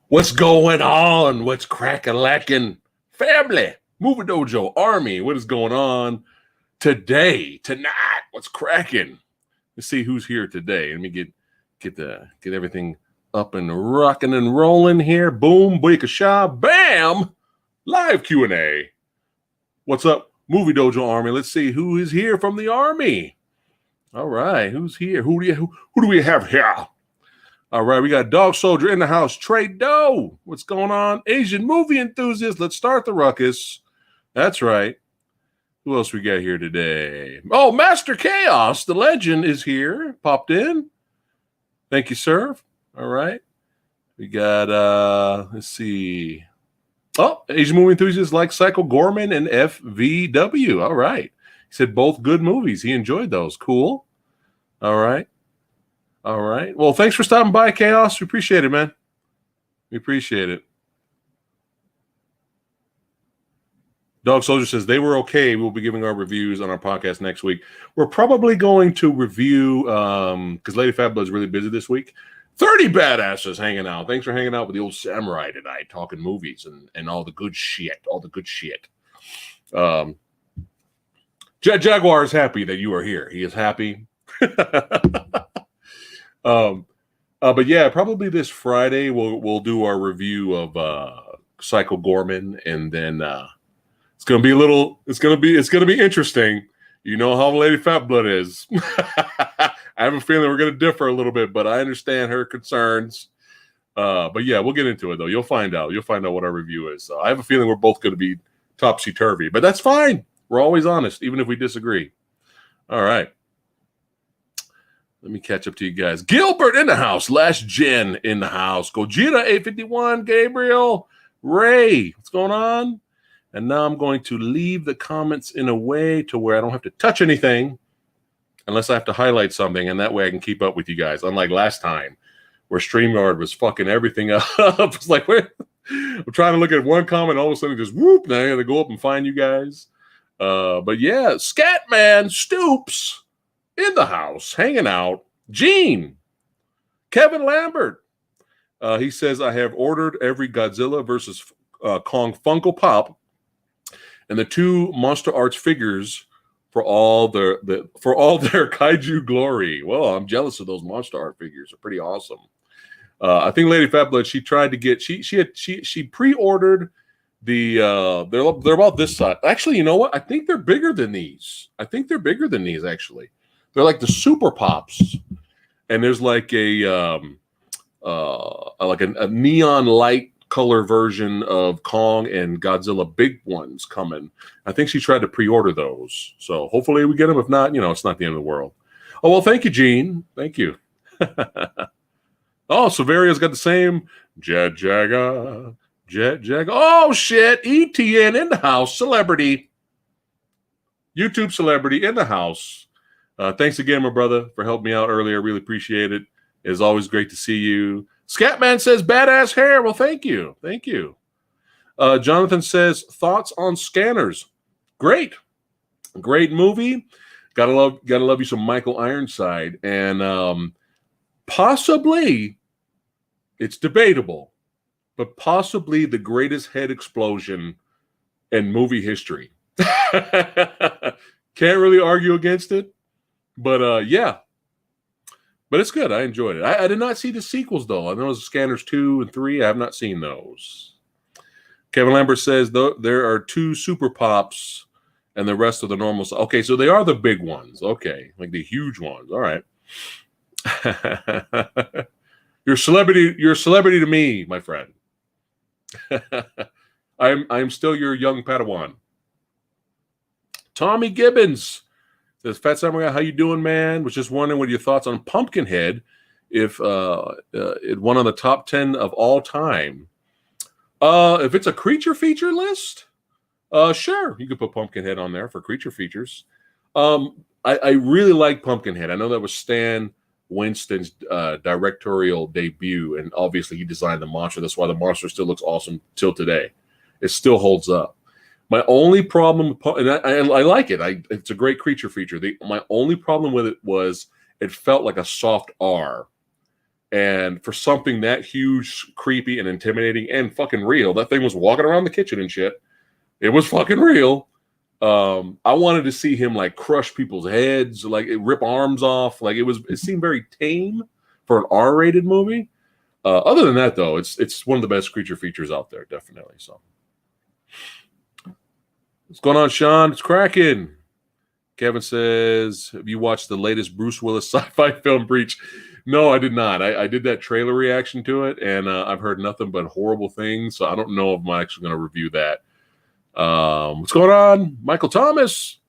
What's going on? What's crack-a-lackin'? Family, Movie Dojo, Army, what is going on today, tonight? What's cracking? Let's see who's here today. Let me get everything up and rocking and rolling here. Boom, boika bam! Live Q&A. What's up, Movie Dojo Army? Let's see who is here from the Army. All right, who's here? Who do we have here? All right, we got Dog Soldier in the house. Trey Doe, what's going on? Asian movie enthusiast, let's start the ruckus. That's right. Who else we got here today? Oh, Master Chaos, the legend, is here. Popped in. Thank you, sir. All right. We got, let's see. Oh, Asian movie enthusiast like Psycho Gorman and FVW. All right. He said both good movies. He enjoyed those. Cool. All right. All right. Well, thanks for stopping by, Chaos. We appreciate it, man. We appreciate it. Dog Soldier says they were okay. We'll be giving our reviews on our podcast next week. We're probably going to review, because Lady Fat Blood's really busy this week. 30 badasses hanging out. Thanks for hanging out with the old samurai tonight, talking movies and all the good shit. All the good shit. Jet Jaguar is happy that you are here. He is happy. But yeah, probably this Friday we'll do our review of Psycho Gorman, and then it's gonna be interesting. You know how Lady Fat Blood is. I have a feeling we're gonna differ a little bit, but I understand her concerns. But yeah, we'll get into it though. You'll find out. You'll find out what our review is. So I have a feeling we're both gonna be topsy-turvy, but that's fine. We're always honest, even if we disagree. All right. Let me catch up to you guys. Gilbert in the house. Last Gen in the house. Gojira 851. Gabriel. Ray. What's going on? And now I'm going to leave the comments in a way to where I don't have to touch anything unless I have to highlight something. And that way I can keep up with you guys. Unlike last time where StreamYard was fucking everything up. It's like, I'm trying to look at one comment. All of a sudden just whoop. Now I got to go up and find you guys. But yeah, Scatman Stoops in the house, hanging out. Gene, Kevin Lambert. He says, I have ordered every Godzilla versus Kong Funko Pop and the 2 Monster Arts figures for all their kaiju glory. Well, I'm jealous of those Monster Art figures. They're pretty awesome. I think Lady Fat Blood, she tried to get she pre-ordered the they're about this size. Actually, you know what? I think they're bigger than these. Actually. They're like the Super Pops, and there's like a neon light color version of Kong and Godzilla big ones coming. I think she tried to pre-order those, so hopefully we get them. If not, it's not the end of the world. Oh well, thank you, Gene. Thank you. Oh, Severia's got the same Jet Jaga. Oh shit! ETN in the house. Celebrity. YouTube celebrity in the house. Thanks again, my brother, for helping me out earlier. Really appreciate it. It's always great to see you. Scatman says, badass hair. Well, thank you. Thank you. Jonathan says, thoughts on Scanners. Great. Great movie. Gotta love you some Michael Ironside. And possibly, it's debatable, but possibly the greatest head explosion in movie history. Can't really argue against it. But yeah, but it's good. I enjoyed it. I did not see the sequels though. I know it was Scanners 2 and 3. I have not seen those. Kevin Lambert says there are 2 Super Pops and the rest of the normal. Okay, so they are the big ones. Okay, like the huge ones. All right. You're a celebrity to me, my friend. I'm still your young Padawan. Tommy Gibbons says, Fat Samurai, how you doing, man? Was just wondering what your thoughts on Pumpkinhead, if it won on the top 10 of all time. If it's a creature feature list, sure, you could put Pumpkinhead on there for creature features. I really like Pumpkinhead. I know that was Stan Winston's directorial debut, and obviously he designed the monster. That's why the monster still looks awesome till today. It still holds up. My only problem, and I like it. It's a great creature feature. My only problem with it was it felt like a soft R, And for something that huge, creepy, and intimidating and fucking real, that thing was walking around the kitchen and shit. It was fucking real. I wanted to see him like crush people's heads, like rip arms off. Like it seemed very tame for an R-rated movie. Other than that, though, it's one of the best creature features out there, definitely. So, what's going on, Sean? It's cracking. Kevin says, "Have you watched the latest Bruce Willis sci-fi film, Breach?" No, I did not. I did that trailer reaction to it, and I've heard nothing but horrible things. So I don't know if I'm actually going to review that. What's going on, Michael Thomas?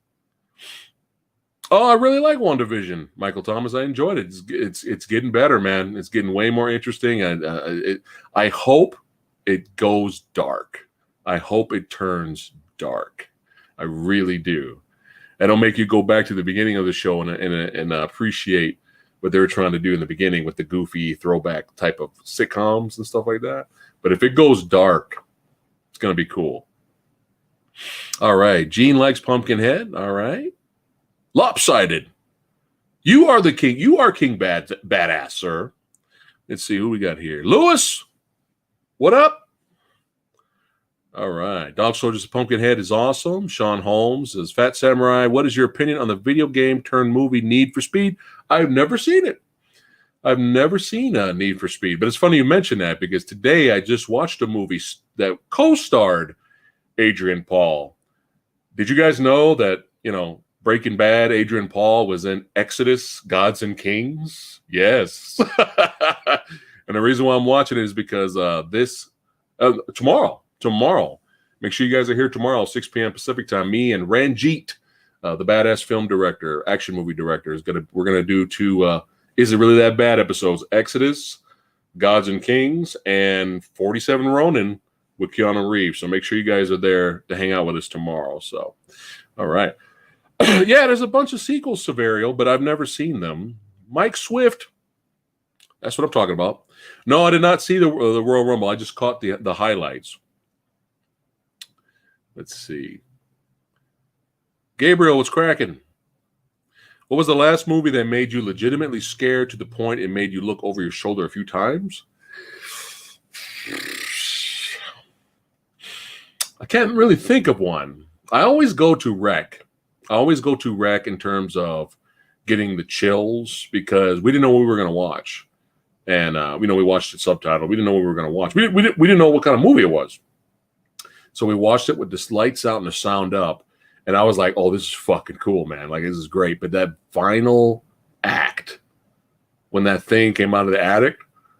Oh, I really like WandaVision, Michael Thomas. I enjoyed it. It's getting better, man. It's getting way more interesting, and I hope it goes dark. I hope it turns dark. I really do. It'll make you go back to the beginning of the show and appreciate what they were trying to do in the beginning with the goofy throwback type of sitcoms and stuff like that. But if it goes dark, it's going to be cool. All right. Gene likes Pumpkinhead. All right. Lopsided. You are the king. You are King Badass, sir. Let's see who we got here. Lewis, what up? All right. Dog Soldiers Pumpkinhead is awesome. Sean Holmes says, Phat Samurai, what is your opinion on the video game turned movie Need for Speed? I've never seen it. I've never seen Need for Speed. But it's funny you mention that because today I just watched a movie that co-starred Adrian Paul. Did you guys know that, Breaking Bad, Adrian Paul was in Exodus, Gods and Kings? Yes. And the reason why I'm watching it is because tomorrow, make sure you guys are here tomorrow, 6 p.m. Pacific time. Me and Ranjit, the badass film director, action movie director, we're gonna do two Is It Really That Bad episodes: Exodus, Gods and Kings, and 47 Ronin with Keanu Reeves. So make sure you guys are there to hang out with us tomorrow. So, all right. Yeah, there's a bunch of sequels, Severio, but I've never seen them. Mike Swift, that's what I'm talking about. No, I did not see the Royal Rumble. I just caught the highlights. Let's see. Gabriel, what's cracking? What was the last movie that made you legitimately scared to the point it made you look over your shoulder a few times? I can't really think of one. I always go to Rec. In terms of getting the chills because we didn't know what we were going to watch. And, we watched it subtitled. We didn't know what we were going to watch. We didn't know what kind of movie it was. So we watched it with the lights out and the sound up. And I was like, oh, this is fucking cool, man. Like, this is great. But that final act, when that thing came out of the attic,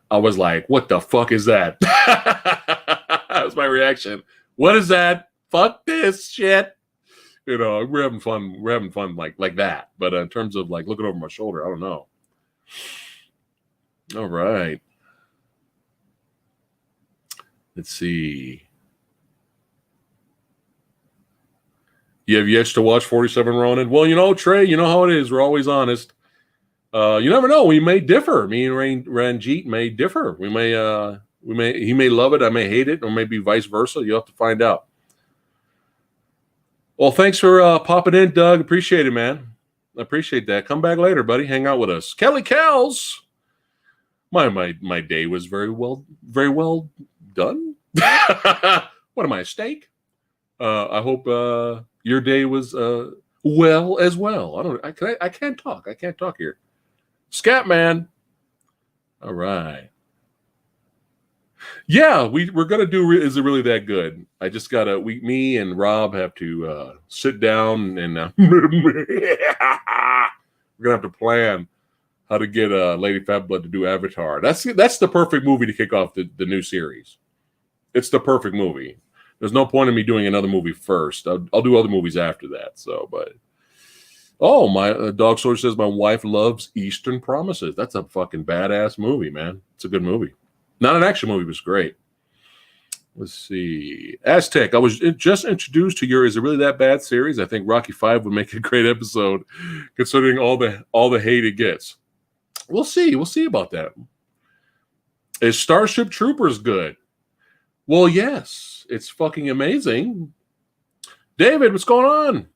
I was like, what the fuck is that? That was my reaction. What is that? Fuck this shit. We're having fun. We're having fun like that. But in terms of like looking over my shoulder, I don't know. All right. Let's see. You have yet to watch 47 Ronin? Well, Trey, you know how it is. We're always honest. You never know. We may differ. Me and Ranjit may differ. He may love it. I may hate it, or maybe vice versa. You'll have to find out. Well, thanks for popping in, Doug. Appreciate it, man. I appreciate that. Come back later, buddy. Hang out with us. Kelly Kells. My day was very well done. What am I, a steak? I hope your day was well as well. I can't talk. I can't talk here. Scat man. All right. Yeah, we're gonna do. Is it really that good? I just gotta. Me and Rob have to sit down and we're gonna have to plan how to get Lady Fat Blood to do Avatar. That's the perfect movie to kick off the new series. It's the perfect movie. There's no point in me doing another movie first. I'll do other movies after that. So, but my Dog Soldier says my wife loves Eastern Promises. That's a fucking badass movie, man. It's a good movie. Not an action movie, but it's great. Let's see. Aztec, I was just introduced to your Is It Really That Bad series. I think Rocky V would make a great episode, considering all the hate it gets. We'll see. We'll see about that. Is Starship Troopers good? Well, yes. It's fucking amazing. David, what's going on?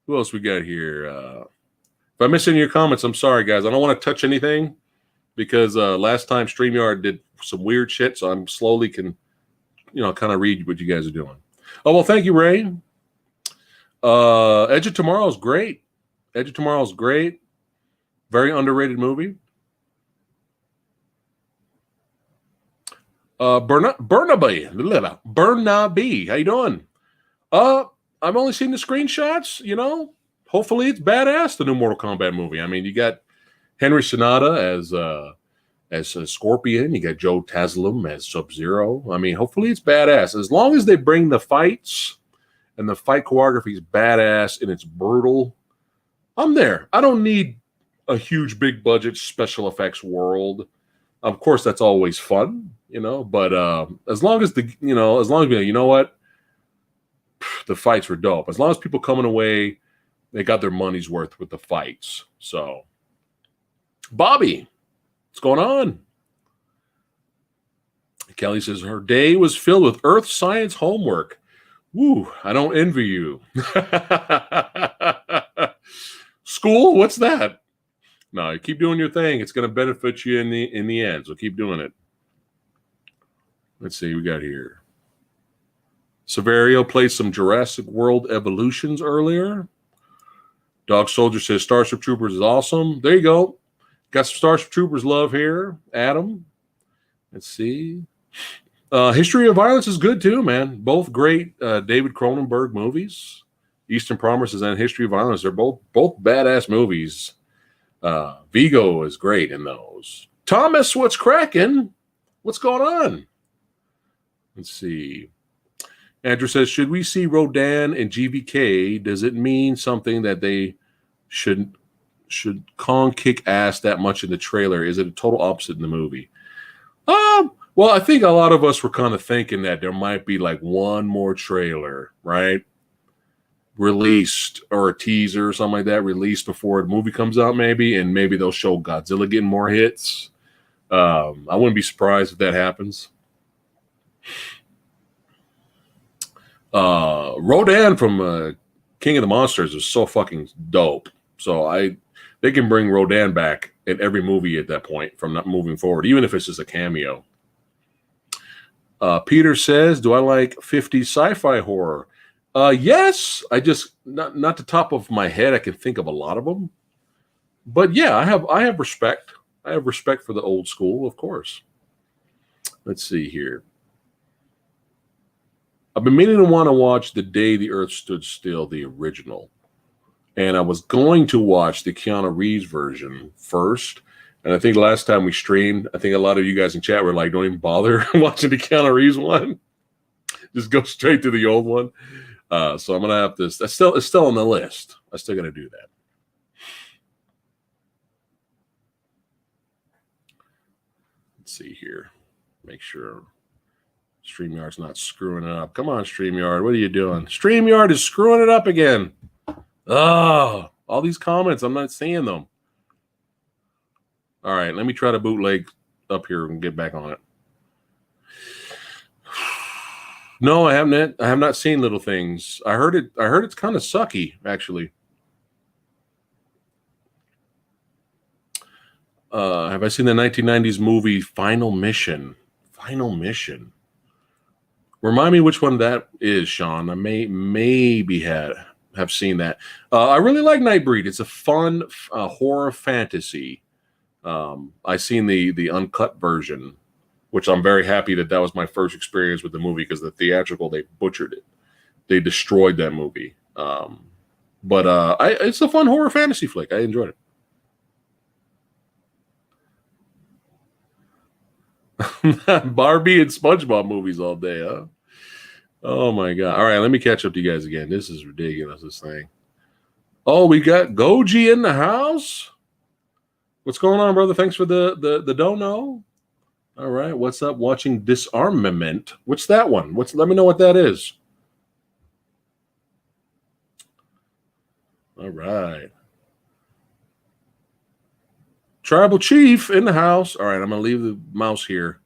Who else we got here? If I miss any of your comments, I'm sorry, guys. I don't want to touch anything. because last time StreamYard did some weird shit, so I'm slowly kind of read what you guys are doing. Oh, well, thank you, Ray. Edge of Tomorrow is great. Edge of Tomorrow is great. Very underrated movie. Burnaby. How you doing? I've only seen the screenshots, Hopefully it's badass, the new Mortal Kombat movie. I mean, you got Henry Sonata as a Scorpion. You got Joe Taslim as Sub-Zero. I mean, hopefully it's badass. As long as they bring the fights and the fight choreography is badass and it's brutal, I'm there. I don't need a huge, big budget special effects world. Of course, that's always fun, but as long as what? The fights were dope. As long as people coming away, they got their money's worth with the fights. So, Bobby, what's going on? Kelly says her day was filled with earth science homework. Woo, I don't envy you. School? What's that? No, you keep doing your thing. It's going to benefit you in the end. So keep doing it. Let's see, we got here. Severio played some Jurassic World Evolutions earlier. Dog Soldier says Starship Troopers is awesome. There you go. Got some Starship Troopers love here. Adam. Let's see. History of Violence is good too, man. Both great David Cronenberg movies. Eastern Promises and History of Violence. They're both badass movies. Vigo is great in those. Thomas, what's cracking? What's going on? Let's see. Andrew says, should we see Rodan and GVK? Does it mean something that they should Kong kick ass that much in the trailer? Is it a total opposite in the movie? Well, I think a lot of us were kind of thinking that there might be like one more trailer, right? Released, or a teaser or something like that, released before the movie comes out, maybe, and maybe they'll show Godzilla getting more hits. I wouldn't be surprised if that happens. Rodan from King of the Monsters is so fucking dope. So they can bring Rodan back in every movie at that point from not moving forward, even if it's just a cameo. Peter says, do I like 50s sci-fi horror? Yes. I just not the top of my head. I can think of a lot of them, but yeah, I have respect. I have respect for the old school, of course. Let's see here. I've been meaning to want to watch The Day the Earth Stood Still, the original. And I was going to watch the Keanu Reeves version first. And I think last time we streamed, I think a lot of you guys in chat were like, don't even bother watching the Keanu Reeves one. Just go straight to the old one. So I'm going to have this. It's still on the list. I'm still going to do that. Let's see here. Make sure StreamYard's not screwing it up. Come on, StreamYard. What are you doing? StreamYard is screwing it up again. Oh, all these comments. I'm not seeing them. All right, let me try to bootleg up here and get back on it. No, I haven't. I have not seen Little Things. I heard it's kind of sucky, actually. Have I seen the 1990s movie Final Mission? Final Mission. Remind me which one that is, Sean. I maybe have seen that. I really like Nightbreed. It's a fun horror fantasy. I seen the uncut version, which I'm very happy that was my first experience with the movie, because the theatrical, they butchered it. They destroyed that movie. But it's a fun horror fantasy flick. I enjoyed it. Barbie and SpongeBob movies all day, huh? Oh my god. All right, let me catch up to you guys again. This is ridiculous, this thing. Oh, we got Goji in the house. What's going on, brother? Thanks for the dono. All right, what's up? Watching Disarmament. What's that one? Let me know what that is. All right. Tribal Chief in the house. All right, I'm going to leave the mouse here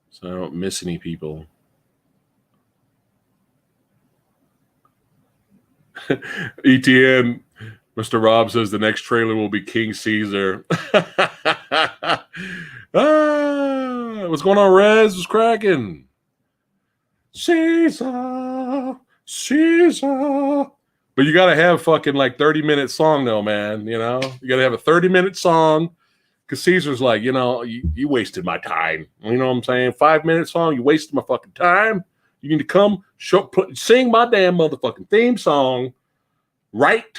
so I don't miss any people. ETN, Mr. Rob says the next trailer will be King Caesar. What's going on, Rez? What's cracking? Caesar, Caesar. But you got to have fucking like 30-minute song though, man. You know, you got to have a 30-minute song because Caesar's like, you know, you wasted my time. You know what I'm saying? 5-minute song, you wasted my fucking time. You need to come sing my damn motherfucking theme song, right?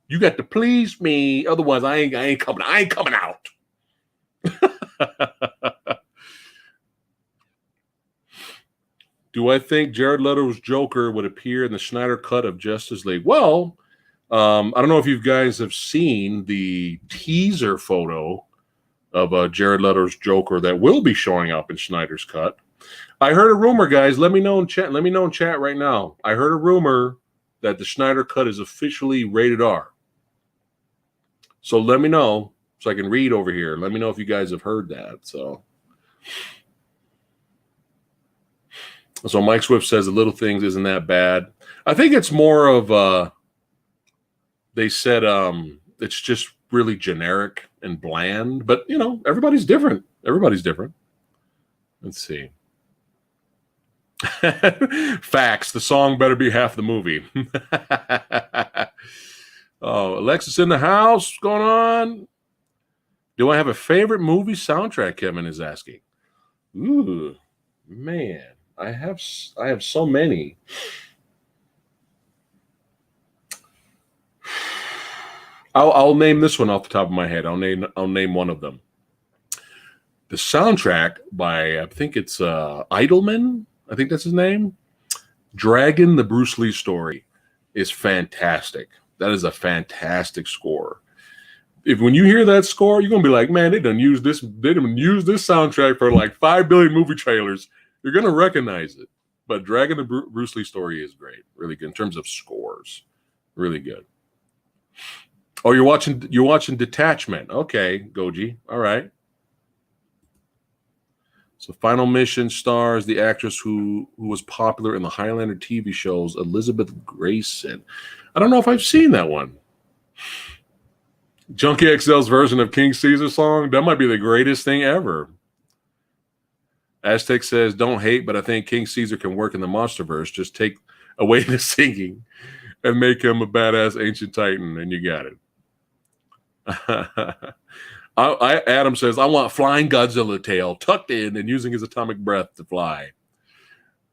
You got to please me, otherwise I ain't coming out. Do I think Jared Leto's Joker would appear in the Snyder Cut of Justice League? Well, I don't know if you guys have seen the teaser photo of Jared Leto's Joker that will be showing up in Snyder's Cut. I heard a rumor, guys. Let me know in chat. Let me know in chat right now. I heard a rumor that the Snyder Cut is officially rated R. So let me know so I can read over here. Let me know if you guys have heard that. So Mike Swift says the little things isn't that bad. I think it's more of they said it's just really generic and bland, but you know, everybody's different. Everybody's different. Let's see. Facts. The song better be half the movie. Oh, Alexis in the house. What's going on? Do I have a favorite movie soundtrack? Kevin is asking. Ooh, man. I have so many. I'll name this one off the top of my head. I'll name one of them. The soundtrack by I think it's Idleman. I think that's his name. Dragon: The Bruce Lee Story is fantastic. That is a fantastic score. When you hear that score, you're gonna be like, man, they done used this soundtrack for like 5 billion movie trailers. You're gonna recognize it. But Dragon: The Bruce Lee Story is great, really good in terms of scores. Really good. Oh, you're watching Detachment. Okay, Goji. All right. So Final Mission stars the actress who was popular in the Highlander TV shows, Elizabeth Grayson. I don't know if I've seen that one. Junkie XL's version of King Caesar song, that might be the greatest thing ever. Aztec says, don't hate, but I think King Caesar can work in the Monsterverse. Just take away the singing and make him a badass ancient titan, and you got it. Adam says, I want flying Godzilla tail tucked in and using his atomic breath to fly.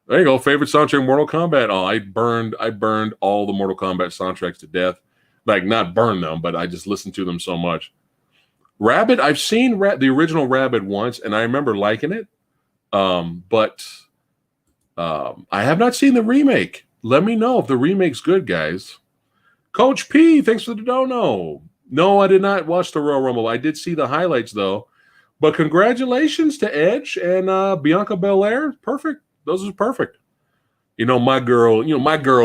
There you go. Favorite soundtrack, Mortal Kombat. Oh, I burned all the Mortal Kombat soundtracks to death. Like, not burn them, but I just listened to them so much. Rabbids, I've seen the original Rabbids once, and I remember liking it. But I have not seen the remake. Let me know if the remake's good, guys. Coach P, thanks for the dono. No, I did not watch the Royal Rumble. I did see the highlights, though. But congratulations to Edge and Bianca Belair. Perfect. Those are perfect. You know, my girl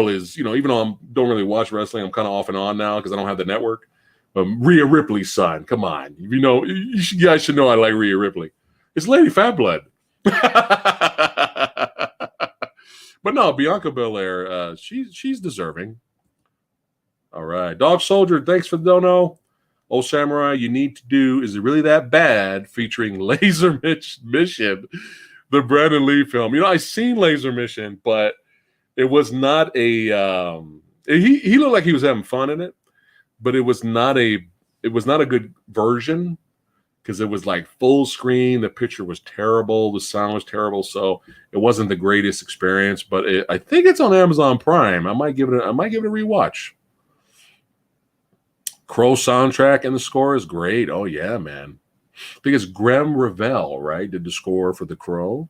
is, even though I don't really watch wrestling, I'm kind of off and on now because I don't have the network. Rhea Ripley's son. Come on. You guys should know I like Rhea Ripley. It's Lady Fat Blood. But no, Bianca Belair, she's deserving. All right. Dog Soldier, thanks for the dono. Old Samurai, you need to do Is It Really That Bad? Featuring Laser Mission, the Brandon Lee film. I seen Laser Mission, but it was not a he looked like he was having fun in it, but it was not a good version because it was like full screen. The picture was terrible. The sound was terrible. So it wasn't the greatest experience, but I think it's on Amazon Prime. I might give it a rewatch. Crow soundtrack and the score is great. Oh yeah, man. I think it's Graham Revell, right? Did the score for The Crow.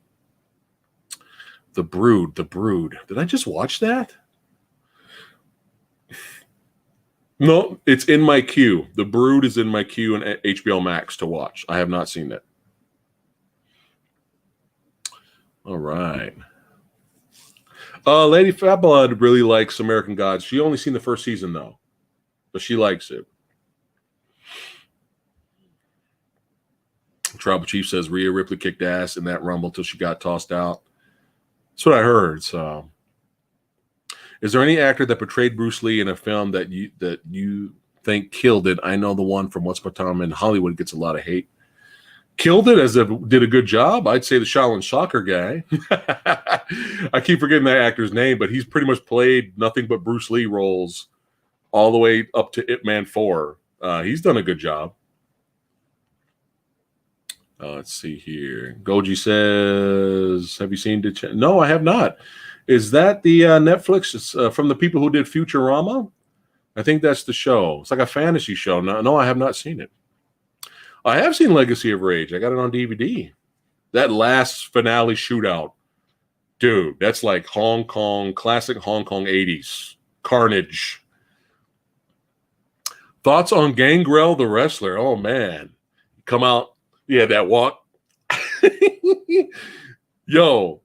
The Brood. Did I just watch that? No, it's in my queue. The Brood is in my queue and HBO Max to watch. I have not seen it. All right. Lady Fatblood really likes American Gods. She only seen the first season though, but she likes it. Tribal Chief says Rhea Ripley kicked ass in that Rumble till she got tossed out. That's what I heard. So, is there any actor that portrayed Bruce Lee in a film that you think killed it? I know the one from Once Upon a Time in Hollywood gets a lot of hate. killed it did a good job. I'd say the Shaolin Soccer guy. I keep forgetting that actor's name, but he's pretty much played nothing but Bruce Lee roles all the way up to Ip Man 4. He's done a good job. Let's see here. Goji says, have you seen No, I have not. Is that the Netflix? It's from the people who did Futurama? I think that's the show. It's like a fantasy show. No, I have not seen it. I have seen Legacy of Rage. I got it on DVD. That last finale shootout. Dude, that's like Hong Kong, classic Hong Kong 80s. Carnage. Thoughts on Gangrel the wrestler? Oh, man. Come out. Yeah, that walk. Yo,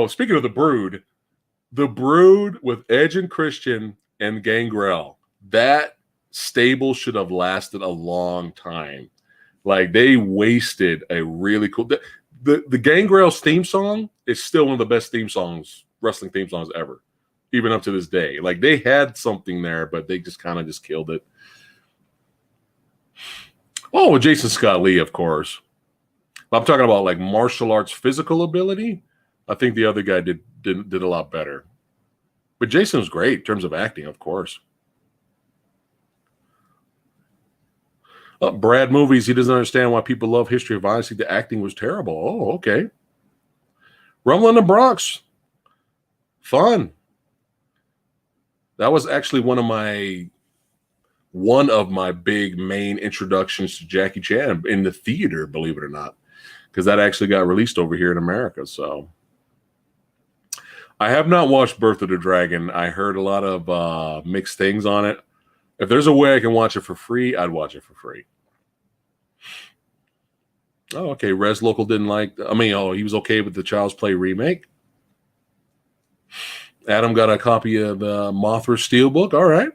speaking of the Brood with Edge and Christian and Gangrel, that stable should have lasted a long time. Like, they wasted a really cool... The Gangrel's theme song is still one of the best wrestling theme songs ever, even up to this day. Like, they had something there, but they just kind of just killed it. Oh, Jason Scott Lee, of course. I'm talking about like martial arts physical ability. I think the other guy did a lot better. But Jason was great in terms of acting, of course. Brad Movies, he doesn't understand why people love History of Violence. The acting was terrible. Oh, okay. Rumble in the Bronx. Fun. That was actually one of my big main introductions to Jackie Chan in the theater, believe it or not, because that actually got released over here in America. So I have not watched Birth of the Dragon. I heard a lot of mixed things on it. If there's a way I can watch it for free, I'd watch it for free. Oh, okay. Res Local didn't like... he was okay with the Child's Play remake. Adam got a copy of Mothra Steelbook. All right.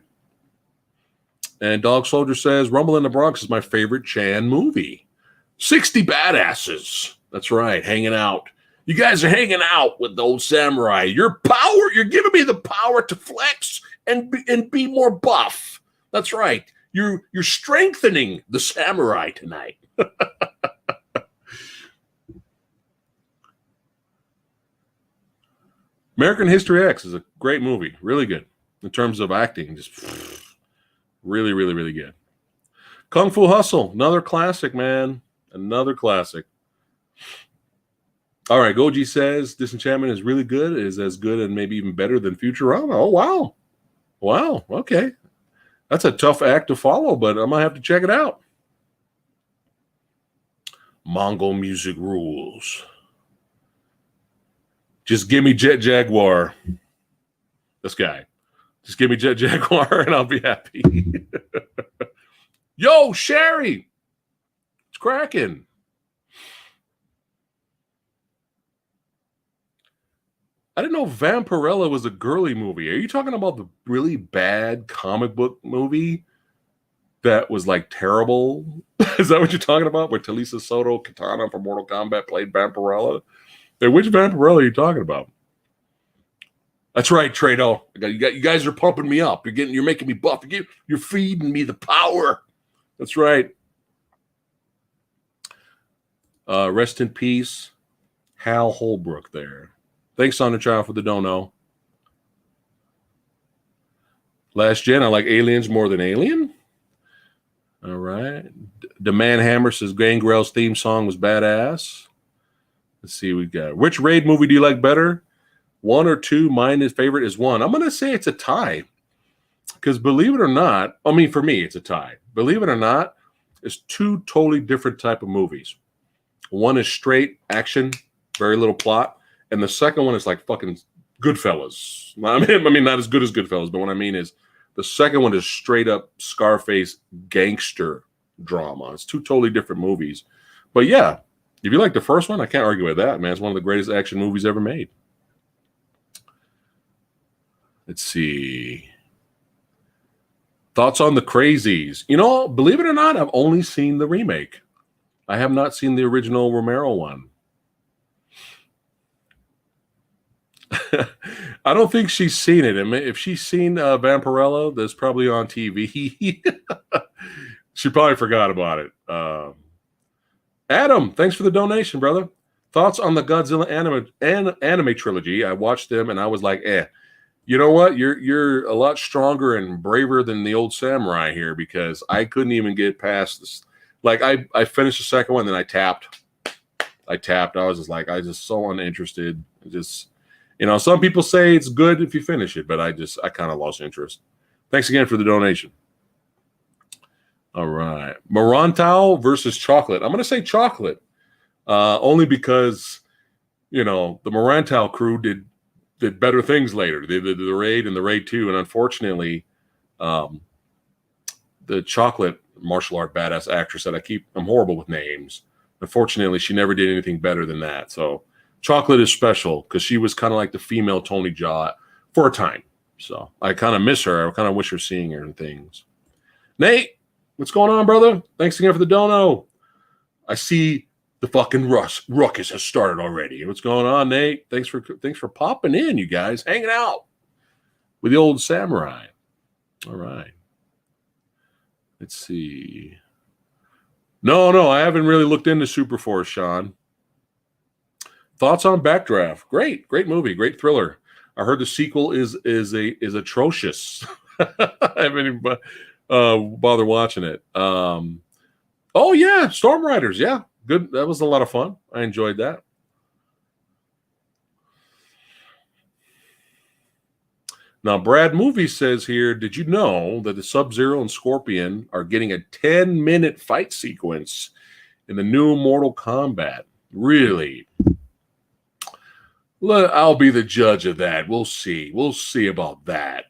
And Dog Soldier says, Rumble in the Bronx is my favorite Chan movie. 60 badasses. That's right. Hanging out. You guys are hanging out with the old samurai. You're giving me the power to flex and be more buff. That's right. You're strengthening the samurai tonight. American History X is a great movie. Really good. In terms of acting, just really, really, really good. Kung Fu Hustle. Another classic, man. Another classic. All right. Goji says Disenchantment is really good. It is as good and maybe even better than Futurama. Oh, wow. Wow. Okay. That's a tough act to follow, but I'm going to have to check it out. Mongol music rules. Just give me Jet Jaguar. This guy. Just give me Jet Jaguar and I'll be happy. Yo, Sherry. It's cracking. I didn't know Vampirella was a girly movie. Are you talking about the really bad comic book movie that was like terrible? Is that what you're talking about? Where Talisa Soto Katana from Mortal Kombat played Vampirella? Hey, which Vampirella are you talking about? That's right, Trado. You guys are pumping me up. You're making me buff. You're feeding me the power. That's right. Rest in peace, Hal Holbrook there. Thanks, Sonic Child, for the dono. Last Gen, I like Aliens more than Alien. All right. The Man Hammer says Gangrel's theme song was badass. Let's see what we got. Which Raid movie do you like better? 1 or 2? Mine favorite is 1. I'm going to say it's a tie. Because believe it or not, for me, it's a tie. Believe it or not, it's 2 totally different type of movies. One is straight action, very little plot. And the second one is like fucking Goodfellas. I mean, not as good as Goodfellas, but what I mean is the second one is straight up Scarface gangster drama. It's 2 totally different movies. But yeah, if you like the first one, I can't argue with that, man. It's one of the greatest action movies ever made. Let's see. Thoughts on The Crazies? Believe it or not, I've only seen the remake. I have not seen the original Romero one. I don't think she's seen it. If she's seen Vampirella, that's probably on TV. She probably forgot about it. Adam, thanks for the donation, brother. Thoughts on the Godzilla anime trilogy? I watched them and I was like, eh. You know what? You're a lot stronger and braver than the old samurai here, because I couldn't even get past this. Like I finished the second one, then I tapped. I was just like, I just so uninterested. Just, some people say it's good if you finish it, but I kind of lost interest. Thanks again for the donation. All right. Marantau versus chocolate. I'm going to say chocolate, only because, the Marantau crew did better things later. They did the Raid and the Raid 2, and unfortunately, the chocolate martial art badass actress that I'm horrible with names. Unfortunately, she never did anything better than that. So chocolate is special because she was kind of like the female Tony Jaa for a time. So I kind of miss her. I kind of wish her seeing her and things. Nate, what's going on, brother? Thanks again for the dono. I see the fucking ruckus has started already. What's going on, Nate? Thanks for popping in, you guys, hanging out with the old samurai. All right. Let's see. No, I haven't really looked into Superforce, Sean. Thoughts on Backdraft? Great movie, great thriller. I heard the sequel is atrocious. I haven't even bothered watching it. Oh yeah, Storm Riders, yeah, good. That was a lot of fun. I enjoyed that. Now, Brad Movie says here, did you know that the Sub-Zero and Scorpion are getting a 10-minute fight sequence in the new Mortal Kombat? Really? I'll be the judge of that. We'll see. We'll see about that.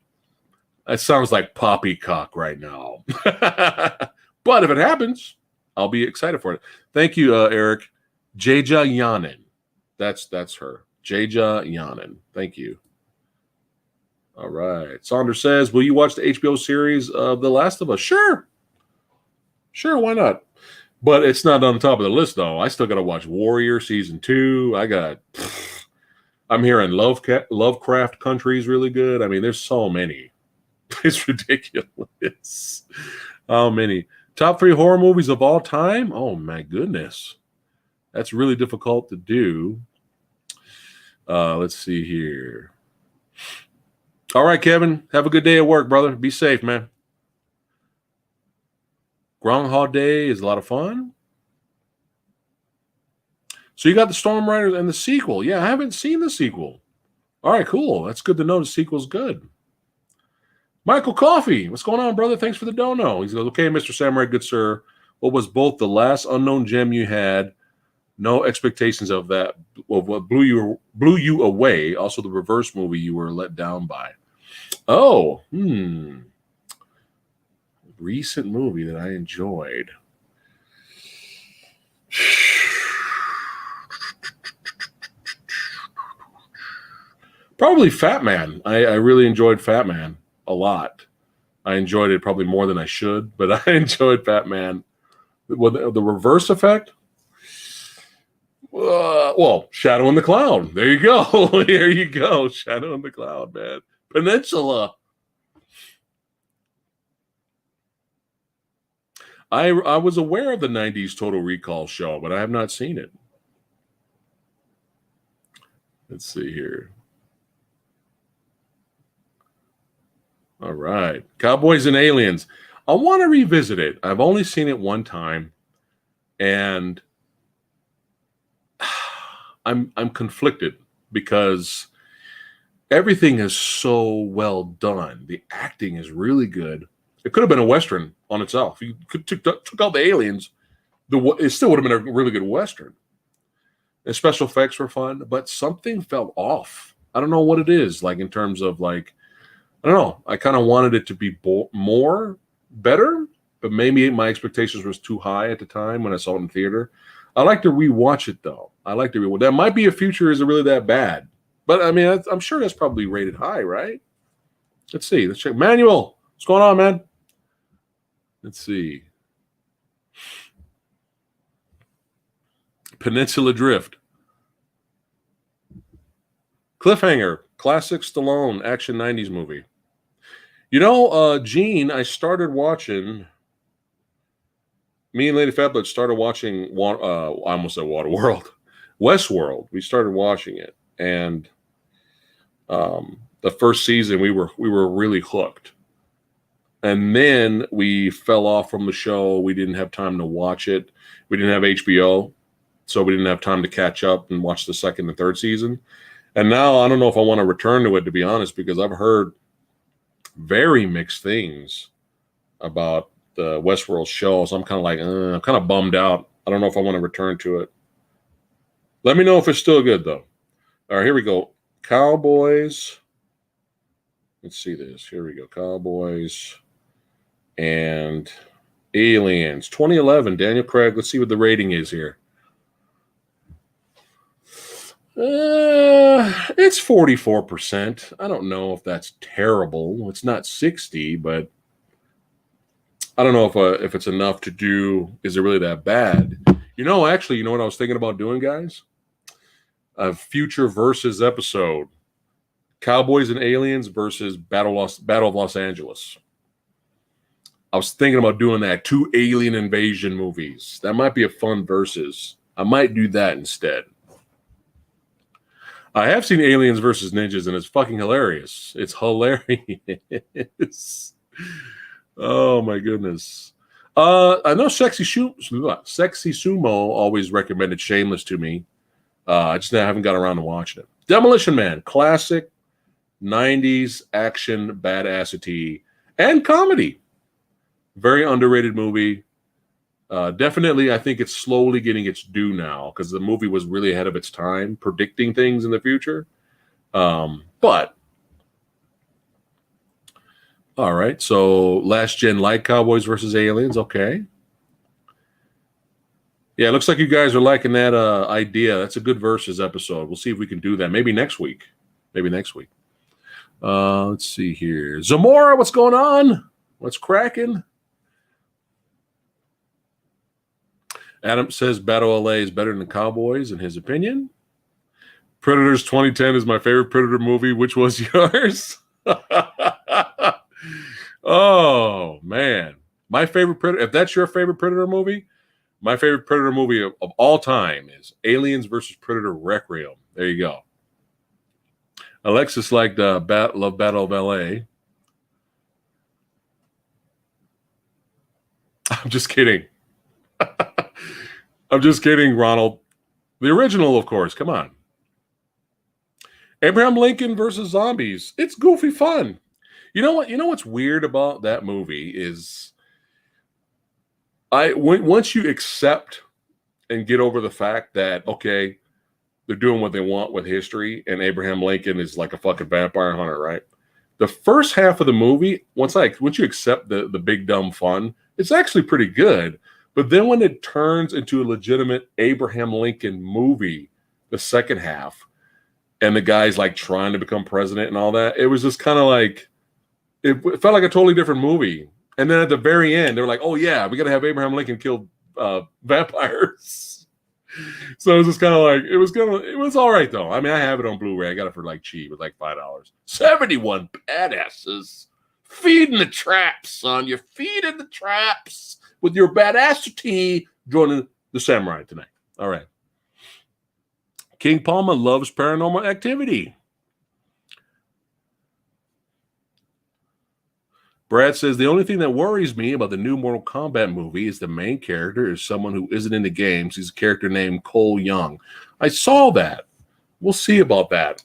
That sounds like poppycock right now. But if it happens, I'll be excited for it. Thank you, Eric. Jaja Yanin. That's her. Jaja Yanin. Thank you. All right. Saunders says, will you watch the HBO series of The Last of Us? Sure, why not? But it's not on the top of the list, though. I still got to watch Warrior Season 2. I'm hearing Lovecraft Country is really good. I mean, there's so many. It's ridiculous. How many? Top 3 horror movies of all time? Oh, my goodness. That's really difficult to do. Let's see here. All right, Kevin. Have a good day at work, brother. Be safe, man. Groundhog Day is a lot of fun. So you got the Storm Riders and the sequel. Yeah, I haven't seen the sequel. All right, cool. That's good to know the sequel's good. Michael Coffey, what's going on, brother? Thanks for the dono. He goes, okay, Mr. Samurai, good sir. What was both the last unknown gem you had? No expectations of that. Well, what blew you away? Also, the reverse movie you were let down by. Oh, recent movie that I enjoyed. Probably Fat Man. I really enjoyed Fat Man a lot. I enjoyed it probably more than I should, but I enjoyed Fat Man. The reverse effect? Well, Shadow in the Cloud. There you go. There you go. Shadow in the Cloud, man. Peninsula. I was aware of the 90s Total Recall show, but I have not seen it. Let's see here. All right. Cowboys and Aliens. I want to revisit it. I've only seen it one time, and I'm conflicted because everything is so well done. The acting is really good. It could have been a Western on itself. You took out the aliens, it still would have been a really good Western. The special effects were fun, but something felt off. I don't know what it is, like in terms of like, I don't know. I kind of wanted it to be better, but maybe my expectations was too high at the time when I saw it in theater. I like to rewatch it though. That might be a future. Is it really that bad? But I mean, I'm sure that's probably rated high, right? Let's see. Let's check. Manuel, what's going on, man? Let's see. Peninsula Drift. Cliffhanger. Classic Stallone action 90s movie. Gene, I started watching me and Lady Fablet started watching. I almost said Waterworld, Westworld. We started watching it, and the first season we were really hooked. And then we fell off from the show. We didn't have time to watch it. We didn't have HBO, so we didn't have time to catch up and watch the second and third season. And now I don't know if I want to return to it, to be honest, because I've heard very mixed things about the Westworld show. So I'm kind of like, I'm kind of bummed out. I don't know if I want to return to it. Let me know if it's still good, though. All right, here we go. Cowboys. Let's see this. Here we go. Cowboys and Aliens. 2011, Daniel Craig. Let's see what the rating is here. It's 44%. I don't know if that's terrible. It's not 60, but I don't know if it's enough to do. Is it really that bad? Actually, you know what I was thinking about doing, guys? A future versus episode: Cowboys and Aliens versus Battle of Los Angeles. I was thinking about doing that. 2 alien invasion movies. That might be a fun versus. I might do that instead. I have seen Aliens versus Ninjas, and it's fucking hilarious. It's hilarious. Oh my goodness. I know Sexy Sumo always recommended Shameless to me. I just haven't got around to watching it. Demolition Man, classic 90s action badassity and comedy. Very underrated movie. Definitely, I think it's slowly getting its due now because the movie was really ahead of its time, predicting things in the future. But all right, so last gen light Cowboys versus Aliens. Okay. Yeah, it looks like you guys are liking that idea. That's a good versus episode. We'll see if we can do that. Maybe next week. Let's see here. Zamora, what's going on? What's cracking? Adam says Battle LA is better than Cowboys in his opinion. Predators 2010 is my favorite Predator movie. Which was yours? Oh, man. My favorite Predator, if that's your favorite Predator movie, my favorite Predator movie of all time is Aliens versus Predator Requiem. There you go. Alexis liked Battle of LA. I'm just kidding. I'm just kidding, Ronald. The original, of course. Come on. Abraham Lincoln versus zombies. It's goofy fun. You know what? You know what's weird about that movie is once you accept and get over the fact that, okay, they're doing what they want with history, and Abraham Lincoln is like a fucking vampire hunter, right? The first half of the movie, once you accept the big dumb fun, it's actually pretty good. But then when it turns into a legitimate Abraham Lincoln movie, the second half, and the guy's like trying to become president and all that, it was just kind of like, it felt like a totally different movie. And then at the very end, they were like, oh yeah, we got to have Abraham Lincoln kill vampires. So it was just kind of like, it was all right though. I mean, I have it on Blu-ray. I got it for like cheap with like $5. 71 badasses feeding the traps, son. You're feeding the traps with your badassity, joining the samurai tonight. All right. King Palma loves Paranormal Activity. Brad says, the only thing that worries me about the new Mortal Kombat movie is the main character is someone who isn't in the games. He's a character named Cole Young. I saw that. We'll see about that.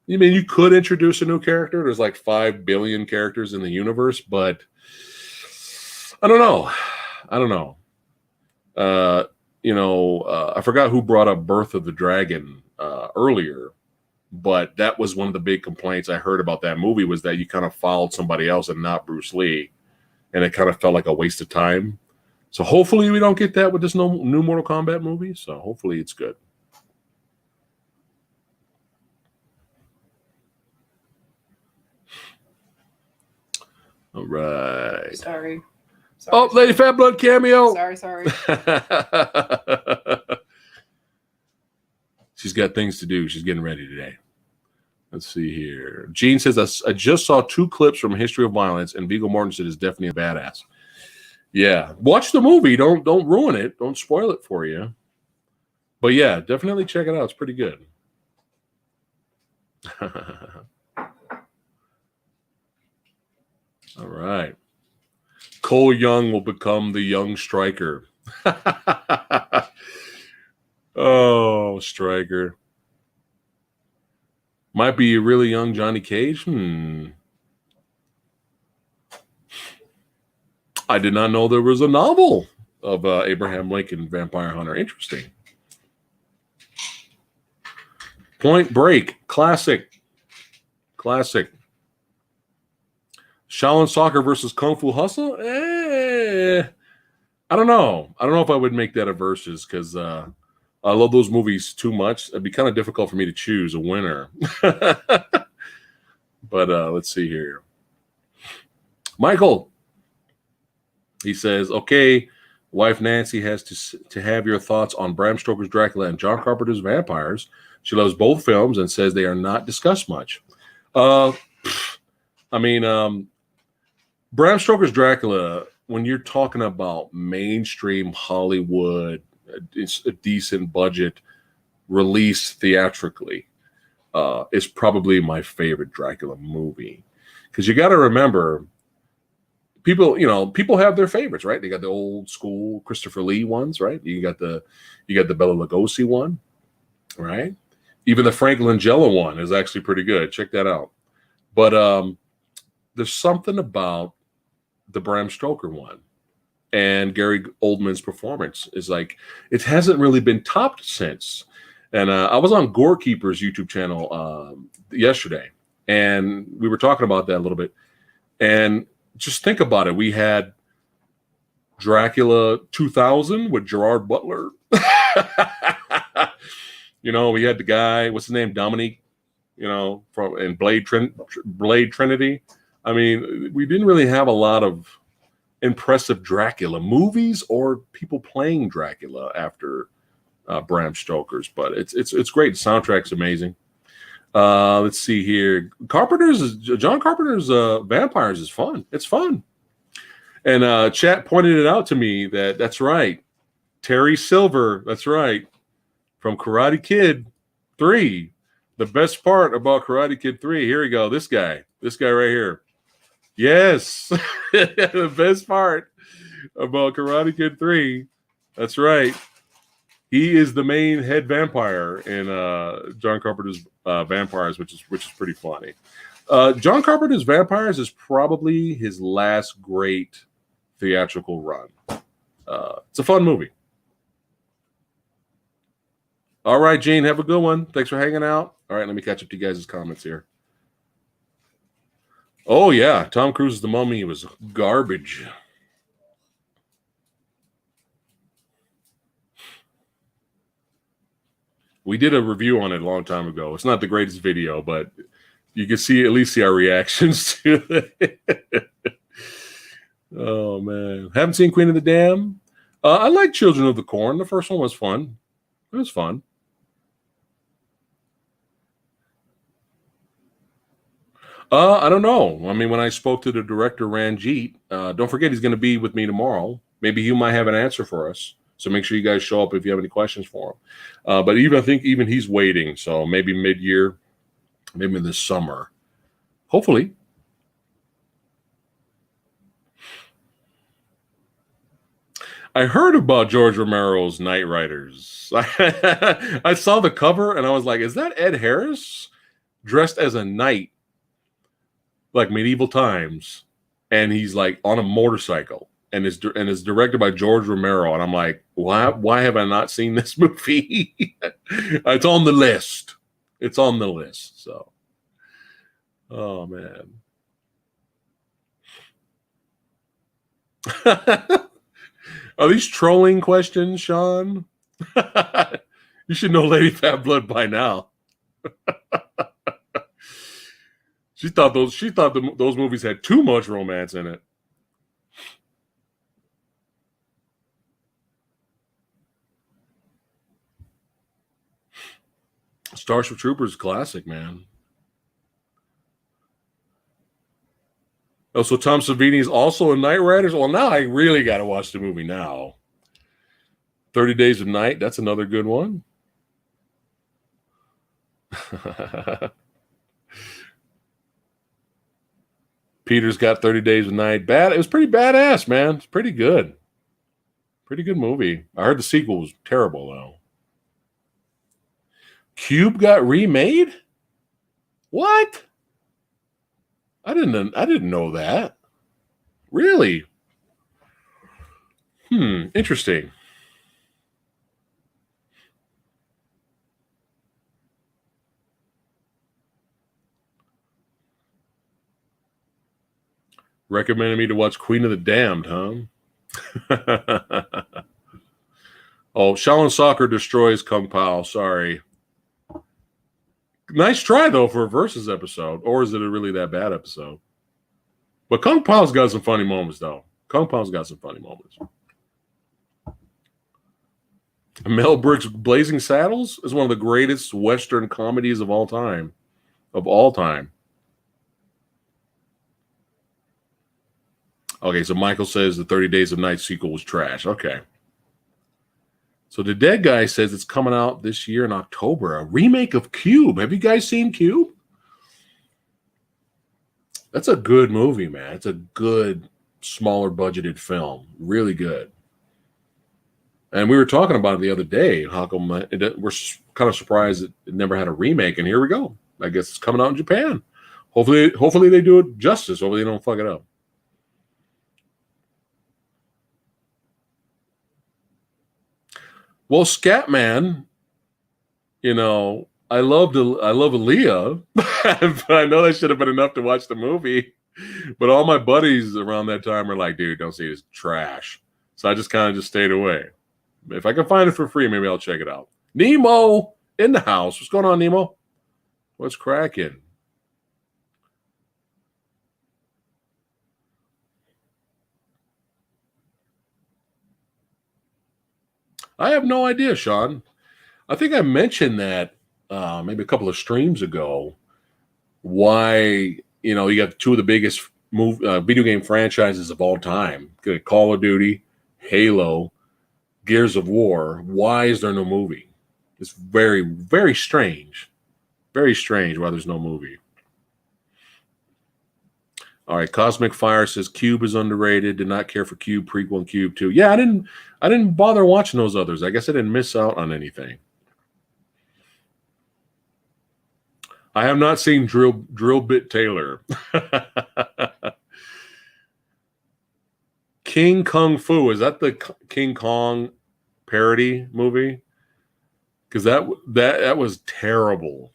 You mean you could introduce a new character? There's like 5 billion characters in the universe, but I don't know. I forgot who brought up Birth of the Dragon earlier, but that was one of the big complaints I heard about that movie was that you kind of followed somebody else and not Bruce Lee, and it kind of felt like a waste of time. So hopefully we don't get that with this new Mortal Kombat movie. So hopefully it's good. All right. Sorry. Oh, Lady Fat Blood cameo. Sorry. She's got things to do. She's getting ready today. Let's see here. Gene says, I just saw 2 clips from History of Violence, and Viggo Mortensen is definitely a badass. Yeah, watch the movie. Don't ruin it. Don't spoil it for you. But yeah, definitely check it out. It's pretty good. All right. Cole Young will become the young striker. Oh, striker. Might be a really young Johnny Cage. I did not know there was a novel of Abraham Lincoln, Vampire Hunter. Interesting. Point Break, classic. Classic. Shaolin Soccer versus Kung Fu Hustle? I don't know. I don't know if I would make that a versus because I love those movies too much. It'd be kind of difficult for me to choose a winner. But let's see here. Michael, he says, okay, wife Nancy has to have your thoughts on Bram Stoker's Dracula and John Carpenter's Vampires. She loves both films and says they are not discussed much. I mean, Bram Stoker's Dracula, when you're talking about mainstream Hollywood, it's a decent budget release theatrically, is probably my favorite Dracula movie. Because you got to remember, people have their favorites, right? They got the old school Christopher Lee ones, right? You got the Bela Lugosi one, right? Even the Frank Langella one is actually pretty good. Check that out. But there's something about the Bram Stoker one and Gary Oldman's performance is like, it hasn't really been topped since. And I was on Gorekeeper's YouTube channel yesterday, and we were talking about that a little bit. And just think about it. We had Dracula 2000 with Gerard Butler. We had the guy, what's his name, Dominique, from in Blade Trinity. I mean, we didn't really have a lot of impressive Dracula movies or people playing Dracula after Bram Stoker's, but it's great. The soundtrack's amazing. Let's see here. John Carpenter's Vampires is fun. It's fun. And chat pointed it out to me that's right. Terry Silver, that's right. From Karate Kid 3. The best part about Karate Kid 3, here we go. This guy right here. Yes. The best part about Karate Kid 3. That's right. He is the main head vampire in John Carpenter's Vampires, which is pretty funny. John Carpenter's Vampires is probably his last great theatrical run. It's a fun movie. All right, Gene, have a good one. Thanks for hanging out. All right, let me catch up to you guys' comments here. Oh, yeah, Tom Cruise's The Mummy was garbage. We did a review on it a long time ago. It's not the greatest video, but you can at least see our reactions to it. Oh, man. Haven't seen Queen of the Dam. I like Children of the Corn. The first one was fun. It was fun. I don't know. I mean, when I spoke to the director, Ranjit, don't forget he's going to be with me tomorrow. Maybe he might have an answer for us. So make sure you guys show up if you have any questions for him. But I think he's waiting. So maybe mid-year, maybe this summer. Hopefully. I heard about George Romero's Night Riders. I saw the cover and I was like, is that Ed Harris dressed as a knight, like medieval times? And he's like on a motorcycle. And is directed by George Romero, and I'm like, why have I not seen this movie? It's on the list. It's on the list. So, oh man. Are these trolling questions, Sean? You should know Lady Fat Blood by now. She thought those movies had too much romance in it. Starship Troopers classic, man. Oh, so Tom Savini's also in Knight Riders? Well, now I really got to watch the movie now. 30 Days of Night, that's another good one. Peter's got 30 Days of Night. It was pretty badass, man. It's pretty good. Pretty good movie. I heard the sequel was terrible, though. Cube got remade? What? I didn't know that. Really? Interesting. Recommended me to watch Queen of the Damned, huh? Oh, Shaolin Soccer destroys Kung Pao. Sorry. Nice try, though, for a Versus episode. Or is it a really that bad episode? But Kung Pao's got some funny moments, though. Kung Pao's got some funny moments. Mel Brooks' Blazing Saddles is one of the greatest Western comedies of all time. Of all time. Okay, so Michael says the 30 Days of Night sequel was trash. Okay. So the Dead Guy says it's coming out this year in October. A remake of Cube. Have you guys seen Cube? That's a good movie, man. It's a good, smaller budgeted film. Really good. And we were talking about it the other day. How come we're kind of surprised it never had a remake, and here we go. I guess it's coming out in Japan. Hopefully they do it justice. Hopefully they don't fuck it up. Well, Scatman, I love Aaliyah, but I know that should have been enough to watch the movie. But all my buddies around that time were like, dude, don't see it, it's trash. So I just kind of just stayed away. If I can find it for free, maybe I'll check it out. Nemo in the house. What's going on, Nemo? What's cracking? I have no idea, Sean. I think I mentioned that maybe a couple of streams ago. Why, you got two of the biggest video game franchises of all time. Call of Duty, Halo, Gears of War. Why is there no movie? It's very, very strange. Very strange why there's no movie. All right, Cosmic Fire says Cube is underrated. Did not care for Cube prequel and Cube 2. Yeah, I didn't bother watching those others. I guess I didn't miss out on anything. I have not seen Drill Bit Taylor. King Kung Fu, is that the King Kong parody movie? Because that was terrible.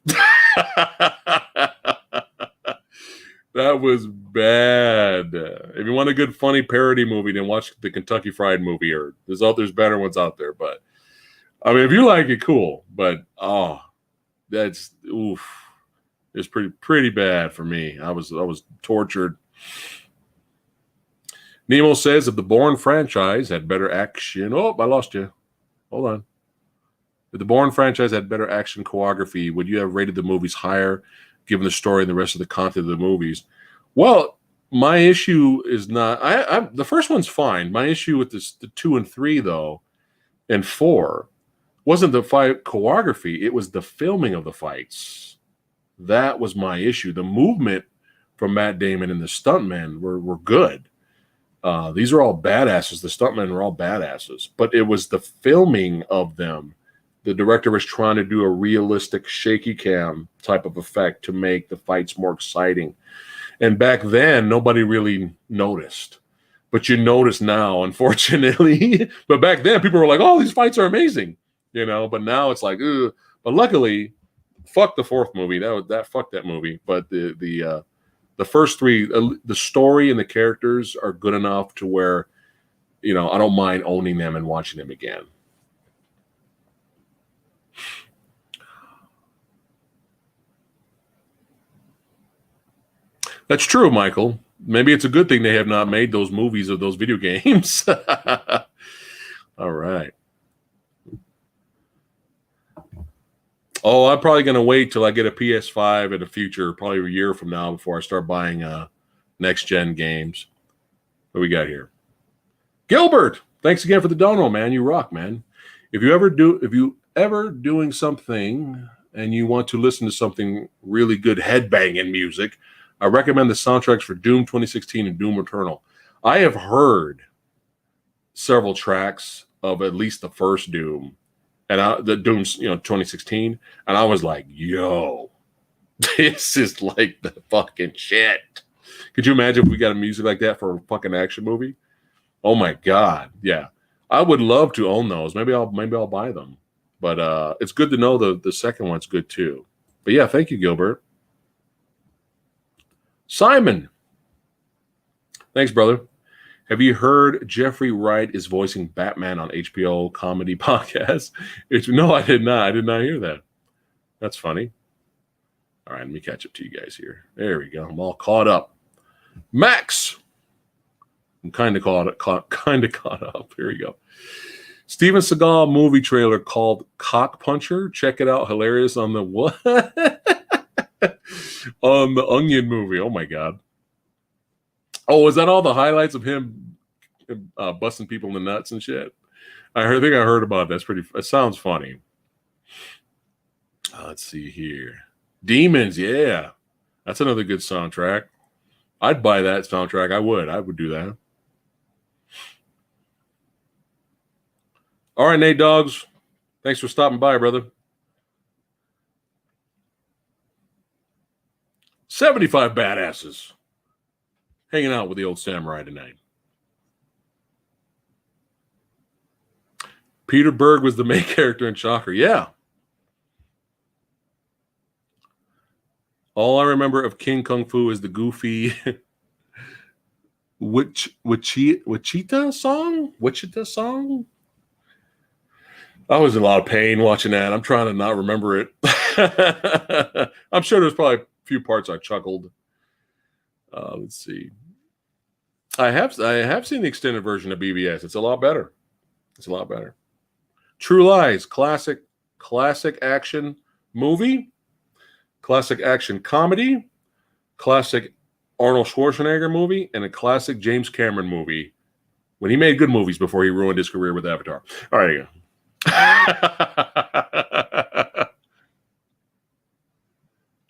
That was bad. If you want a good funny parody movie, then watch the Kentucky Fried Movie. Or there's better ones out there. But I mean, if you like it, cool. But that's oof. It's pretty bad for me. I was tortured. Nemo says if the Bourne franchise had better action. Oh, I lost you. Hold on. If the Bourne franchise had better action choreography, would you have rated the movies higher, given the story and the rest of the content of the movies? Well, my issue is not. The first one's fine. My issue with the 2 and 3 though, and 4, wasn't the fight choreography. It was the filming of the fights. That was my issue. The movement from Matt Damon and the stuntmen were good. These are all badasses. The stuntmen were all badasses. But it was the filming of them. The director was trying to do a realistic shaky cam type of effect to make the fights more exciting. And back then, nobody really noticed. But you notice now, unfortunately. But back then, people were like, oh, these fights are amazing. But now it's like, ugh. But luckily, fuck the 4th movie. Fuck that movie. But the first 3, the story and the characters are good enough to where, I don't mind owning them and watching them again. That's true, Michael. Maybe it's a good thing they have not made those movies of those video games. All right. Oh, I'm probably going to wait till I get a PS5 in the future, probably a year from now, before I start buying next gen games. What we got here? Gilbert, thanks again for the dono, man. You rock, man. If you ever doing something and you want to listen to something really good headbanging music, I recommend the soundtracks for Doom 2016 and Doom Eternal. I have heard several tracks of at least the first Doom and the Doom's 2016, and I was like, yo, this is like the fucking shit. Could you imagine if we got a music like that for a fucking action movie? Oh my god, yeah. I would love to own those. Maybe I'll buy them. But it's good to know the second one's good too. But yeah, thank you, Gilbert. Simon, thanks, brother. Have you heard Jeffrey Wright is voicing Batman on HBO comedy podcast? No, I did not. I did not hear that. That's funny. All right, let me catch up to you guys here. There we go. I'm all caught up. Max, I'm kind of caught up. Here we go. Steven Seagal movie trailer called Cock Puncher. Check it out. Hilarious on the what? On the Onion movie. Oh my god. Oh, is that all the highlights of him busting people in the nuts and shit? I think I heard about it. It sounds funny. Let's see here. Demons, yeah. That's another good soundtrack. I'd buy that soundtrack. I would do that. All right, Nate Dogs. Thanks for stopping by, brother. 75 badasses hanging out with the old samurai tonight. Peter Berg was the main character in Shocker. Yeah. All I remember of King Kung Fu is the goofy Wichita song? I was in a lot of pain watching that. I'm trying to not remember it. I'm sure there's probably a few parts I chuckled. Let's see. I have seen the extended version of BBS. It's a lot better. True Lies, classic action movie, classic action comedy, classic Arnold Schwarzenegger movie, and a classic James Cameron movie when he made good movies before he ruined his career with Avatar. All right, there you go.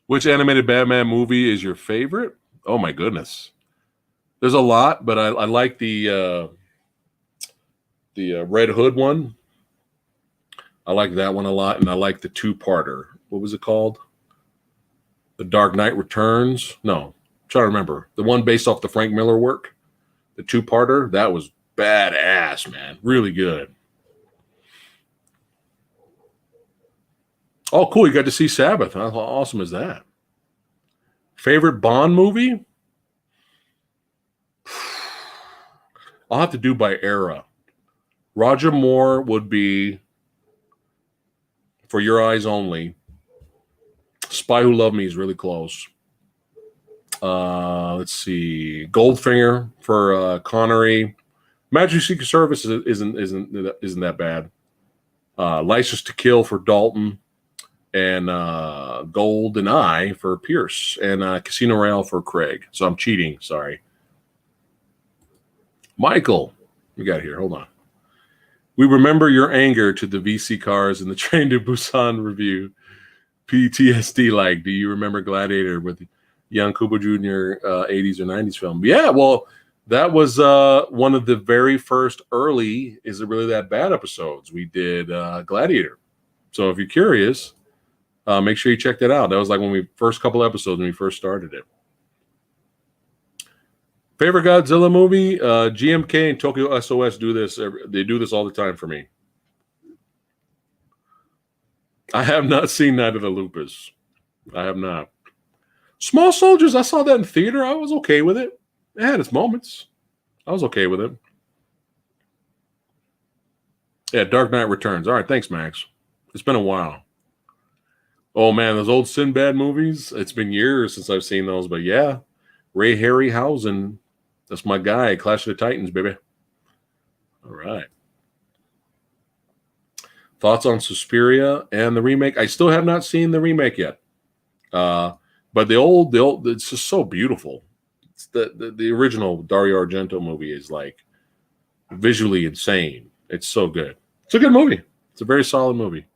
Which animated Batman movie is your favorite? Oh my goodness, there's a lot, but I like the Red Hood one. I like that one a lot, and I like the two-parter. What was it called? The Dark Knight Returns? No, I'm trying to remember. The one based off the Frank Miller work, the two-parter. That was badass, man. Really good. Oh, cool. You got to see Sabbath. How awesome is that? Favorite Bond movie? I'll have to do by era. Roger Moore would be For Your Eyes Only. Spy Who Loved Me is really close. Let's see. Goldfinger for Connery. Magic Secret Service isn't that bad. License to Kill for Dalton. And Golden Eye for Pierce, and Casino Royale for Craig. So I'm cheating. Sorry. Michael, we got here. Hold on. We remember your anger to the VC cars in the Train to Busan review. PTSD like. Do you remember Gladiator with young Cooper Jr. 80s or 90s film? Yeah, well, that was one of the very first early Is It Really That Bad episodes. We did Gladiator. So if you're curious, make sure you check that out. That was like first couple episodes when we first started it. Favorite Godzilla movie? GMK and Tokyo SOS do this. They do this all the time for me. I have not seen Night of the Lupus. I have not. Small Soldiers, I saw that in theater. I was okay with it. It had its moments. I was okay with it. Yeah, Dark Knight Returns. All right, thanks, Max. It's been a while. Oh, man, those old Sinbad movies. It's been years since I've seen those, but yeah. Ray Harryhausen. That's my guy. Clash of the Titans, baby. All right. Thoughts on Suspiria and the remake? I still have not seen the remake yet. But the old, it's just so beautiful. The original Dario Argento movie is like visually insane. It's so good. It's a good movie. It's a very solid movie.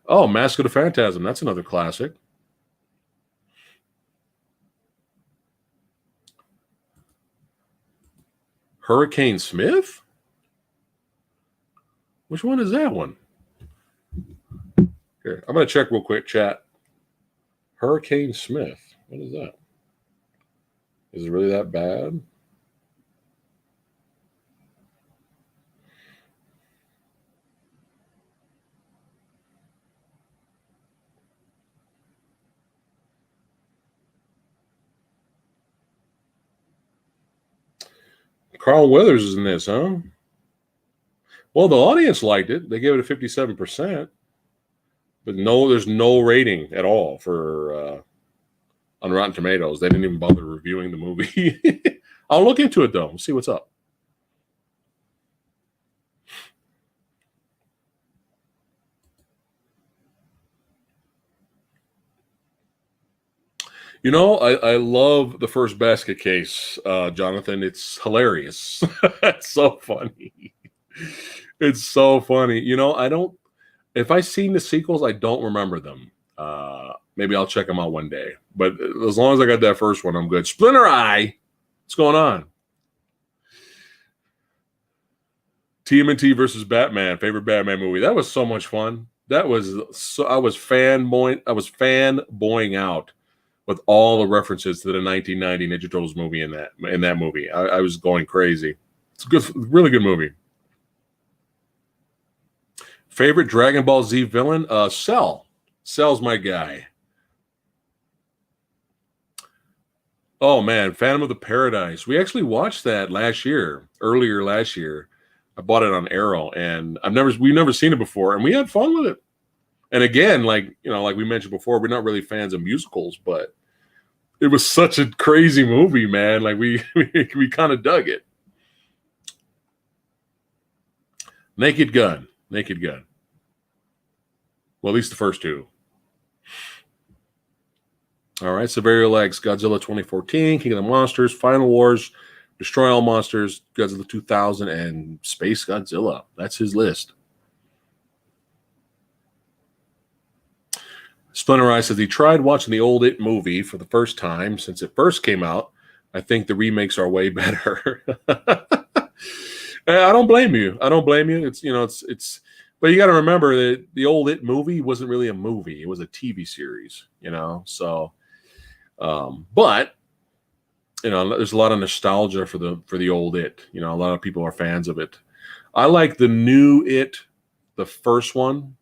Oh, Mask of the Phantasm. That's another classic. Hurricane Smith? Which one is that one? Here, I'm going to check real quick, chat. Hurricane Smith. What is that? Is it really that bad? Carl Weathers is in this, huh? Well, the audience liked it. They gave it a 57%. But no, there's no rating at all for on Rotten Tomatoes. They didn't even bother reviewing the movie. I'll look into it, though. We'll see what's up. You know, I love the first basket case, Jonathan. It's hilarious. It's so funny. It's so funny. You know, I don't, if I've seen the sequels, I don't remember them. Maybe I'll check them out one day. But as long as I got that first one, I'm good. Splinter Eye. What's going on? TMNT versus Batman. Favorite Batman movie. That was so much fun. That was so. I was fanboying out with all the references to the 1990 Ninja Turtles movie in that movie. I was going crazy. It's a good, really good movie. Favorite Dragon Ball Z villain? Cell. Cell's my guy. Oh man, Phantom of the Paradise. We actually watched that earlier last year. I bought it on Arrow, and we've never seen it before, and we had fun with it. And again, like we mentioned before, we're not really fans of musicals, but it was such a crazy movie, man. Like we kind of dug it. Naked Gun. Well, at least the first two. All right, Severio likes Godzilla 2014, King of the Monsters, Final Wars, Destroy All Monsters, Godzilla 2000, and Space Godzilla. That's his list. Splinter Eye says he tried watching the old It movie for the first time since it first came out. I think the remakes are way better. I don't blame you. It's. But you got to remember that the old It movie wasn't really a movie; it was a TV series. So. But there's a lot of nostalgia for the old It. A lot of people are fans of it. I like the new It, the first one,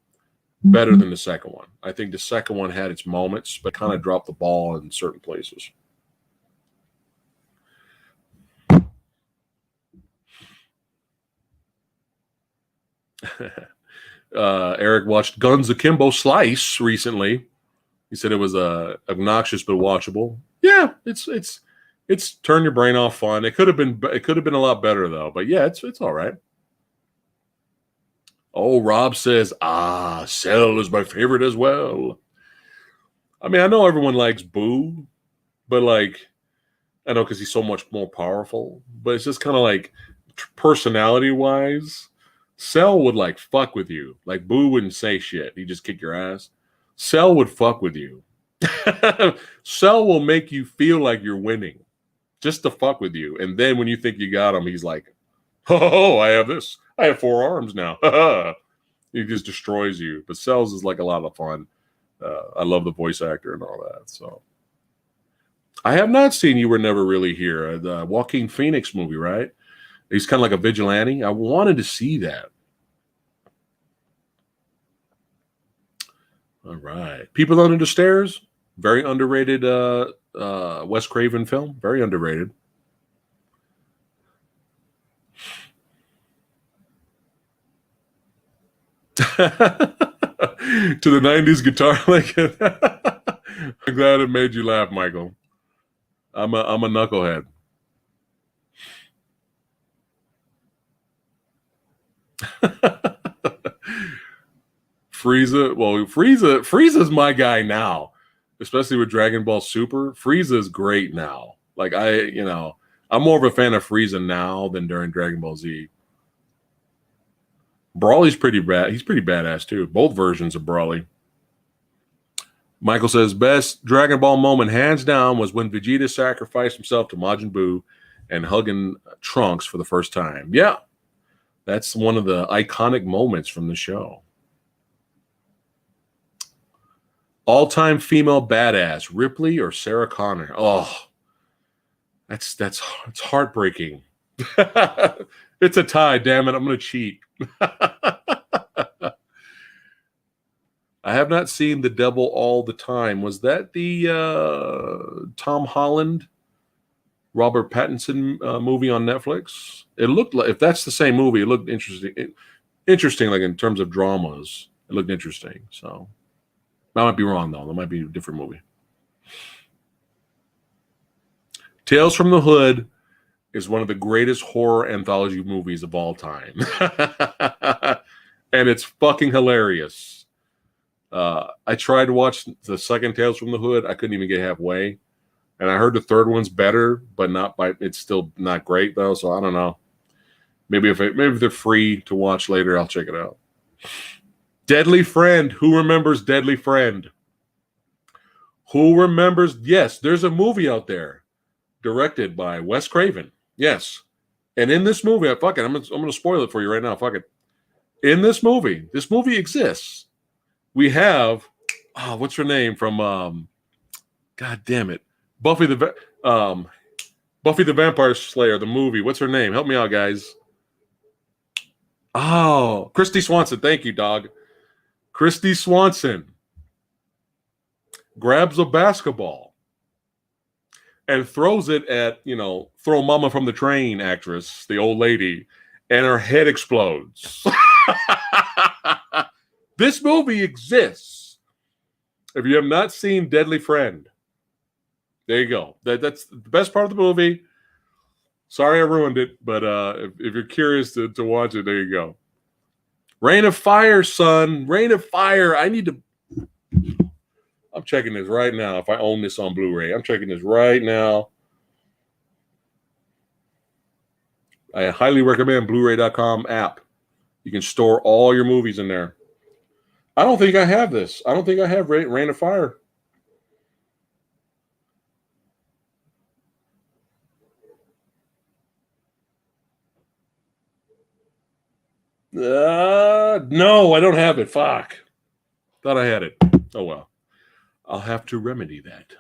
better than the second one. I think the second one had its moments, but kind of dropped the ball in certain places. Eric watched Guns Akimbo Slice recently. He said it was obnoxious but watchable. Yeah, it's turn your brain off fun. It could have been a lot better though. But yeah, it's all right. Oh, Rob says, Cell is my favorite as well. I mean, I know everyone likes Boo, but I know because he's so much more powerful. But it's just kind of like personality-wise, Cell would fuck with you. Like Boo wouldn't say shit. He'd just kick your ass. Cell would fuck with you. Cell will make you feel like you're winning just to fuck with you. And then when you think you got him, he's like, oh, I have this. I have 4 arms now. He just destroys you. But Cell's is like a lot of fun. I love the voice actor and all that. So I have not seen You Were Never Really Here. The Joaquin Phoenix movie, right? He's kind of like a vigilante. I wanted to see that. All right. People Under the Stairs. Very underrated Wes Craven film. Very underrated. To the 90s guitar Lincoln. I'm glad it made you laugh, Michael. I'm a knucklehead. Frieza's my guy now, especially with Dragon Ball Super. Frieza's great now. Like I'm more of a fan of Frieza now than during Dragon Ball Z. Broly's pretty bad. He's pretty badass too. Both versions of Broly. Michael says best Dragon Ball moment hands down was when Vegeta sacrificed himself to Majin Buu and hugging Trunks for the first time. Yeah, that's one of the iconic moments from the show. All-time female badass, Ripley or Sarah Connor? Oh, it's heartbreaking. It's a tie, damn it. I'm going to cheat. I have not seen The Devil All the Time. Was that the Tom Holland, Robert Pattinson movie on Netflix? It looked like, if that's the same movie, it looked interesting. Interesting, like in terms of dramas. It looked interesting. So I might be wrong, though. That might be a different movie. Tales from the Hood is one of the greatest horror anthology movies of all time. And it's fucking hilarious. I tried to watch the second Tales from the Hood. I couldn't even get halfway. And I heard the third one's better, but it's still not great, though. So I don't know. Maybe if they're free to watch later, I'll check it out. Deadly Friend. Who remembers Deadly Friend? Who remembers? Yes, there's a movie out there directed by Wes Craven. Yes. And in this movie, I'm going to spoil it for you right now. Fuck it. In this movie exists. We have, what's her name from, God damn it, Buffy the Vampire Slayer, the movie. What's her name? Help me out, guys. Oh, Christy Swanson. Thank you, dog. Christy Swanson grabs a basketball and throws it at, Throw Mama from the Train actress, the old lady, and her head explodes. This movie exists. If you have not seen Deadly Friend, there you go. That's the best part of the movie. Sorry I ruined it, but if you're curious to watch it, there you go. Reign of Fire, son. Reign of Fire. I'm checking this right now if I own this on Blu-ray. I'm checking this right now. I highly recommend Blu-ray.com app. You can store all your movies in there. I don't think I have this. I don't think I have Reign of Fire. No, I don't have it. Fuck. Thought I had it. Oh, well. I'll have to remedy that.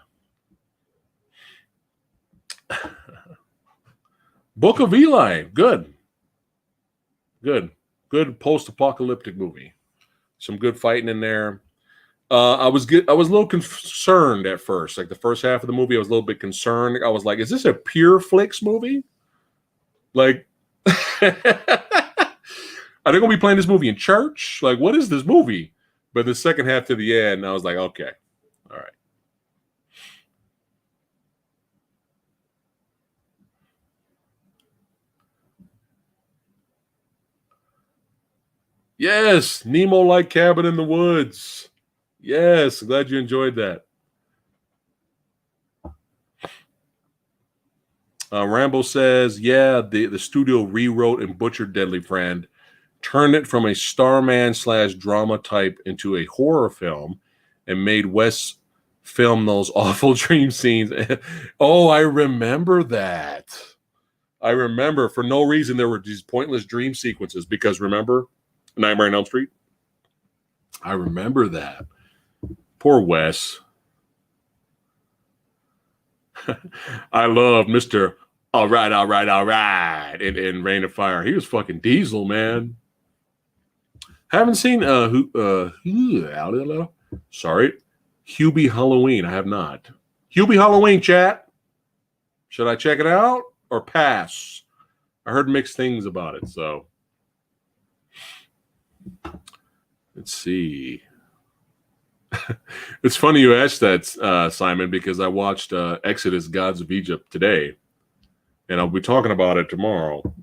Book of Eli. Good post-apocalyptic movie. Some good fighting in there. I was a little concerned at first. Like the first half of the movie, I was a little bit concerned. I was like, is this a Pure Flix movie? Like, are they going to be playing this movie in church? Like, what is this movie? But the second half to the end, I was like, okay. All right. Yes, Nemo-like Cabin in the Woods. Yes, glad you enjoyed that. Rambo says, yeah, the studio rewrote and butchered Deadly Friend, turned it from a Starman/drama type into a horror film, and made Wes film those awful dream scenes. Oh, I remember that. I remember for no reason there were these pointless dream sequences because remember Nightmare on Elm Street? I remember that. Poor Wes. I love Mr. All right. In Reign of Fire. He was fucking Diesel, man. Haven't seen sorry. Hubie Halloween. I have not. Hubie Halloween, chat. Should I check it out or pass? I heard mixed things about it, so let's see. It's funny you asked that, Simon, because I watched Exodus: Gods of Egypt today, and I'll be talking about it tomorrow.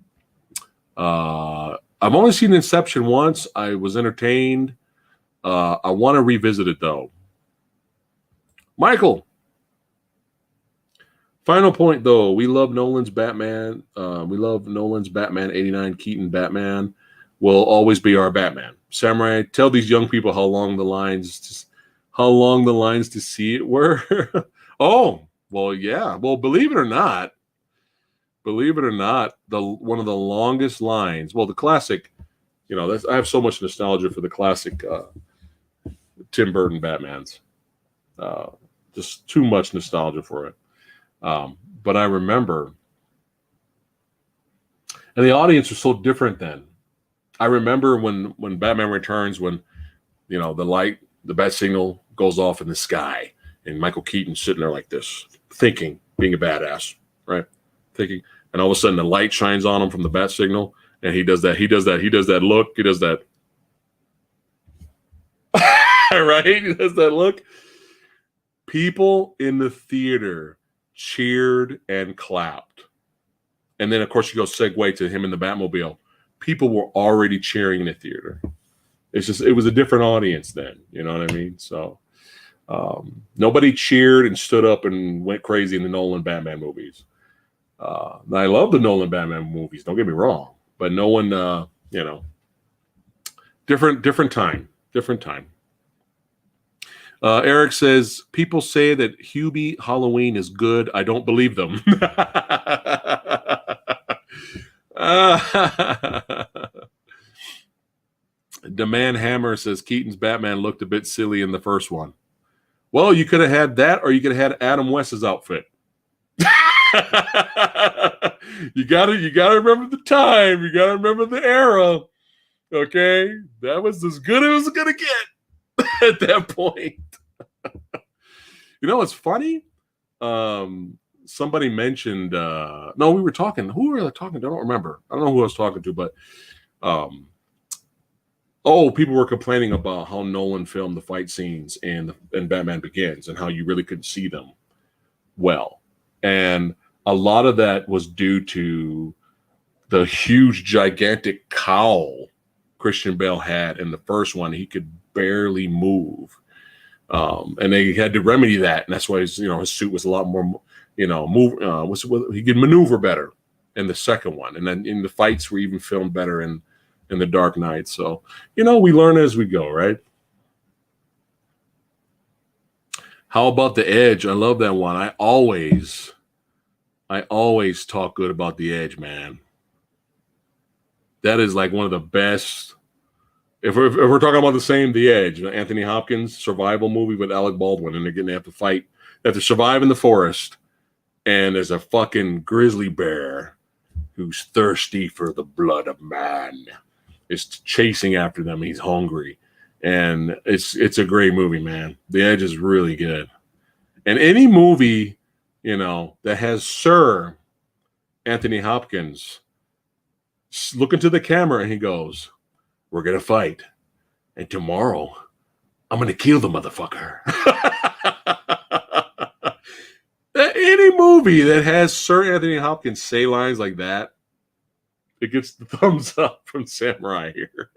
I've only seen Inception once. I was entertained. I want to revisit it, though. Michael, Final point, though. We love Nolan's Batman. We love Nolan's Batman 89 Keaton Batman will always be our Batman. Samurai, tell these young people how long the lines to see it were. Oh, well, yeah. Well, believe it or not, the one of the longest lines. Well, the classic. I have so much nostalgia for the classic Tim Burton Batmans. Uh, just too much nostalgia for it. But I remember, and the audience was so different then. I remember when Batman Returns, when the bat signal goes off in the sky, and Michael Keaton's sitting there like this, thinking, being a badass, right? Thinking, and all of a sudden the light shines on him from the bat signal, and he does that look, he does that, right? He does that look. People in the theater cheered and clapped. And then, of course, you go segue to him in the Batmobile. People were already cheering in the theater. It was a different audience then. You know what I mean? So nobody cheered and stood up and went crazy in the Nolan Batman movies. I love the Nolan Batman movies. Don't get me wrong. But no one, different time. Eric says, people say that Hubie Halloween is good. I don't believe them. Demand Hammer says Keaton's Batman looked a bit silly in the first one. Well, you could have had that, or you could have had Adam West's outfit. You gotta remember the time. You gotta remember the era. Okay, that was as good as it was gonna get at that point. It's funny. Somebody mentioned. No, we were talking. Who were they talking to? I don't remember. I don't know who I was talking to, but people were complaining about how Nolan filmed the fight scenes in Batman Begins and how you really couldn't see them well, and a lot of that was due to the huge, gigantic cowl Christian Bale had in the first one. He could barely move. And they had to remedy that, and that's why his suit was a lot more, he could maneuver better in the second one, and then in the fights were even filmed better in the Dark Knight. So we learn as we go, right? How about The Edge? I love that one. I always talk good about The Edge, man. That is like one of the best. If we're talking about The Edge, Anthony Hopkins survival movie with Alec Baldwin, and they have to fight, they have to survive in the forest, and there's a fucking grizzly bear who's thirsty for the blood of man. Is chasing after them. He's hungry, and it's a great movie, man. The Edge is really good, and any movie that has Sir Anthony Hopkins look into the camera and he goes, "We're gonna fight, and tomorrow I'm gonna kill the motherfucker." Any movie that has Sir Anthony Hopkins say lines like that, it gets the thumbs up from Samurai here.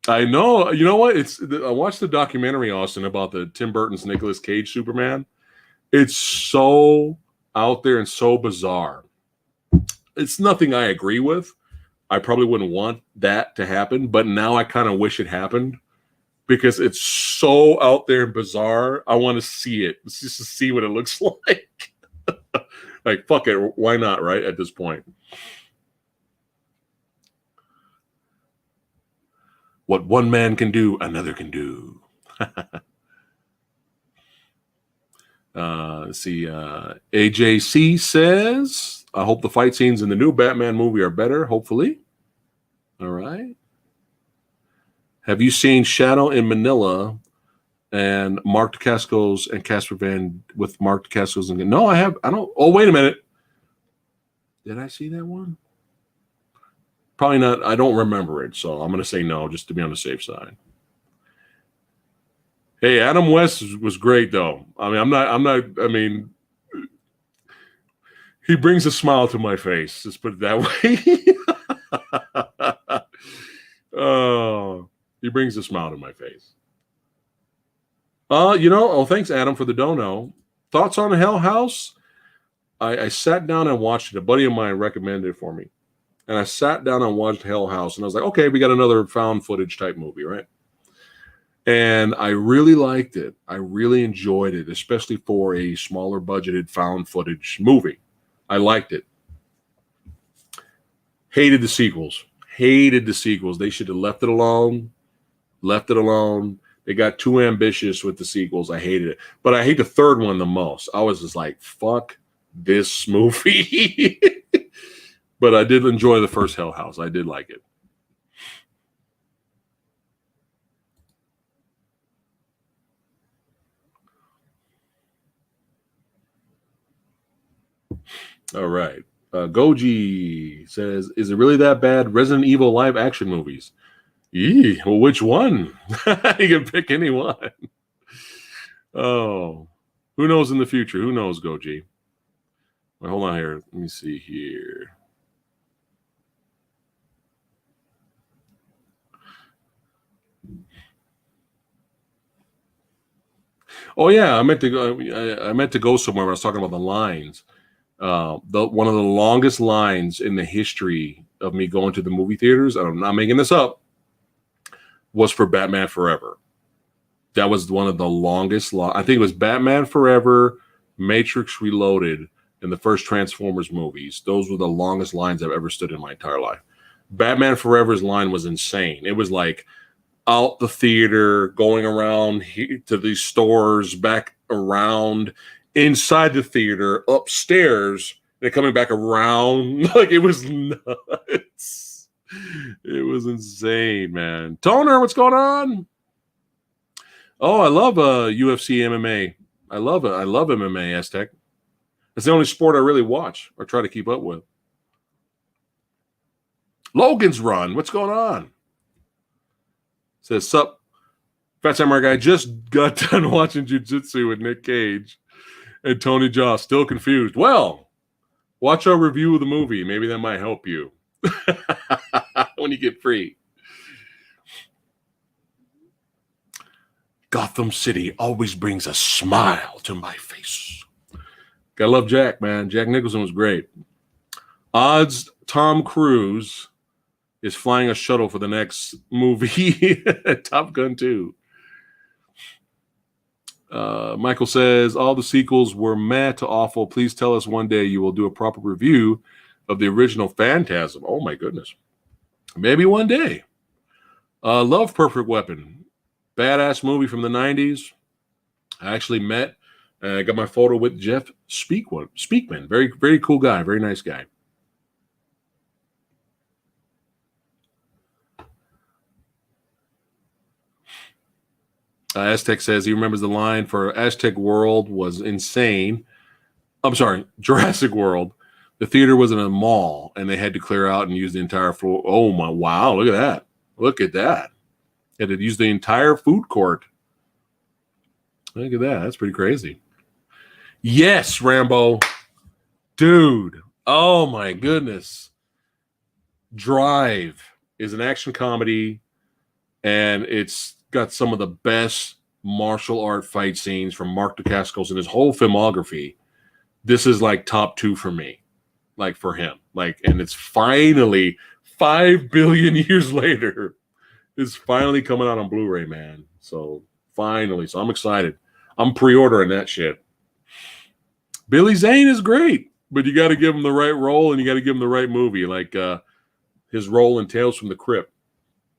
I know. You know what? I watched the documentary, Austin, about the Tim Burton's Nicolas Cage Superman. It's so out there and so bizarre. It's nothing I agree with. I probably wouldn't want that to happen, but now I kind of wish it happened because it's so out there and bizarre. I want to see it just to see what it looks like. Like, fuck it. Why not, right? At this point. What one man can do, another can do. Let's see. AJC says, I hope the fight scenes in the new Batman movie are better, hopefully. All right. Have you seen Shadow in Manila and Mark Dacascos and Casper Van with Mark Dacascos? And no, I don't. Oh, wait a minute. Did I see that one? Probably not. I don't remember it, so I'm going to say no, just to be on the safe side. Hey, Adam West was great, though. I mean, he brings a smile to my face. Let's put it that way. Oh, he brings a smile to my face. Thanks, Adam, for the dono. Thoughts on Hell House? I sat down and watched it. A buddy of mine recommended it for me. And I sat down and watched Hell House, and I was like, okay, we got another found footage type movie, right? And I really liked it. I really enjoyed it, especially for a smaller budgeted found footage movie. I liked it. Hated the sequels. Hated the sequels. They should have left it alone. Left it alone. They got too ambitious with the sequels. I hated it. But I hate the third one the most. I was just like, fuck this movie. But I did enjoy the first Hell House. I did like it. All right. Goji says, is it really that bad? Resident Evil live action movies. Well, which one? You can pick any one. Oh, who knows in the future? Who knows, Goji? Wait, hold on here. Let me see here. Oh yeah, I meant to go. I meant to go somewhere. When I was talking about the lines. One of the longest lines in the history of me going to the movie theaters, and I'm not making this up, was for Batman Forever. That was one of the longest. I think it was Batman Forever, Matrix Reloaded, and the first Transformers movies. Those were the longest lines I've ever stood in my entire life. Batman Forever's line was insane. It was like out the theater, going around to these stores, back around, inside the theater, upstairs, and coming back around. Like, it was nuts. It was insane, man. Toner, what's going on? Oh, I love UFC MMA. I love it. I love MMA, Aztec. It's the only sport I really watch or try to keep up with. Logan's Run. What's going on? Says, sup, PhatSamuraiGuy. Just got done watching Jiu-Jitsu with Nick Cage and Tony Jaa. Still confused. Well, watch our review of the movie. Maybe that might help you when you get free. Gotham City always brings a smile to my face. Gotta love Jack, man. Jack Nicholson was great. Odds Tom Cruise is flying a shuttle for the next movie, Top Gun 2. Michael says, all the sequels were mad to awful. Please tell us one day you will do a proper review of the original Phantasm. Oh, my goodness. Maybe one day. Love Perfect Weapon. Badass movie from the 90s. I actually met, I got my photo with Jeff Speakman. Very, very cool guy. Very nice guy. Aztec says he remembers the line for Aztec World was insane. I'm sorry, Jurassic World. The theater was in a mall, and they had to clear out and use the entire floor. Oh, my, wow, look at that. Look at that. They had to use the entire food court. Look at that. That's pretty crazy. Yes, Rambo. Dude. Oh, my goodness. Drive is an action comedy, and it's got some of the best martial art fight scenes from Mark Dacascos in his whole filmography. This is like top 2 for me, like for him. Like, and it's finally 5 billion years later. It's finally coming out on Blu-ray, man. So finally, so I'm excited. I'm pre-ordering that shit. Billy Zane is great, but you got to give him the right role and you got to give him the right movie. Like his role in Tales from the Crypt,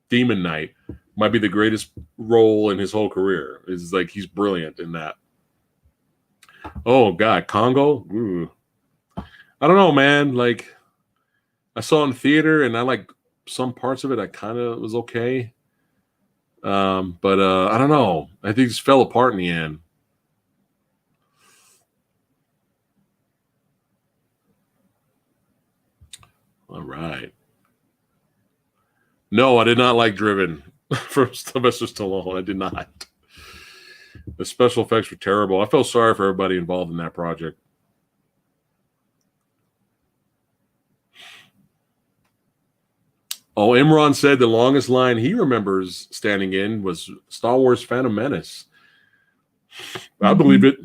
Demon Knight, might be the greatest role in his whole career. It's like he's brilliant in that. Oh God, Congo. Ooh. I don't know, man. Like I saw it in theater, and I like some parts of it. I kind of was okay, but I don't know. I think it just fell apart in the end. All right. No, I did not like Driven from Sylvester Stallone. I did not. The special effects were terrible. I felt sorry for everybody involved in that project. Oh, Imran said the longest line he remembers standing in was Star Wars Phantom Menace. I believe it.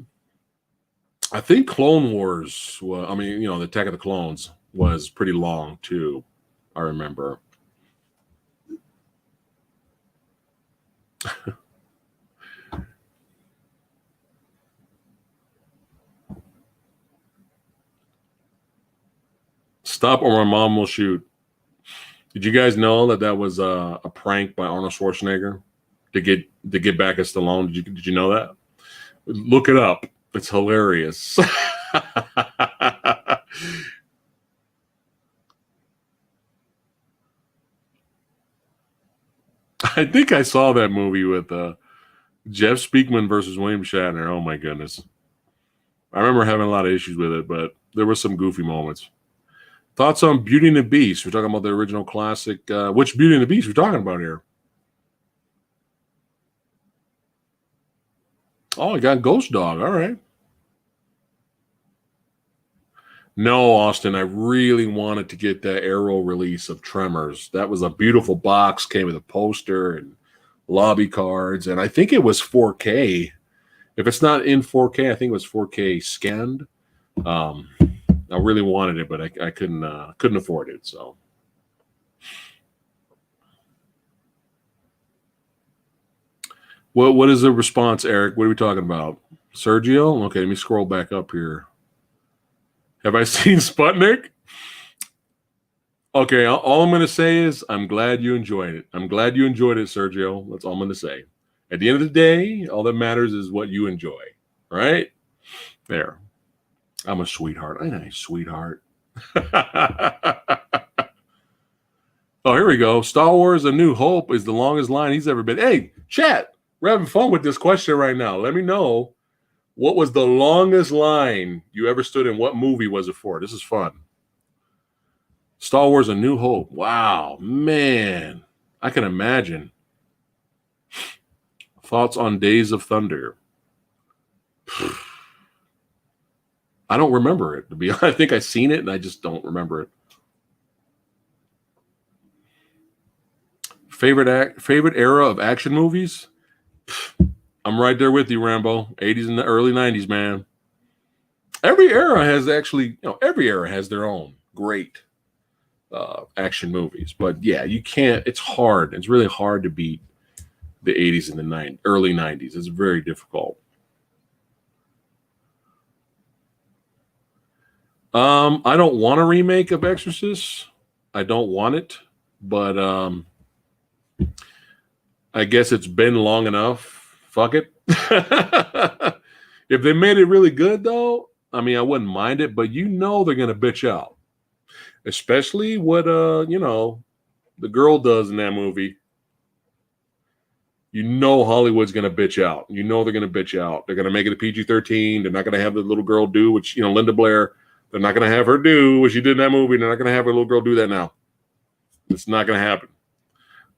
I think Clone Wars, well, I mean, the Attack of the Clones was pretty long too. I remember. Stop or my mom will shoot. Did you guys know that was a prank by Arnold Schwarzenegger to get back at Stallone? Did you know that? Look it up. It's hilarious. I think I saw that movie with Jeff Speakman versus William Shatner. Oh my goodness. I remember having a lot of issues with it, but there were some goofy moments. Thoughts on Beauty and the Beast? We're talking about the original classic. Which Beauty and the Beast we're talking about here? Oh, I got Ghost Dog. All right. No, Austin, I really wanted to get the Arrow release of Tremors. That was a beautiful box, came with a poster and lobby cards, and I think it was 4K. If it's not in 4K, I think it was 4K scanned. I really wanted it, but I couldn't afford it. So, what is the response, Eric? What are we talking about? Sergio? Okay, let me scroll back up here. Have I seen Sputnik? Okay, all I'm going to say is I'm glad you enjoyed it. I'm glad you enjoyed it, Sergio. That's all I'm going to say. At the end of the day, all that matters is what you enjoy. Right? There. I'm a sweetheart. I'm a sweetheart. Oh, here we go. Star Wars A New Hope is the longest line he's ever been. Hey, chat, we're having fun with this question right now. Let me know, what was the longest line you ever stood in? What movie was it for? This is fun. Star Wars A New Hope. Wow, man. I can imagine. Thoughts on Days of Thunder? I don't remember it, to be honest. I think I've seen it and I just don't remember it. Favorite era of action movies? I'm right there with you, Rambo. 80s and the early 90s, man. Every era has every era has their own great action movies. But yeah, you can't. It's hard. It's really hard to beat the 80s and the early 90s. It's very difficult. I don't want a remake of Exorcist. I don't want it, but I guess it's been long enough. Fuck it. If they made it really good, though, I mean, I wouldn't mind it, but they're gonna bitch out, especially what the girl does in that movie. Hollywood's gonna bitch out. They're gonna bitch out. They're gonna make it a PG-13. They're not gonna have the little girl do which Linda Blair. They're not gonna have her do what she did in that movie. They're not gonna have her little girl do that now. It's not gonna happen.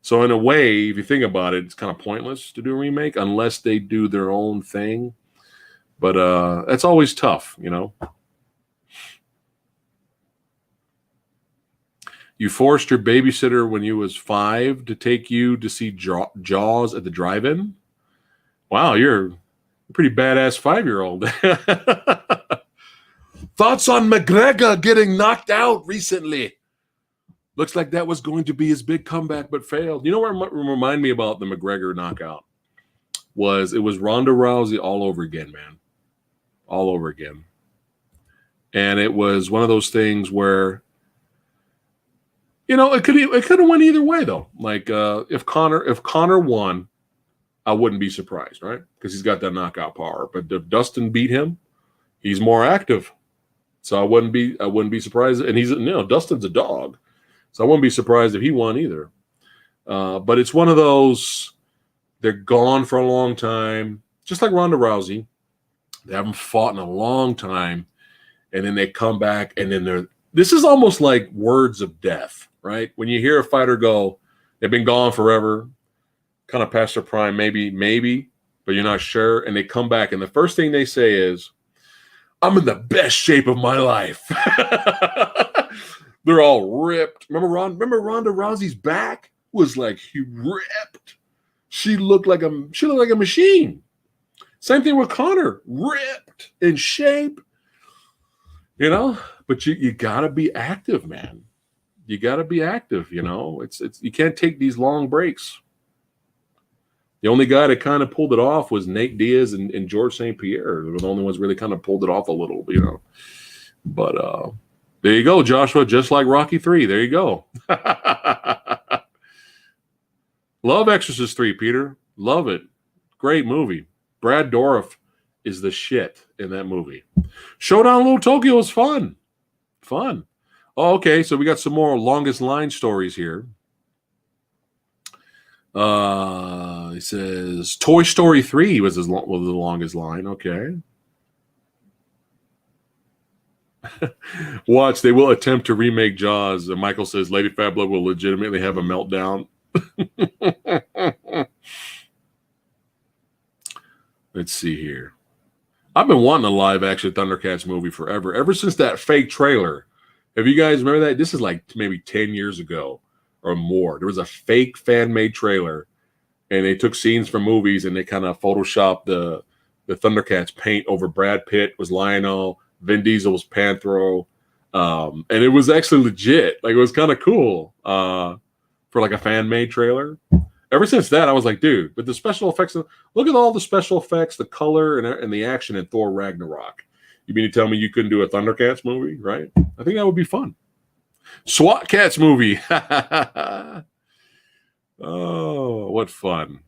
So in a way, if you think about it, it's kind of pointless to do a remake unless they do their own thing. But that's always tough, You forced your babysitter when you was 5 to take you to see Jaws at the drive-in? Wow, you're a pretty badass 5-year-old. Thoughts on McGregor getting knocked out recently? Looks like that was going to be his big comeback, but failed. You know what remind me about the McGregor knockout? It was Ronda Rousey all over again, man. All over again. And it was one of those things where, it could have went either way, though. Like if Connor won, I wouldn't be surprised, right? Because he's got that knockout power. But if Dustin beat him, he's more active. So I wouldn't be surprised. And Dustin's a dog. So I wouldn't be surprised if he won either. But it's one of those, they're gone for a long time. Just like Ronda Rousey. They haven't fought in a long time. And then they come back and then this is almost like words of death, right? When you hear a fighter go, they've been gone forever, kind of past their prime, maybe, but you're not sure. And they come back and the first thing they say is, I'm in the best shape of my life. They're all ripped. Remember Ronda Rousey's back was like he ripped. She looked like a machine. Same thing with Connor, ripped in shape, you know. But you gotta be active, man. You gotta be active, you know. It's you can't take these long breaks. The only guy that kind of pulled it off was Nate Diaz and George St. Pierre. They were the only ones really kind of pulled it off a little, you know. But there you go, Joshua. Just like Rocky 3. There you go. Love Exorcist 3, Peter. Love it. Great movie. Brad Dourif is the shit in that movie. Showdown Little Tokyo is fun. Fun. Oh, okay. So we got some more longest line stories here. He says Toy Story 3 was the longest line. Okay. Watch, they will attempt to remake Jaws. And Michael says Lady Fablow will legitimately have a meltdown. Let's see here. I've been wanting a live action Thundercats movie forever. Ever since that fake trailer. Have you guys remember that? This is like maybe 10 years ago or more. There was a fake fan-made trailer, and they took scenes from movies and they kind of photoshopped the Thundercats paint over Brad Pitt was Lionel, Vin Diesel was Panthro, and it was actually legit. Like, it was kind of cool for like a fan-made trailer. Ever since that, I was like, dude, but the special effects, look at all the special effects, the color, and the action in Thor Ragnarok. You mean to tell me you couldn't do a Thundercats movie, right? I think that would be fun. SWAT Cats movie. Oh, what fun.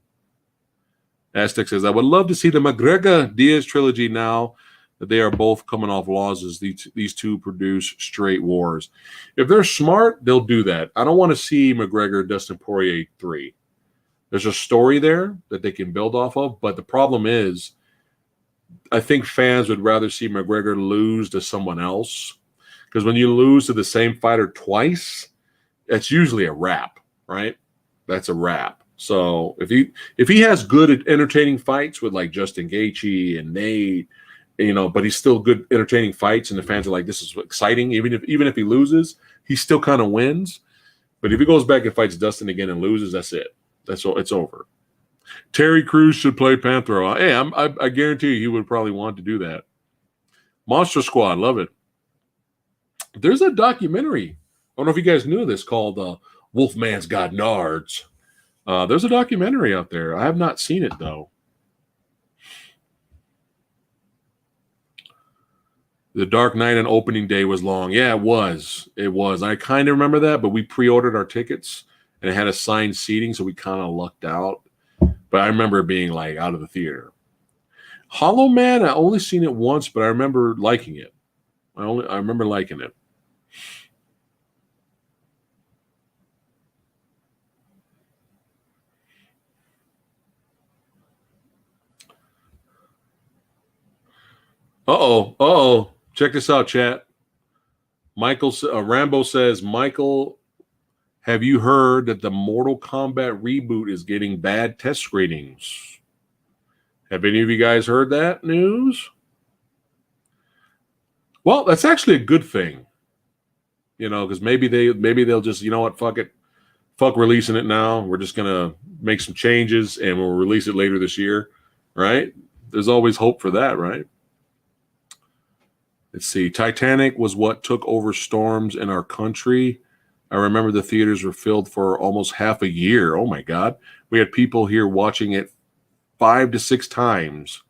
Aztec says, I would love to see the McGregor-Diaz trilogy now that they are both coming off losses. These two produce straight wars. If they're smart, they'll do that. I don't want to see McGregor-Dustin Poirier 3. There's a story there that they can build off of, but the problem is I think fans would rather see McGregor lose to someone else, because when you lose to the same fighter twice, that's usually a wrap, right? That's a wrap. So if he has good, entertaining fights with like Justin Gaethje and Nate, you know, but he's still good, entertaining fights, and the fans are like, this is exciting. Even if he loses, he still kind of wins. But if he goes back and fights Dustin again and loses, that's it. That's all. It's over. Terry Crews should play Panthro. Hey, I guarantee you he would probably want to do that. Monster Squad, love it. There's a documentary. I don't know if you guys knew this, called Wolfman's Got Nards. There's a documentary out there. I have not seen it, though. The Dark Knight on opening day was long. Yeah, it was. It was. I kind of remember that, but we pre-ordered our tickets, and it had assigned seating, so we kind of lucked out. But I remember it being like out of the theater. Hollow Man, I only seen it once, but I remember liking it. I remember liking it. Uh-oh. Check this out, chat. Rambo says, Michael, have you heard that the Mortal Kombat reboot is getting bad test screenings? Have any of you guys heard that news? Well, that's actually a good thing. You know, because maybe they'll just, you know what, fuck it. Fuck releasing it now. We're just gonna make some changes and we'll release it later this year. Right? There's always hope for that, right? Let's see. Titanic was what took over storms in our country. I remember the theaters were filled for almost half a year. Oh my God. We had people here watching it 5 to 6 times.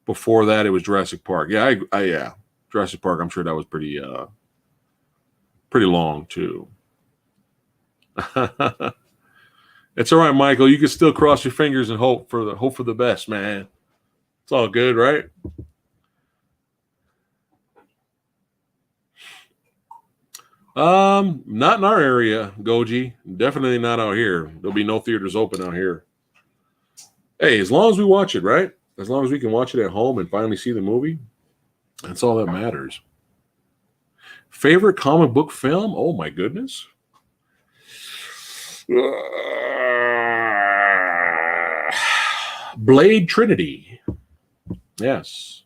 Before that, it was Jurassic Park. Yeah, yeah. Jurassic Park, I'm sure that was pretty long too. It's all right, Michael. You can still cross your fingers and hope for the best, man. It's all good, right? Not in our area, Goji. Definitely not out here. There'll be no theaters open out here. Hey, as long as we watch it, right? As long as we can watch it at home and finally see the movie, that's all that matters. Favorite comic book film? Oh my goodness. Blade Trinity. Yes.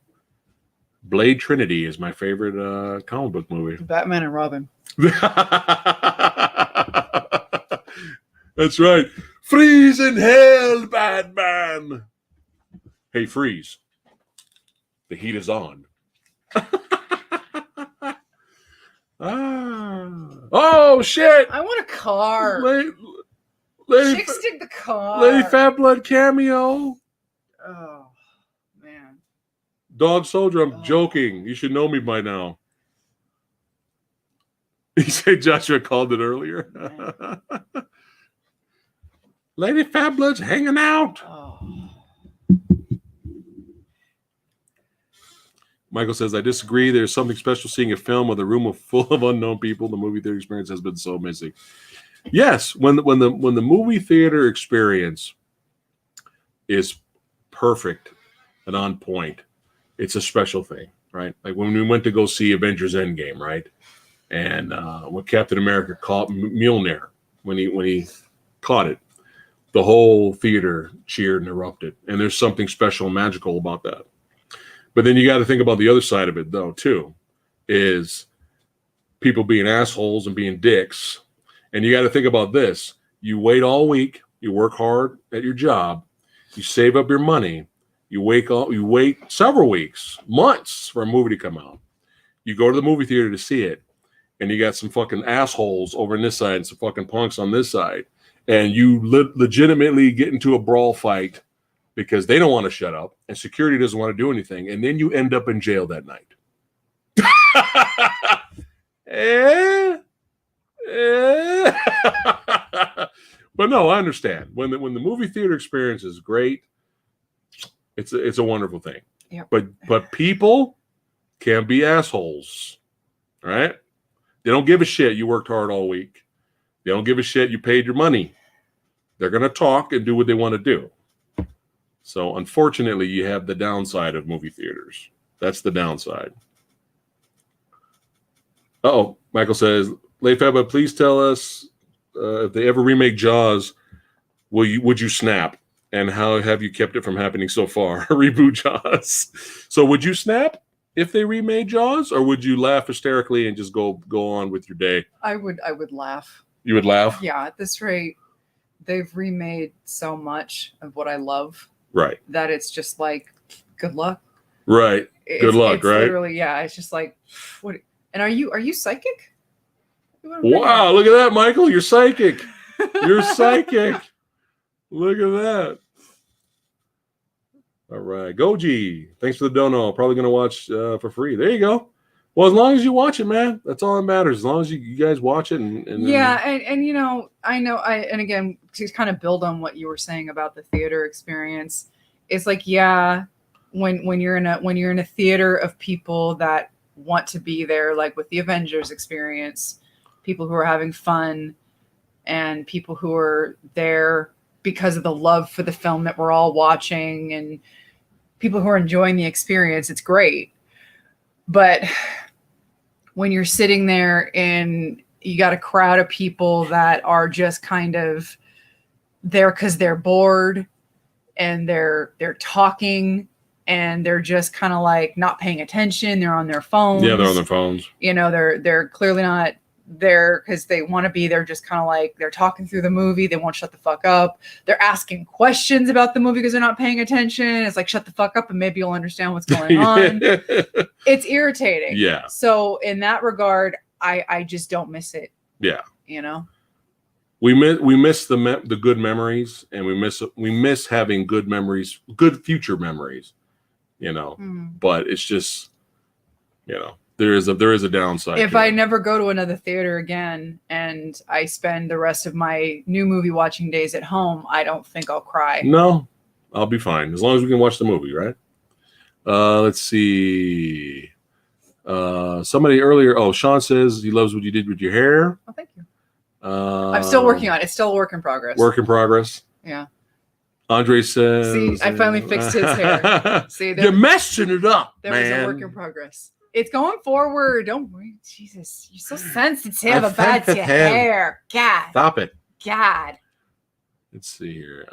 Blade Trinity is my favorite comic book movie. Batman and Robin. That's right. Freeze in hell, Batman. Hey, freeze. The heat is on. Oh shit! I want a car. Lady Chicks dig the car. Lady Fat Blood cameo. Oh man. Dog Soldier, I'm joking. You should know me by now. He said Joshua called it earlier. Lady Fat Blood's hanging out. Oh. Michael says, I disagree. There's something special seeing a film with a room full of unknown people. The movie theater experience has been so missing. Yes, when the movie theater experience is perfect and on point, it's a special thing, right? Like when we went to go see Avengers Endgame, right? And when Captain America caught Mjolnir, when he caught it, the whole theater cheered and erupted. And there's something special and magical about that. But then you got to think about the other side of it, though, too, is people being assholes and being dicks. And you got to think about this. You wait all week. You work hard at your job. You save up your money. You wait several weeks, months for a movie to come out. You go to the movie theater to see it, and you got some fucking assholes over on this side and some fucking punks on this side. And you legitimately get into a brawl fight because they don't want to shut up and security doesn't want to do anything. And then you end up in jail that night. But no, I understand. When the movie theater experience is great, it's a wonderful thing. Yep. But people can be assholes, right? They don't give a shit you worked hard all week. They don't give a shit you paid your money. They're going to talk and do what they want to do. So unfortunately, you have the downside of movie theaters. That's the downside. Oh, Michael says, Lady Fat Blood, please tell us if they ever remake Jaws, would you snap? And how have you kept it from happening so far? Reboot Jaws. So would you snap if they remade Jaws, or would you laugh hysterically and just go on with your day? I would laugh. You would laugh? Yeah, at this rate, they've remade so much of what I love. Right. That it's just like, good luck. Right. Good luck, right? Literally, yeah. It's just like, what? And are you psychic? Wow, look at that, Michael. You're psychic. You're psychic. Look at that. All right. Goji, thanks for the dono. Probably going to watch for free. There you go. Well, as long as you watch it, man, that's all that matters. As long as you guys watch it. And yeah, and you know, and again, to kind of build on what you were saying about the theater experience, it's like, yeah, when you're in a theater of people that want to be there, like with the Avengers experience, people who are having fun and people who are there because of the love for the film that we're all watching and people who are enjoying the experience, it's great. But when you're sitting there and you got a crowd of people that are just kind of there because they're bored and they're talking and they're just kind of like not paying attention. They're on their phones. Yeah, they're on their phones. You know, they're clearly not there because they want to be. They're just kind of like, they're talking through the movie. They won't shut the fuck up. They're asking questions about the movie because they're not paying attention. It's like, shut the fuck up and maybe you'll understand what's going on. It's irritating. Yeah. So in that regard, I just don't miss it. Yeah. You know? We miss the good memories, and we miss having good memories, good future memories, you know. But it's just, you know, there is a downside. If I never go to another theater again and I spend the rest of my new movie watching days at home, I don't think I'll cry. No, I'll be fine as long as we can watch the movie, right? Let's see. Somebody earlier. Oh, Sean says he loves what you did with your hair. Oh, thank you. I'm still working on it. It's still a work in progress. Work in progress. Yeah. Andre says, see, I finally fixed his hair. See, you're messing it up, there man. was a work in progress. It's going forward. Don't worry. Jesus, you're so sensitive about your hair. God. Stop it. God. Let's see here.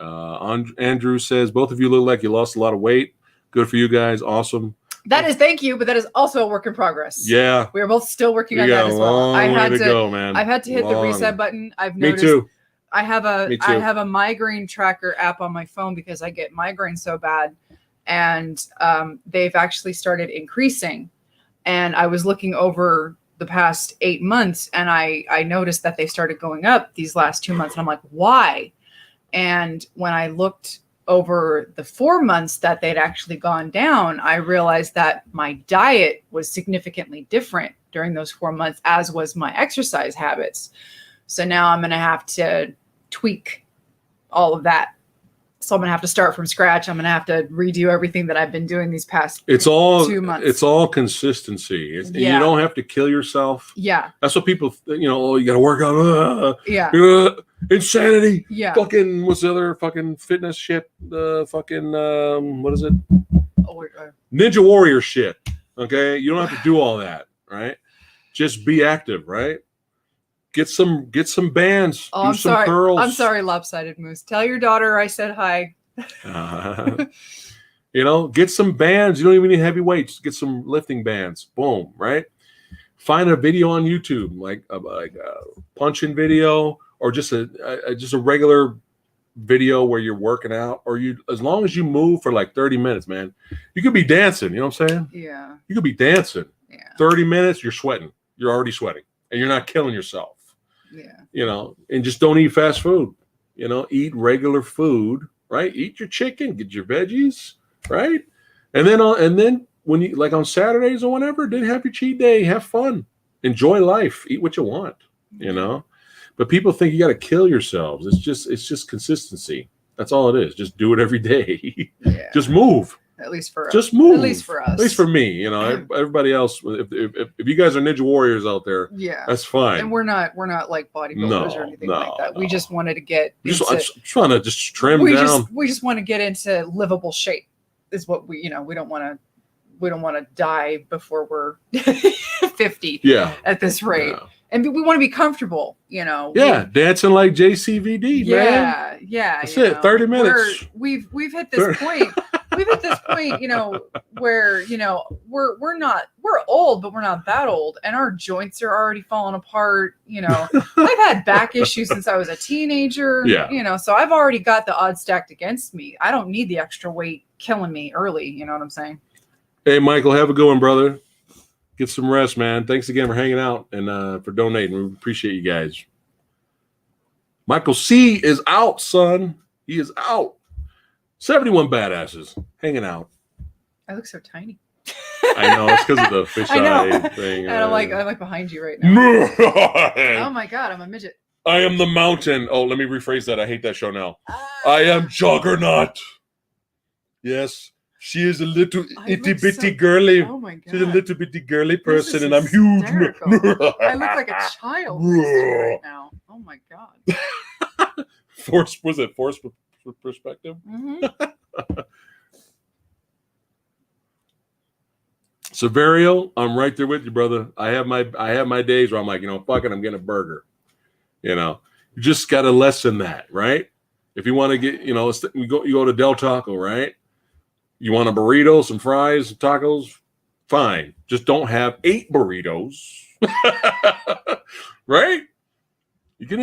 Andrew says, both of you look like you lost a lot of weight. Good for you guys. Awesome. That is, thank you, but that is also a work in progress. Yeah. We are both still working on that as well. I've had to go, man. I've had to hit the reset button. I've noticed. Me too. I have a migraine tracker app on my phone because I get migraine so bad. and they've actually started increasing. And I was looking over the past 8 months, and I noticed that they started going up these last 2 months, and I'm like, why? And when I looked over the 4 months that they'd actually gone down, I realized that my diet was significantly different during those 4 months, as was my exercise habits. So now I'm going to have to tweak all of that. So I'm going to have to start from scratch. I'm going to have to redo everything that I've been doing these past 2 months. It's all consistency. And you don't have to kill yourself. Yeah. That's what people, oh, you got to work out. Yeah. Insanity. Yeah. Fucking, what's the other fucking fitness shit? Fucking, what is it? Ninja Warrior shit. Okay. You don't have to do all that, right? Just be active, right? Get some bands. Oh, do I'm some sorry. curls. I'm sorry, Lopsided Moose. Tell your daughter I said hi. Get some bands. You don't even need heavy weights. Get some lifting bands. Boom, right? Find a video on YouTube, like a punch-in video, or just a regular video where you're working out, or as long as you move for like 30 minutes, man, you could be dancing. You know what I'm saying? Yeah. You could be dancing. Yeah. 30 minutes, you're sweating. You're already sweating, and you're not killing yourself. Yeah. And just don't eat fast food. Eat regular food, right? Eat your chicken, get your veggies, right? And then when you, like on Saturdays or whenever, then have your cheat day, have fun, enjoy life, eat what you want, But people think you got to kill yourselves. It's just consistency. That's all it is. Just do it every day. Yeah. Just move. At least for just move. At least for us. At least for me. Everybody else. If you guys are ninja warriors out there, that's fine. And we're not like bodybuilders or anything like that. We just wanted to get. I'm just trying to just trim down. We just want to get into livable shape. Is what we don't want to die before we're 50. Yeah. At this rate. Yeah. And we want to be comfortable, Yeah, dancing like JCVD, man. Yeah. That's it. 30 minutes. We've hit this point. We've hit this point, where we're old, but we're not that old, and our joints are already falling apart. I've had back issues since I was a teenager. Yeah. So I've already got the odds stacked against me. I don't need the extra weight killing me early. You know what I'm saying? Hey, Michael, have a good one, brother. Get some rest, man. Thanks again for hanging out and for donating. We appreciate you guys. Michael C is out, son. He is out. 71 badasses hanging out. I look so tiny. I know. It's because of the fisheye thing. And I'm like behind you right now. Oh my God, I'm a midget. I am the mountain. Oh, let me rephrase that. I hate that show now. I am Juggernaut. Yes. She is a little itty-bitty girly. Oh my God. She's a little bitty girly person, and I'm huge. I look like a child right now. Oh my God. Force perspective? Mm-hmm. Severio, I'm right there with you, brother. I have my days where I'm like, fuck it, I'm getting a burger. You just got to lessen that, right? If you want to get, you go to Del Taco, right? You want a burrito, some fries, some tacos? Fine. Just don't have 8 burritos. Right? You can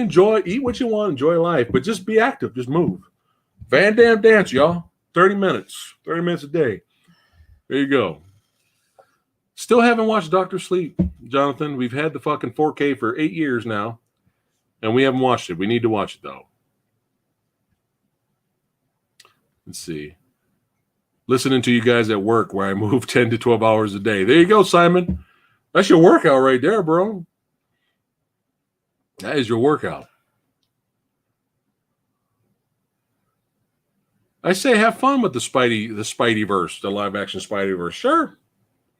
eat what you want, enjoy life, but just be active. Just move. Van Damme dance, y'all. 30 minutes. 30 minutes a day. There you go. Still haven't watched Dr. Sleep, Jonathan. We've had the fucking 4K for 8 years now, and we haven't watched it. We need to watch it, though. Let's see. Listening to you guys at work where I move 10 to 12 hours a day. There you go, Simon. That's your workout right there, bro. That is your workout. I say have fun with the Spideyverse, the live action Spideyverse. Sure.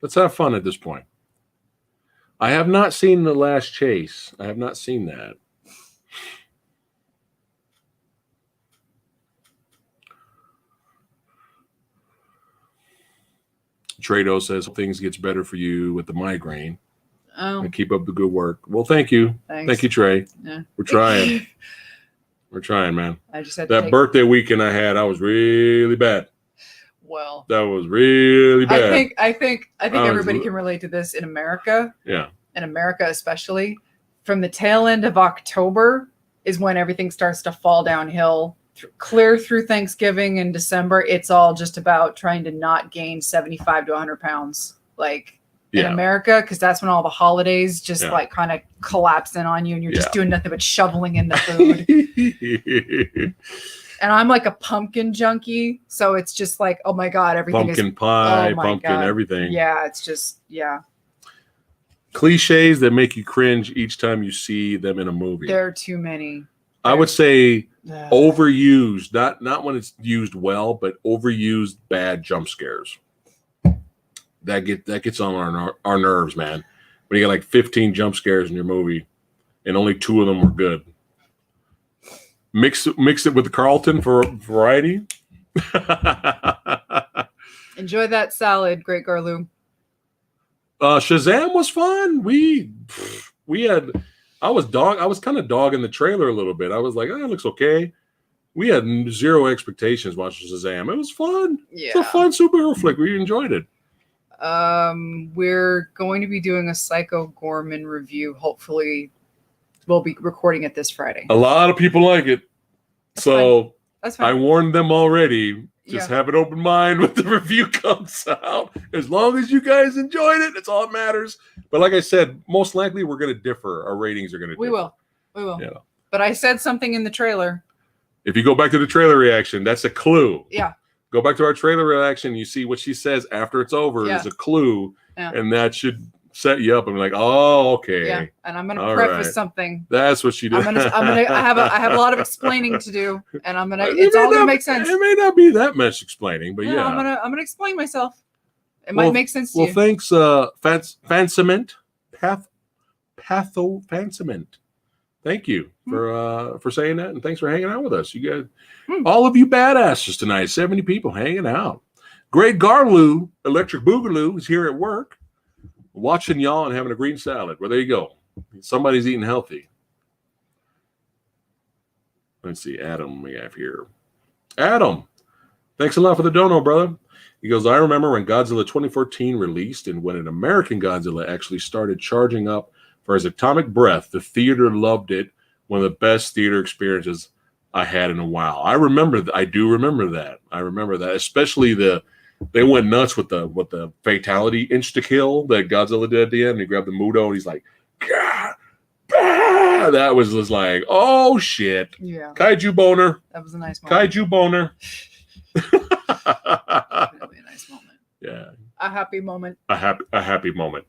Let's have fun at this point. I have not seen The Last Chase. I have not seen that. Trado says things gets better for you with the migraine. Oh. And keep up the good work. Well, thank you. Thanks. Thank you, Trey. Yeah. We're trying. We're trying, man. I just had that birthday weekend I had, I was really bad. Well, that was really bad. I think everybody can relate to this in America. Yeah. In America, especially from the tail end of October is when everything starts to fall downhill clear through Thanksgiving and December, it's all just about trying to not gain 75 to 100 pounds. Like in America, because that's when all the holidays just like kind of collapse in on you and you're just doing nothing but shoveling in the food. And I'm like a pumpkin junkie. So it's just like, oh my God, everything pumpkin is pie, pumpkin, everything. Yeah, it's just, Cliches that make you cringe each time you see them in a movie. There are too many. I would say overused, not when it's used well, but overused bad jump scares. That gets on our nerves, man. When you got like 15 jump scares in your movie, and only 2 of them were good. Mix it with the Carlton for variety. Enjoy that salad, Great Garloo. Shazam was fun. I was kind of dogging the trailer a little bit. I was like, it looks okay. We had 0 expectations watching Shazam. It was fun. Yeah. It's a fun superhero flick. We enjoyed it. We're going to be doing a Psycho Gorman review. Hopefully we'll be recording it this Friday. A lot of people like it. That's fine. I warned them already. Just have an open mind when the review comes out. As long as you guys enjoyed it, that's all that matters. But like I said, most likely we're going to differ. Our ratings are going to differ. We will. Yeah. But I said something in the trailer. If you go back to the trailer reaction, that's a clue. Yeah. Go back to our trailer reaction. You see what she says after it's over is a clue. Yeah. And that should set you up and be like, oh, okay. Yeah. And I'm gonna preface something. That's what she did. I have a lot of explaining to do, and it's all gonna make sense. It may not be that much explaining, but I'm gonna explain myself. It might make sense to you. Well, thanks, PhatSamuraiGuy. PhatSamuraiGuy. Thank you for saying that, and thanks for hanging out with us. You guys, all of you badasses tonight, 70 people hanging out. Great Garloo, Electric Boogaloo, is here at work, watching y'all and having a green salad. Well, there you go. Somebody's eating healthy. Let's see, Adam we have here. Adam, thanks a lot for the dono, brother. He goes, I remember when Godzilla 2014 released and when an American Godzilla actually started charging up for his atomic breath, the theater loved it. One of the best theater experiences I had in a while. I do remember that. I remember that, especially they went nuts with the fatality insta-kill that Godzilla did at the end. He grabbed the Mudo and he's like, Gah! Bah! That was just like, oh shit. Yeah. Kaiju boner. That was a nice moment. Kaiju boner. Really a nice moment. Yeah. A happy moment. A happy moment.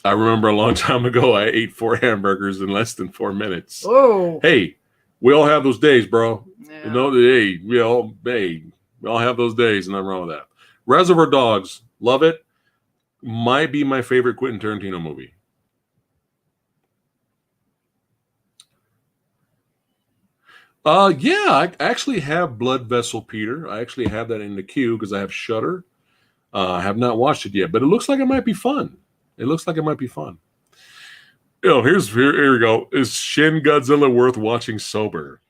I remember a long time ago, I ate 4 hamburgers in less than 4 minutes. Oh. Hey, we all have those days, bro. Yeah. You know, we all have those days, and nothing wrong with that. Reservoir Dogs, love it. Might be my favorite Quentin Tarantino movie. Yeah, I actually have Blood Vessel Peter. I actually have that in the queue because I have Shudder. I have not watched it yet, but it looks like it might be fun. Here we go. Is Shin Godzilla worth watching sober?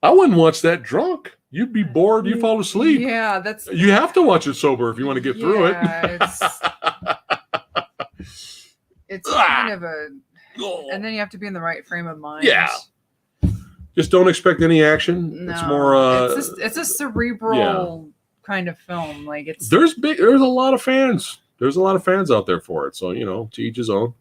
I wouldn't watch that drunk. You'd be bored. You fall asleep. Yeah, you have to watch it sober if you want to get through it. It's kind of and then you have to be in the right frame of mind. Yeah. Just don't expect any action. No, it's more. It's a cerebral kind of film. Like there's a lot of fans. There's a lot of fans out there for it. So, to each his own.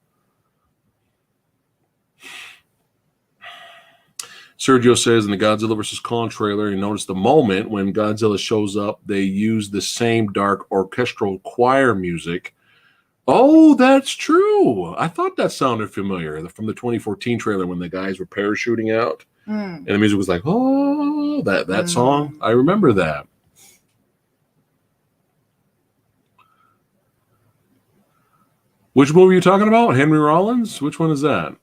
Sergio says in the Godzilla vs. Kong trailer, he noticed the moment when Godzilla shows up, they use the same dark orchestral choir music. Oh, that's true. I thought that sounded familiar from the 2014 trailer when the guys were parachuting out. And the music was like, oh, that song. I remember that. Which movie are you talking about? Henry Rollins? Which one is that?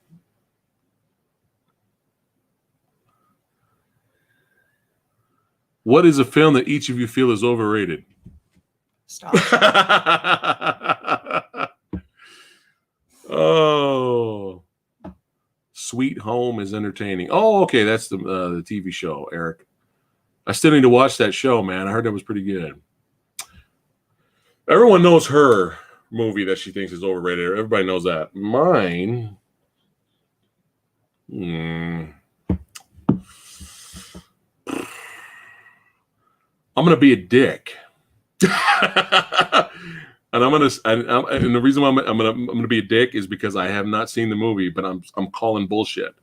What is a film that each of you feel is overrated? Stop. Oh. Sweet Home is entertaining. Oh, okay. That's the TV show, Eric. I still need to watch that show, man. I heard that was pretty good. Everyone knows her movie that she thinks is overrated. Everybody knows that. Mine Hmm. I'm gonna be a dick, and and the reason why I'm gonna be a dick is because I have not seen the movie, but I'm calling bullshit,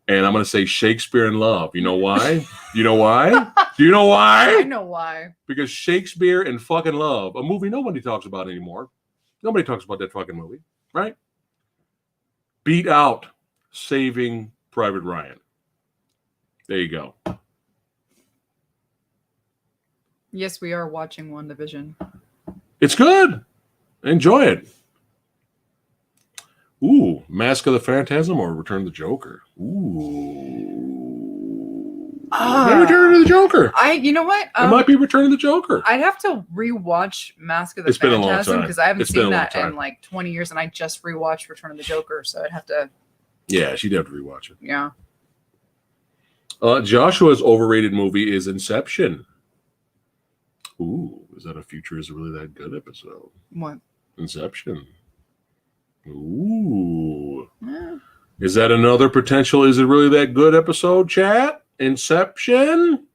and I'm gonna say Shakespeare in Love. You know why? You know why? Do you know why? I know why. Because Shakespeare in fucking Love, a movie nobody talks about anymore. Nobody talks about that fucking movie, right? Beat out Saving Private Ryan. There you go. Yes, we are watching WandaVision. It's good. Enjoy it. Ooh, Mask of the Phantasm or Return of the Joker? Ooh. Maybe Return of the Joker. You know what? It might be Return of the Joker. I'd have to rewatch Mask of the It's been a long Phantasm time. because I haven't It's been seen a long that time. in like 20 years, and I just rewatched Return of the Joker, so I'd have to. Yeah, she'd have to rewatch it. Yeah. Joshua's overrated movie is Inception. Ooh, is that a Future Is It Really That Good episode? What? Inception. Ooh. Yeah. Is that another potential Is It Really That Good episode, chat? Inception?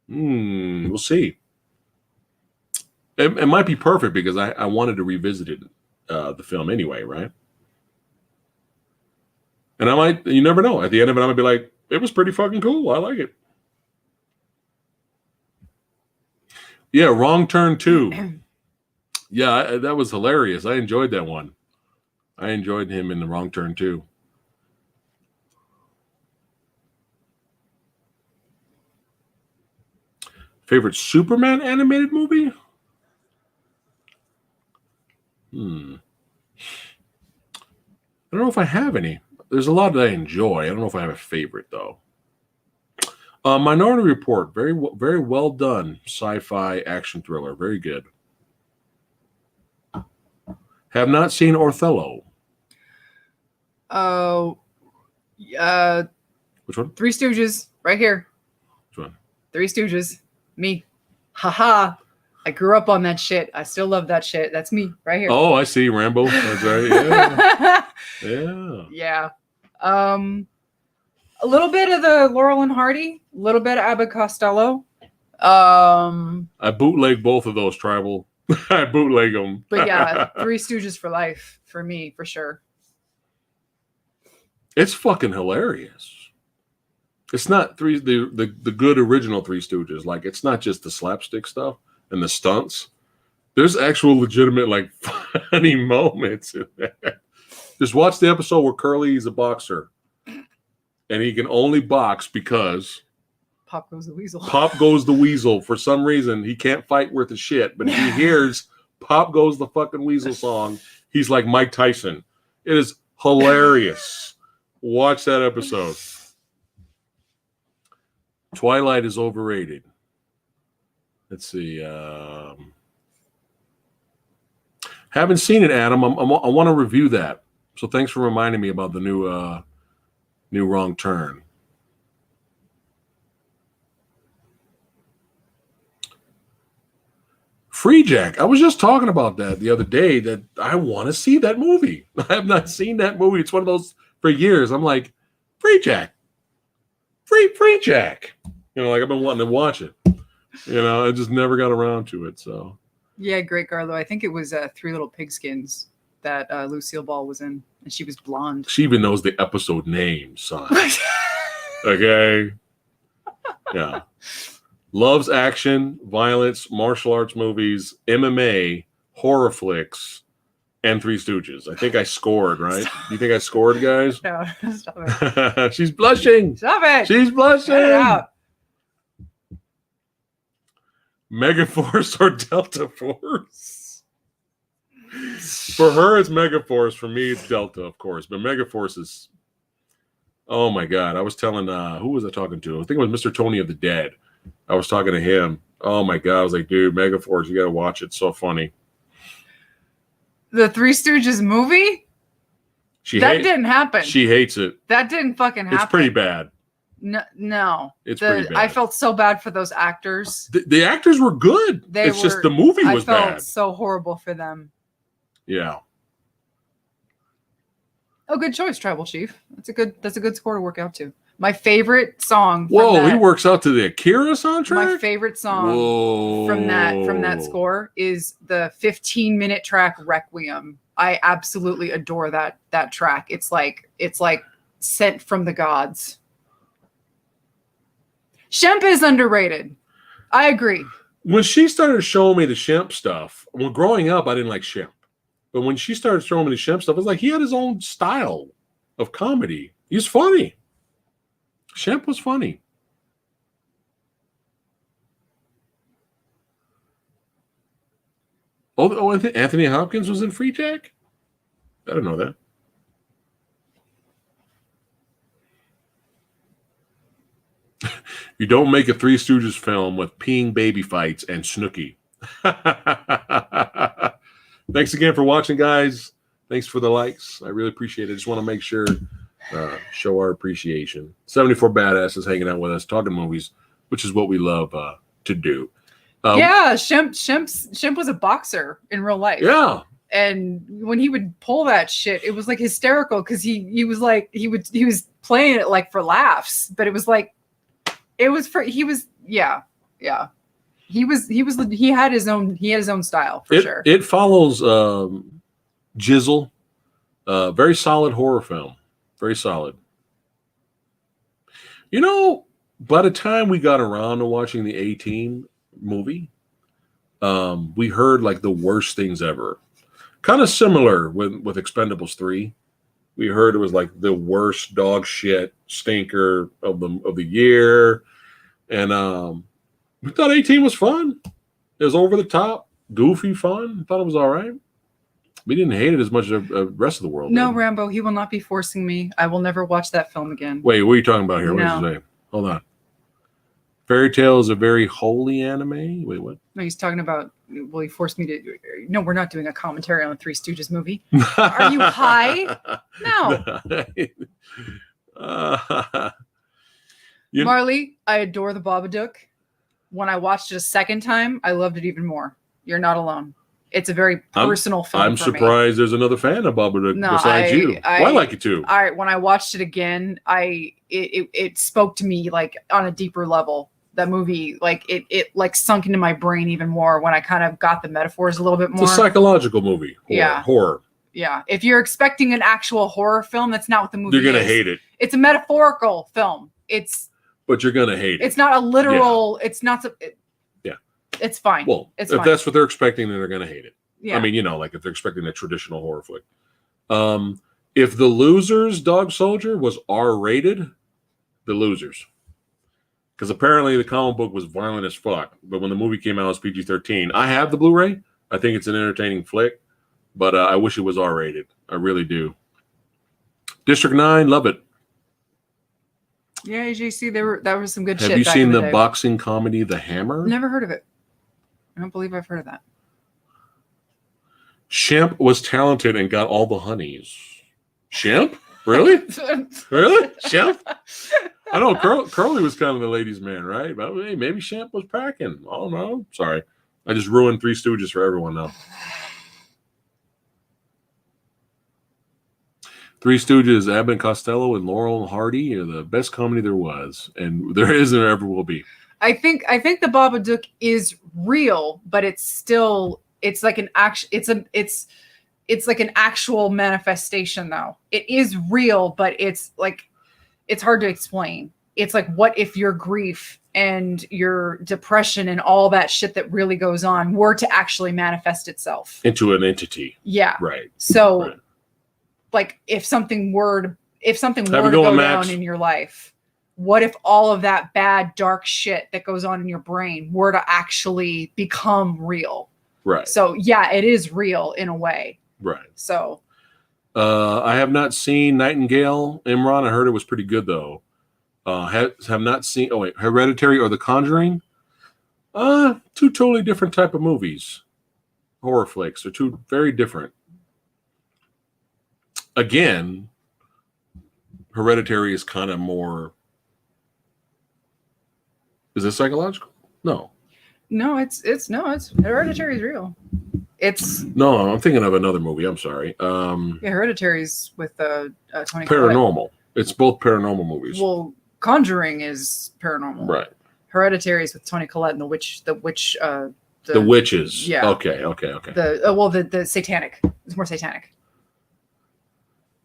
We'll see. It might be perfect because I wanted to revisit it, the film anyway, right? And I might, you never know. At the end of it, I might be like, it was pretty fucking cool. I like it. Yeah, Wrong Turn 2. Yeah, that was hilarious. I enjoyed that one. I enjoyed him in the Wrong Turn 2. Favorite Superman animated movie? I don't know if I have any. There's a lot that I enjoy. I don't know if I have a favorite though. Minority Report, very well done sci-fi action thriller, very good. Have not seen Othello. Oh, Which one? Three Stooges, right here. Which one? Three Stooges, me. Haha. I grew up on that shit. I still love that shit. That's me, right here. Oh, I see Rambo. That's right. Yeah. Yeah. A little bit of the Laurel and Hardy, a little bit of Abbott Costello. I bootleg both of those, Tribal. I bootleg them. But yeah, Three Stooges for life for me, for sure. It's fucking hilarious. It's not the good original Three Stooges. Like, it's not just the slapstick stuff and the stunts. There's actual legitimate, like, funny moments in there. Just watch the episode where Curly's a boxer. And he can only box because Pop Goes the Weasel. Pop Goes the Weasel. For some reason, he can't fight worth a shit. But if he hears Pop Goes the fucking Weasel song, he's like Mike Tyson. It is hilarious. Watch that episode. Twilight is overrated. Let's see. Haven't seen it, Adam. I want to review that. So thanks for reminding me about the new Wrong Turn. Free Jack. I was just talking about that the other day, that I want to see that movie. I have not seen that movie. It's one of those for years. I'm like, Free Jack. Free Jack. You know, like I've been wanting to watch it. You know, I just never got around to it. So Yeah, Great Garlo. I think it was Three Little Pigskins that Lucille Ball was in, and she was blonde. she even knows the episode name, son. Okay. Yeah. Loves action, violence, martial arts movies, MMA, horror flicks, and Three Stooges. I think I scored, right? Stop. You think I scored, guys? No, stop it. She's blushing. Stop it. She's blushing. Cut it out. Megaforce or Delta Force? For her, it's Megaforce. For me, it's Delta, of course. But Megaforce is... Oh, my God. I was telling... who was I talking to? I think it was Mr. Tony of the Dead. I was talking to him. Oh, my God. I was like, dude, Megaforce, you got to watch it. It's so funny. The Three Stooges movie? Didn't happen. She hates it. That didn't fucking happen. It's pretty bad. No. It's pretty bad. I felt so bad for those actors. The actors were good. Just the movie was bad. I felt so horrible for them. Yeah. Oh, good choice, Tribal Chief. That's a good score to work out to. My favorite song. Whoa, he works out to the Akira soundtrack. My favorite song from that score is the 15-minute track Requiem. I absolutely adore that track. It's like sent from the gods. Shemp is underrated. I agree. When she started showing me the Shemp stuff, when growing up, I didn't like Shemp. But when she started showing me the Shemp stuff, it was like he had his own style of comedy. He's funny. Shemp was funny. Oh, I think Anthony Hopkins was in Free Jack? I didn't know that. You don't make a Three Stooges film with peeing baby fights and Snooki. Thanks again for watching, guys. Thanks for the likes. I really appreciate it. Just want to make sure, show our appreciation. 74 Badasses hanging out with us, talking movies, which is what we love to do. Yeah, Shemp was a boxer in real life. Yeah. And when he would pull that shit, it was like hysterical because he was like he was playing it like for laughs, but it was like he had his own style for sure. It follows Jizzle, very solid horror film, very solid. You know, by the time we got around to watching the A-Team movie, we heard like the worst things ever. Kind of similar with Expendables 3. We heard it was like the worst dog shit stinker of the year. And we thought 18 was fun. It was over the top, goofy fun. Thought it was all right. We didn't hate it as much as the rest of the world. No, Rambo, he will not be forcing me. I will never watch that film again. Wait, what are you talking about here? No. What did you say? Hold on. Fairy Tail is a very holy anime. Wait, what? No, he's talking about, well, he forced me to. No, we're not doing a commentary on the Three Stooges movie. Are you high? No. Marley, I adore the Babadook. When I watched it a second time, I loved it even more. You're not alone. It's a very personal film. I'm surprised there's another fan of Babadook besides you. I like it too. When I watched it again, it spoke to me like on a deeper level. That movie, like it like sunk into my brain even more when I kind of got the metaphors a little bit more. It's a psychological movie. Horror. Yeah. If you're expecting an actual horror film, that's not what the movie is. You're gonna hate it. It's a metaphorical film. But you're gonna hate it. It's not a literal. Yeah. It's not. Yeah. It's fine. Well, if that's what they're expecting, then they're gonna hate it. Yeah. I mean, like if they're expecting a traditional horror flick. If The Losers Dog Soldier was R-rated, The Losers. Because apparently the comic book was violent as fuck. But when the movie came out, it was PG-13. I have the Blu-ray. I think it's an entertaining flick. But I wish it was R-rated. I really do. District 9, love it. Yeah, AJC, that was some good shit. Have you seen the boxing comedy The Hammer? Never heard of it. I don't believe I've heard of that. Shemp was talented and got all the honeys. Shemp? Really? Really? Shemp? I know Curly was kind of the ladies' man, right? But hey, maybe Shemp was packing. I don't know. Sorry. I just ruined Three Stooges for everyone now. Three Stooges, Abbott and Costello and Laurel and Hardy are the best comedy there was, and there is and there ever will be. I think the Babadook is real, but it's like an actual manifestation though. It is real, but it's hard to explain. It's like, what if your grief and your depression and all that shit that really goes on were to actually manifest itself into an entity? Yeah. Right. So right. Like if something were to go down in your life, what if all of that bad, dark shit that goes on in your brain were to actually become real? Right. So yeah, it is real in a way. Right. So I have not seen Nightingale, Imran. I heard it was pretty good though. Have not seen Hereditary or The Conjuring. Two totally different type of movies. Horror flicks. They're two very different. Again, Hereditary is kind of more. Is this psychological? No. No, it's Hereditary is real. It's No, I'm thinking of another movie. I'm sorry. Hereditary's with Tony Collette. Paranormal. It's both paranormal movies. Well, Conjuring is paranormal. Right. Hereditary is with Tony Collette and the witch. The witches. Yeah. Okay. The satanic. It's more satanic.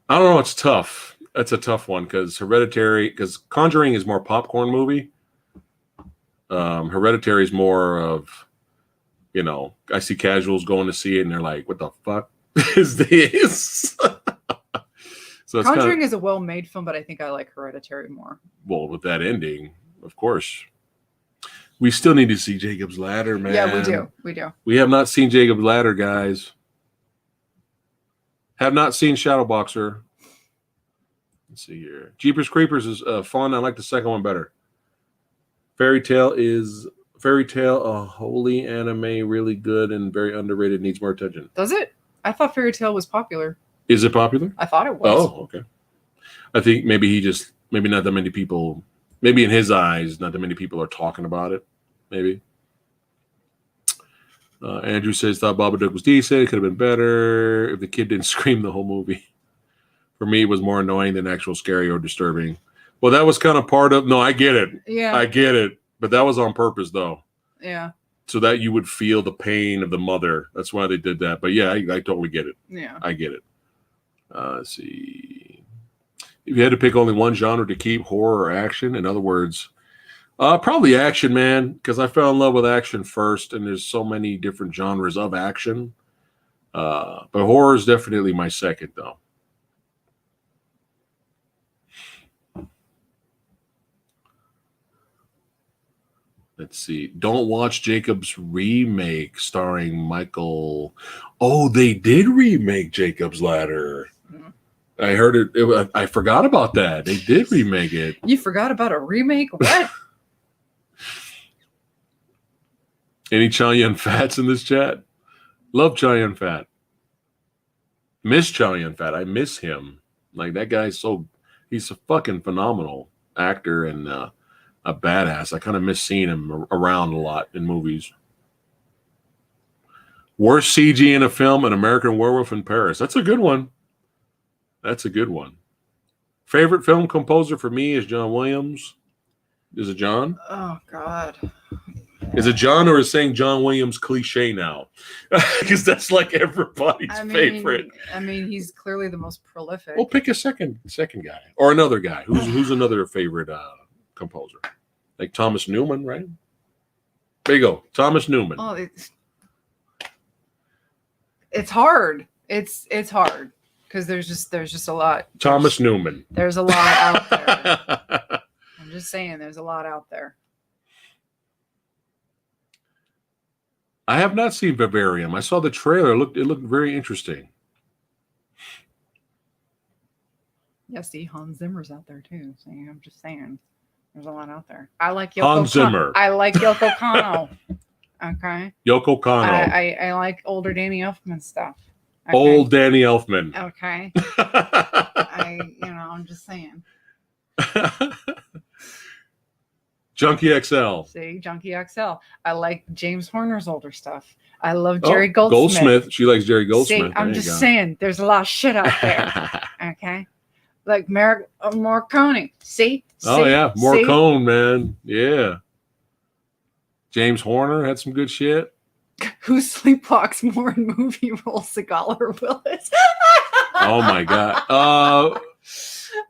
I don't know. It's tough. That's a tough one because Conjuring is more popcorn movie. Hereditary is more of, I see casuals going to see it and they're like, "What the fuck is this?" So it's Conjuring is a well-made film, but I think I like Hereditary more. Well, with that ending, of course. We still need to see Jacob's Ladder, man. Yeah, we do. We have not seen Jacob's Ladder, guys. Have not seen Shadowboxer. Let's see here. Jeepers Creepers is fun. I like the second one better. Fairy Tale, a holy anime, really good and very underrated, needs more attention. Does it? I thought Fairy Tale was popular. Is it popular? I thought it was. Oh, okay. I think maybe not that many people, maybe in his eyes, not that many people are talking about it. Maybe. Andrew says, thought Babadook was decent. It could have been better if the kid didn't scream the whole movie. For me, it was more annoying than actual scary or disturbing. Well, that was kind of part of... No, I get it. Yeah. I get it. But that was on purpose, though. Yeah. So that you would feel the pain of the mother. That's why they did that. But yeah, I totally get it. Yeah. I get it. Let's see. If you had to pick only one genre to keep, horror or action, in other words... probably action, man, because I fell in love with action first, and there's so many different genres of action. But horror is definitely my second, though. Let's see. Don't watch Jacob's remake starring Michael. Oh, they did remake Jacob's Ladder. I heard it. I forgot about that. They did remake it. You forgot about a remake? What? Any Chow Yun Fats in this chat? Love Chow Yun Fat. Miss Chow Yun Fat. I miss him. Like, that guy's he's a fucking phenomenal actor and a badass. I kind of miss seeing him around a lot in movies. Worst CG in a film, An American Werewolf in Paris. That's a good one. Favorite film composer for me is John Williams. Is it John? Oh, God. Is it John, or is saying John Williams cliche now? Because that's like everybody's favorite. I mean, he's clearly the most prolific. Well, pick a second guy or another guy. Who's another favorite composer? Like Thomas Newman, right? There you go, Thomas Newman. Oh, it's hard. It's hard because there's just a lot. Thomas Newman. There's a lot out there. I'm just saying, there's a lot out there. I have not seen Vivarium. I saw the trailer. It looked very interesting. Yeah, see, Hans Zimmer's out there too. So I'm just saying, there's a lot out there. I like Hans Zimmer. I like Yoko Kanno. Okay. Yoko Kanno. I like older Danny Elfman stuff. Okay? Old Danny Elfman. Okay. I'm just saying. Junkie XL. See, Junkie XL. I like James Horner's older stuff. I love Jerry Goldsmith. Goldsmith. She likes Jerry Goldsmith. See, I'm just saying, there's a lot of shit out there. Okay. Like Morricone. See? Oh, yeah. Morricone, man. Yeah. James Horner had some good shit. Who sleepwalks more in movie roles, Seagal or Willis? Oh, my God.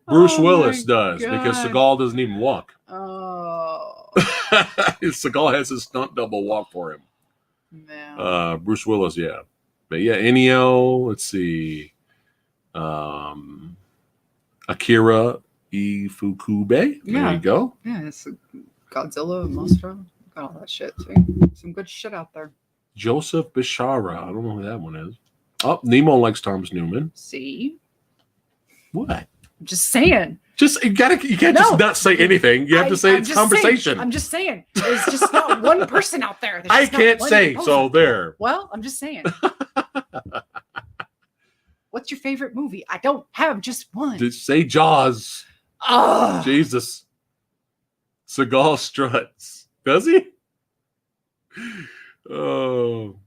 Bruce Willis does, because Seagal doesn't even walk. Oh. Seagal has his stunt double walk for him. No. Bruce Willis, yeah. But yeah, Ennio, let's see. Akira Ifukube. Yeah. There you go. Yeah, it's Godzilla, Monstro. Got all that shit, too. Some good shit out there. Joseph Bishara. I don't know who that one is. Oh, Nemo likes Thomas Newman. See? What? I'm just saying. You can't just not say anything. You have to say it's conversation. I'm just saying. There's just not one person out there. I can't say, so there. Well, I'm just saying. What's your favorite movie? I don't have just one. Just say Jaws. Oh. Jesus. Seagal struts. Does he? Oh.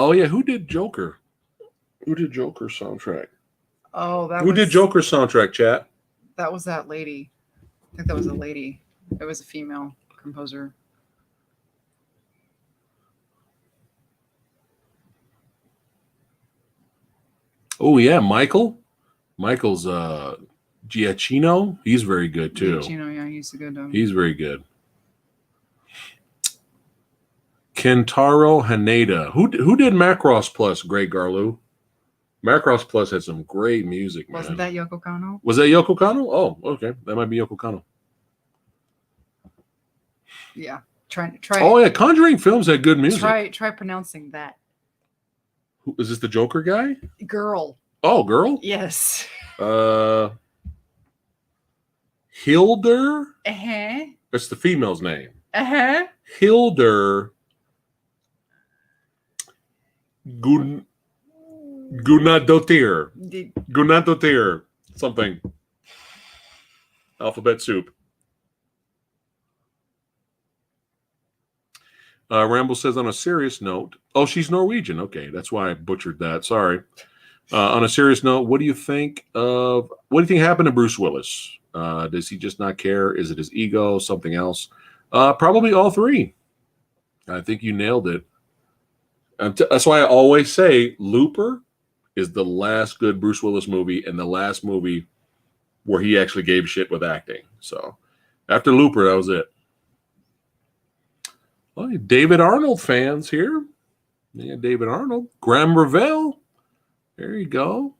Oh yeah, who did Joker? Who did Joker soundtrack? Oh, Who did Joker soundtrack, chat? That was that lady. I think that was a lady. It was a female composer. Oh yeah, Michael's Giacchino. He's very good too. Giacchino, yeah, he's a good. He's very good. Kentaro Haneda. Who did Macross Plus? Greg Garlu. Macross Plus had some great music, man. Wasn't that Yoko Kanno? Was that Yoko Kanno? Oh, okay. That might be Yoko Kanno. Yeah. Try. Oh yeah, Conjuring films had good music. Try pronouncing that. Who, is this the Joker guy? Girl. Oh, girl? Yes. Hilder? Uh-huh. That's the female's name. Uh-huh. Hilder Gunadotir. Gunadotir. Something. Alphabet soup. Ramble says, on a serious note, oh, she's Norwegian. Okay, that's why I butchered that. Sorry. On a serious note, what do you think happened to Bruce Willis? Does he just not care? Is it his ego? Something else? Probably all three. I think you nailed it. That's why I always say Looper is the last good Bruce Willis movie and the last movie where he actually gave shit with acting. So after Looper, that was it. Well, David Arnold fans here. Yeah, David Arnold. Graham Revell. There you go.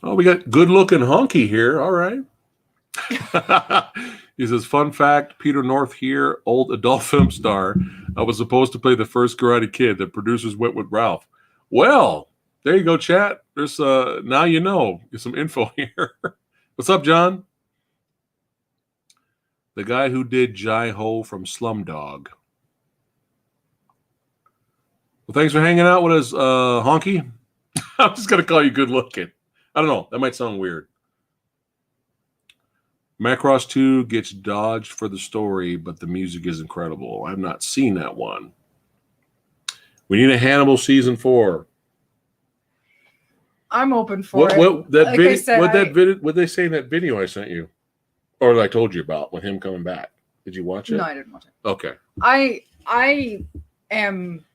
Oh, we got good-looking honky here. All right. He says, fun fact, Peter North here, old adult film star. I was supposed to play the first Karate Kid. The producers went with Ralph. Well, there you go, chat. There's now you know. Get some info here. What's up, John? The guy who did Jai Ho from Slumdog. Well, thanks for hanging out with us, Honky. I'm just going to call you good looking. I don't know. That might sound weird. Macross 2 gets dodged for the story, but the music is incredible. I've not seen that one. We need a Hannibal season 4. I'm open for it. What they say in that video I sent you? Or that I told you about with him coming back. Did you watch it? No, I didn't watch it. Okay. I am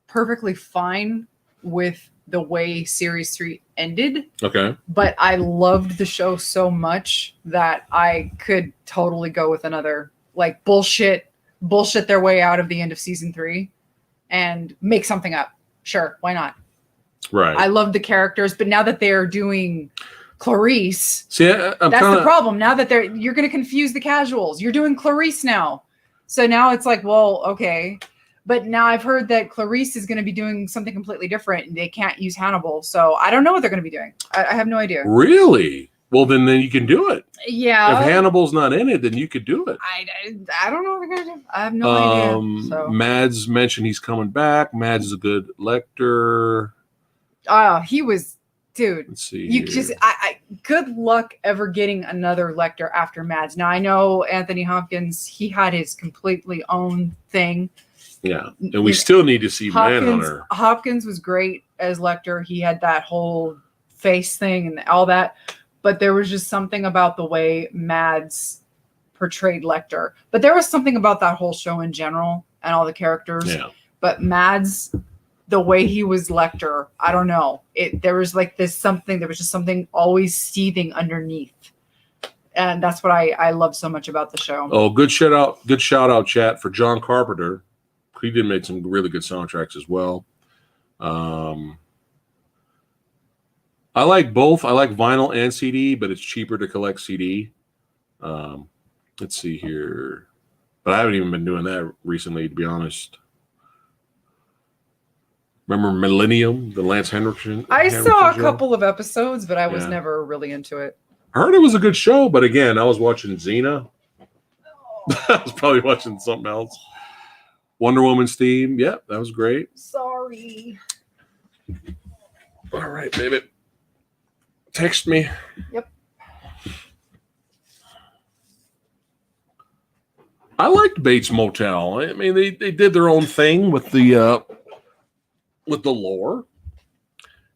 perfectly fine with the way series 3 ended. Okay. But I loved the show so much that I could totally go with another like bullshit their way out of the end of season 3 and make something up. Sure, why not? Right. I love the characters, but now that they're doing Clarice, that's the problem. Now that you're going to confuse the casuals. You're doing Clarice now. So now it's like, well, okay. But now I've heard that Clarice is going to be doing something completely different and they can't use Hannibal. So I don't know what they're going to be doing. I have no idea. Really? Well, then you can do it. Yeah. If Hannibal's not in it, then you could do it. I don't know what they're going to do. I have no idea. So. Mads mentioned he's coming back. Mads is a good lector. He was, dude. Let's see. You just, good luck ever getting another lector after Mads. Now I know Anthony Hopkins. He had his completely own thing. Yeah, and we still need to see Manhunter. Hopkins was great as Lecter. He had that whole face thing and all that, but there was just something about the way Mads portrayed Lecter. But there was something about that whole show in general and all the characters. Yeah. But Mads, the way he was Lecter, I don't know. There was like this something. There was just something always seething underneath. And that's what I love so much about the show. Oh, good shout out, chat, for John Carpenter. He did make some really good soundtracks as well. I like both. I like vinyl and CD, but it's cheaper to collect CD. Let's see here. But I haven't even been doing that recently, to be honest. Remember Millennium, the Lance Henriksen? I saw a couple of episodes, but I was never really into it. I heard it was a good show, but again, I was watching Xena. I was probably watching something else. Wonder Woman's theme. Yep, that was great. Sorry. All right, baby. Text me. Yep. I liked Bates Motel. I mean, they did their own thing with the lore.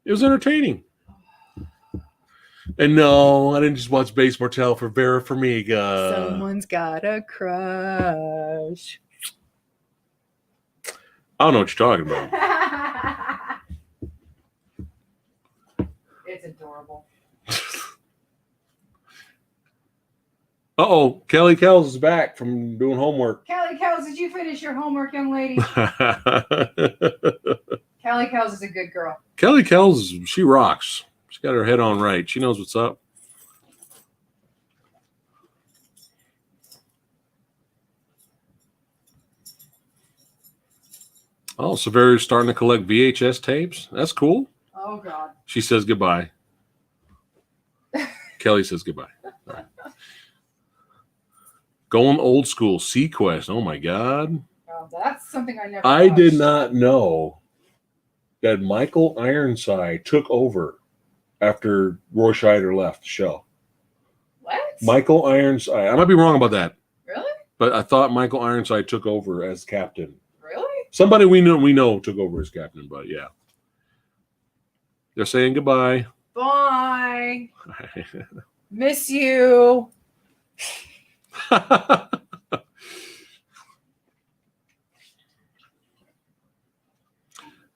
It was entertaining. And no, I didn't just watch Bates Motel for Vera Farmiga. Someone's got a crush. I don't know what you're talking about. It's adorable. Uh-oh, Kelly Kells is back from doing homework. Kelly Kells, did you finish your homework, young lady? Kelly Kells is a good girl. Kelly Kells, she rocks. She's got her head on right. She knows what's up. Oh, Severia's starting to collect VHS tapes. That's cool. Oh, God. She says goodbye. Kelly says goodbye. Right. Going old school. Sequest. Oh, my God. Oh, that's something I never I watched. did not know that Michael Ironside took over after Roy Scheider left the show. What? Michael Ironside. I might be wrong about that, Really? but I thought Michael Ironside took over as captain. Really? Somebody we know took over as captain, but yeah. They're saying goodbye. Bye. Miss you.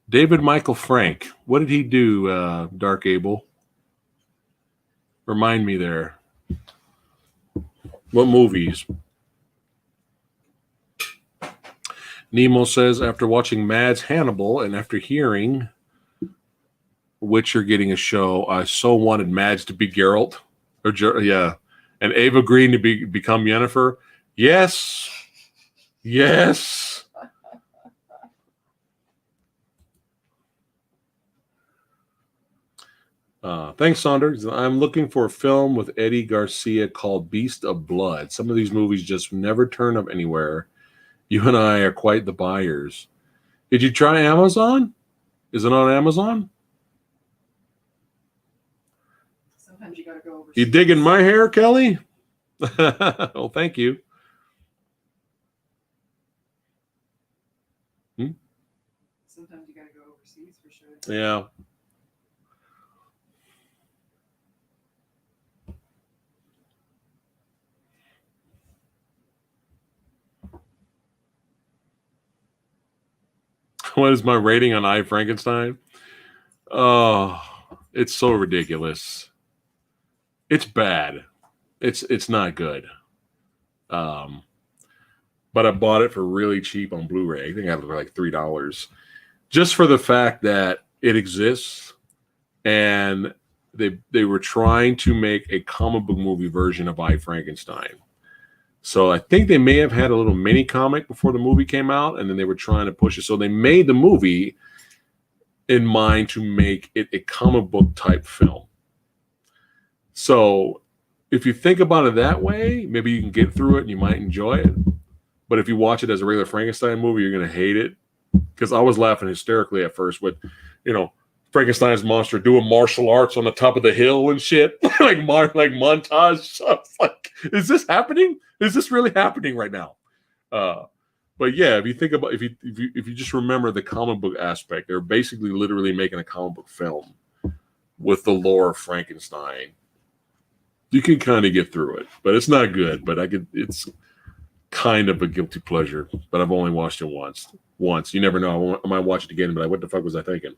David Michael Frank. What did he do, Dark Abel? Remind me there. What movies? Nemo says, after watching Mads Hannibal and after hearing Witcher getting a show, I so wanted Mads to be Geralt. Yeah. And Ava Green to become Yennefer. Yes. Yes. Thanks, Saunders. I'm looking for a film with Eddie Garcia called Beast of Blood. Some of these movies just never turn up anywhere. You and I are quite the buyers. Did you try Amazon? Is it on Amazon? Sometimes you gotta go overseas. You digging my hair, Kelly? Oh, thank you. Sometimes you gotta go overseas for sure. Yeah. What is my rating on I, Frankenstein? Oh, it's so ridiculous. It's bad. It's not good. But I bought it for really cheap on Blu-ray. I think I have it for like $3. Just for the fact that it exists, and they were trying to make a comic book movie version of I, Frankenstein. So I think they may have had a little mini comic before the movie came out, and then they were trying to push it. So they made the movie in mind to make it a comic book type film. So if you think about it that way, maybe you can get through it and you might enjoy it. But if you watch it as a regular Frankenstein movie, you're going to hate it. Because I was laughing hysterically at first with, Frankenstein's monster doing martial arts on the top of the hill and shit, like montage stuff. Like, is this happening? Is this really happening right now? But yeah, if you think about if you just remember the comic book aspect, they're basically literally making a comic book film with the lore of Frankenstein. You can kind of get through it, but it's not good. But it's kind of a guilty pleasure. But I've only watched it once. You never know. I might watch it again, but what the fuck was I thinking?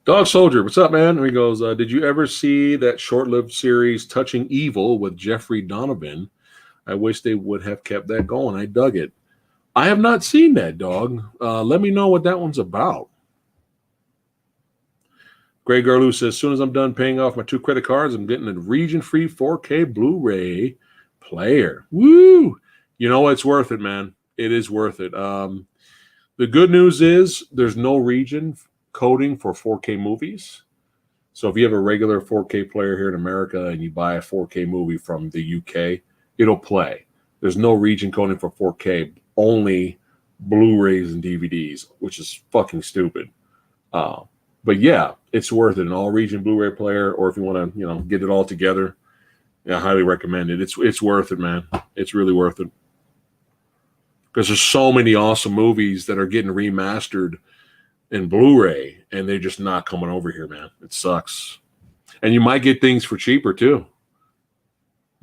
Dog Soldier, what's up, man? And he goes, did you ever see that short-lived series Touching Evil with Jeffrey Donovan? I wish they would have kept that going. I dug it. I have not seen that, dog. Let me know what that one's about. Greg Garlou says, as soon as I'm done paying off my 2 credit cards, I'm getting a region-free 4K Blu-ray player. Woo! You know, it's worth it, man. It is worth it. The good news is there's no region coding for 4K movies. So if you have a regular 4K player here in America and you buy a 4K movie from the UK, it'll play. There's no region coding for 4K, only Blu-rays and DVDs, which is fucking stupid. But yeah, It's worth it. An all-region Blu-ray player, or if you want to, get it all together, I highly recommend it. It's worth it, man. It's really worth it because there's so many awesome movies that are getting remastered in Blu-ray, and they're just not coming over here, man. It sucks. And you might get things for cheaper too.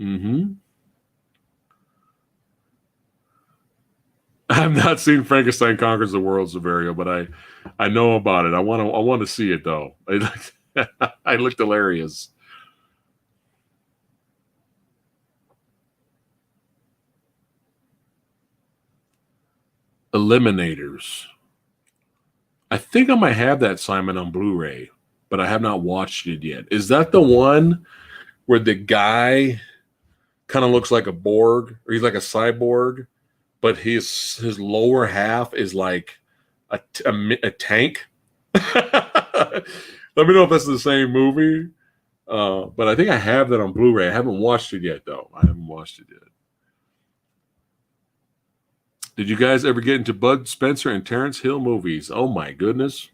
Mm-hmm. I have not seen Frankenstein Conquers the World, Severio, but I know about it. I want to see it though. I looked hilarious. Eliminators. I think I might have that, Simon, on Blu-ray, but I have not watched it yet. Is that the one where the guy kind of looks like a Borg, or he's like a cyborg, but his lower half is like a tank? Let me know if that's the same movie. But I think I have that on Blu-ray. I haven't watched it yet, though. I haven't watched it yet. Did you guys ever get into Bud Spencer and Terrence Hill movies? Oh, my goodness.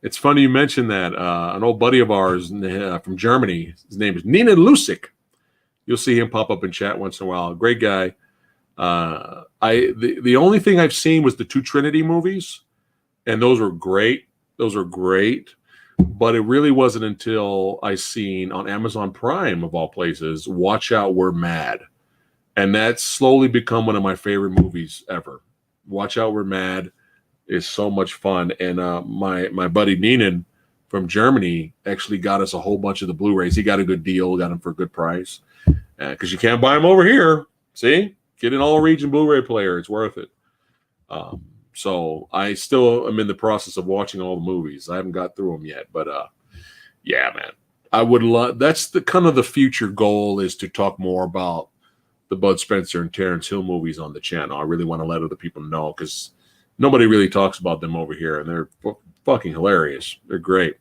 It's funny you mentioned that. An old buddy of ours from Germany, his name is Nina Lusik. You'll see him pop up in chat once in a while. Great guy. The only thing I've seen was the two Trinity movies, and those were great. Those were great. But it really wasn't until I seen on Amazon Prime, of all places, Watch Out, We're Mad. And that's slowly become one of my favorite movies ever. Watch Out, We're Mad is so much fun. And my buddy Neenan from Germany actually got us a whole bunch of the Blu-rays. He got a good deal, got them for a good price. Because you can't buy them over here. See? Get an all-region Blu-ray player. It's worth it. So I still am in the process of watching all the movies. I haven't got through them yet. But, yeah, man. I would love... That's the kind of the future goal, is to talk more about the Bud Spencer and Terrence Hill movies on the channel. I really want to let other people know, because nobody really talks about them over here, and they're fucking hilarious. They're great.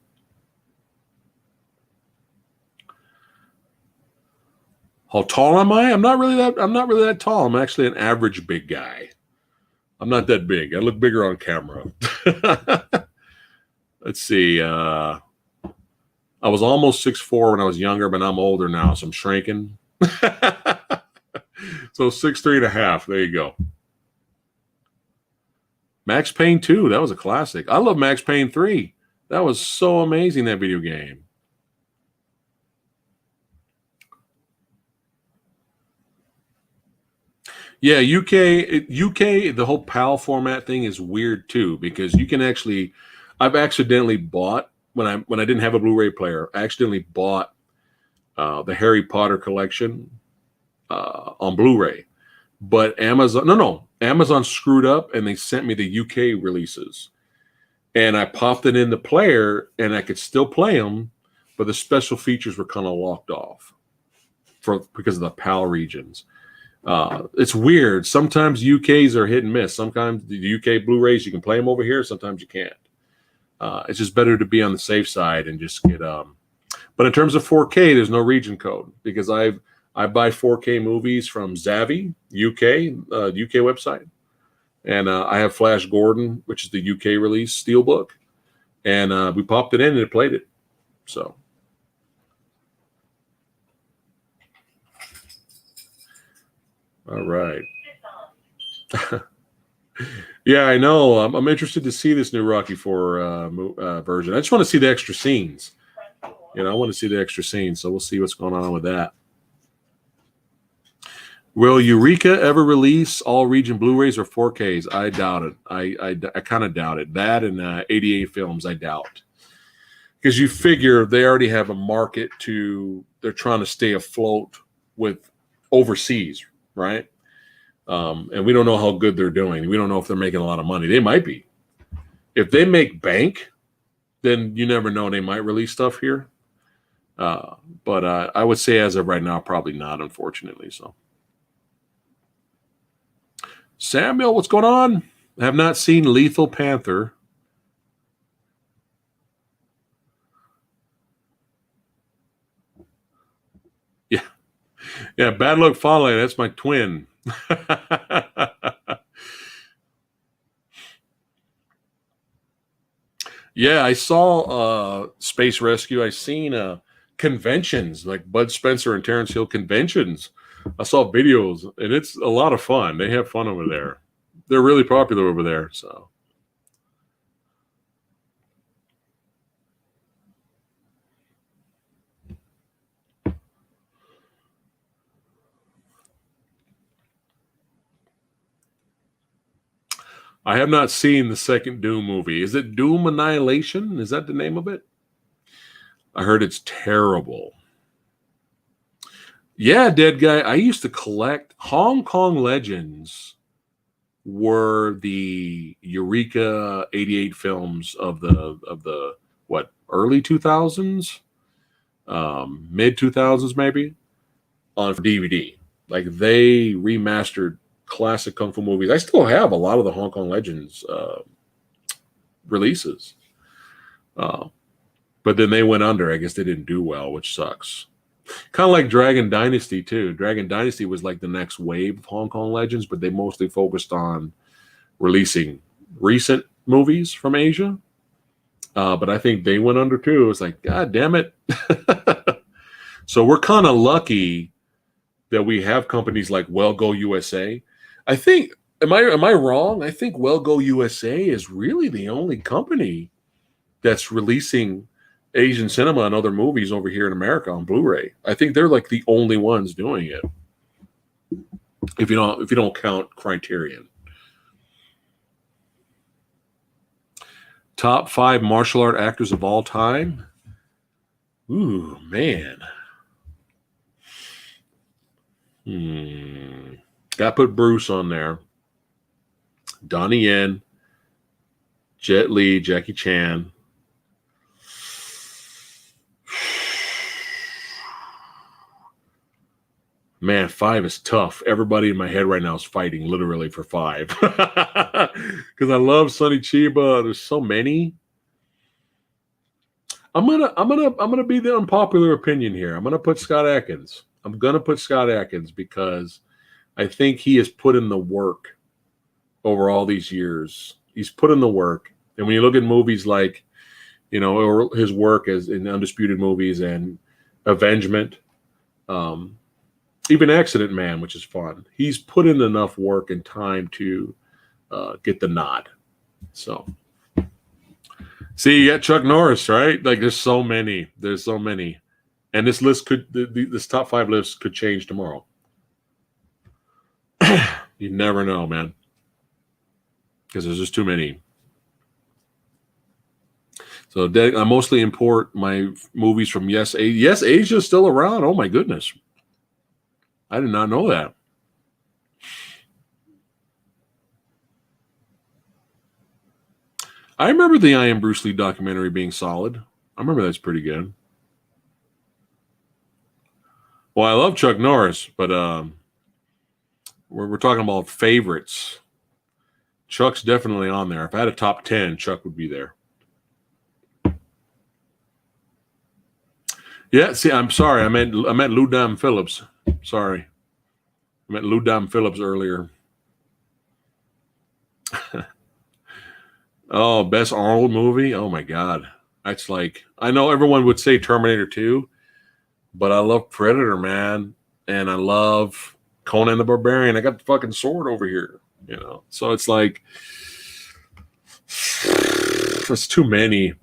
How tall am I? I'm not really that tall. I'm actually an average big guy. I'm not that big. I look bigger on camera. Let's see. I was almost 6'4" when I was younger, but I'm older now, so I'm shrinking. So 6'3.5". There you go. Max Payne 2. That was a classic. I love Max Payne 3. That was so amazing, that video game. Yeah, UK, the whole PAL format thing is weird too, because you can actually, I've accidentally bought, when I didn't have a Blu-ray player, I accidentally bought the Harry Potter collection on Blu-ray, but Amazon screwed up and they sent me the UK releases, and I popped it in the player and I could still play them, but the special features were kind of locked off because of the PAL regions. It's weird. Sometimes UKs are hit and miss. Sometimes the UK Blu-rays, you can play them over here. Sometimes you can't. It's just better to be on the safe side and just get. But in terms of 4K, there's no region code, because I buy 4K movies from Zavvi UK website, and I have Flash Gordon, which is the UK release steelbook, and we popped it in and it played it. So. All right. Yeah, I know. I'm interested to see this new Rocky IV version. I just want to see the extra scenes. I want to see the extra scenes, so we'll see what's going on with that. Will Eureka ever release all region Blu-rays or 4Ks? I doubt it. I kind of doubt it. That and 88 Films, I doubt. Because you figure they already have a market they're trying to stay afloat with overseas, right? And we don't know how good they're doing. We don't know if they're making a lot of money. They might be. If they make bank, then you never know. They might release stuff here. But I would say as of right now, probably not, unfortunately. So, Samuel, what's going on? I have not seen Lethal Panther. Yeah, Bad Luck Fale. That's my twin. Yeah, I saw Space Rescue. I seen conventions like Bud Spencer and Terrence Hill conventions. I saw videos, and it's a lot of fun. They have fun over there. They're really popular over there. So I have not seen the second Doom movie. Is it Doom Annihilation? Is that the name of it? I heard it's terrible. Yeah, dead guy. I used to collect Hong Kong Legends were the Eureka 88 films of the what early 2000s, mid 2000s maybe on DVD. Like they remastered classic kung fu movies. I still have a lot of the Hong Kong Legends releases. But then they went under. I guess they didn't do well, which sucks. Kind of like Dragon Dynasty too. Dragon Dynasty was like the next wave of Hong Kong Legends, but they mostly focused on releasing recent movies from Asia. But I think they went under too. It's like, God damn it. So we're kind of lucky that we have companies like Well Go USA. I think, am I wrong? I think Well Go USA is really the only company that's releasing Asian cinema and other movies over here in America on Blu-ray. I think they're like the only ones doing it. If you don't count Criterion. Top 5 martial art actors of all time. Ooh, man. Got to put Bruce on there. Donnie Yen, Jet Li, Jackie Chan. Man, 5 is tough. Everybody in my head right now is fighting literally for 5. Because I love Sonny Chiba. There's so many. I'm gonna be the unpopular opinion here. I'm gonna put Scott Adkins. I'm gonna put Scott Adkins because I think he has put in the work over all these years. He's put in the work. And when you look at movies like, or his work as in Undisputed movies and Avengement, even Accident Man, which is fun. He's put in enough work and time to get the nod. So, see, you got Chuck Norris, right? Like, there's so many. And this list this top 5 list could change tomorrow. You never know, man. Because there's just too many. So I mostly import my movies from Yes Asia's still around. Oh my goodness. I did not know that. I remember the I Am Bruce Lee documentary being solid. I remember that's pretty good. Well, I love Chuck Norris, but we're talking about favorites. Chuck's definitely on there. If I had a top 10, Chuck would be there. Yeah, see, I'm sorry. I meant Lou Diamond Phillips. Sorry. I meant Lou Diamond Phillips earlier. Oh, best Arnold movie? Oh my God. That's like, I know everyone would say Terminator 2, but I love Predator, man. And I love Conan the Barbarian. I got the fucking sword over here, So it's like, there's too many.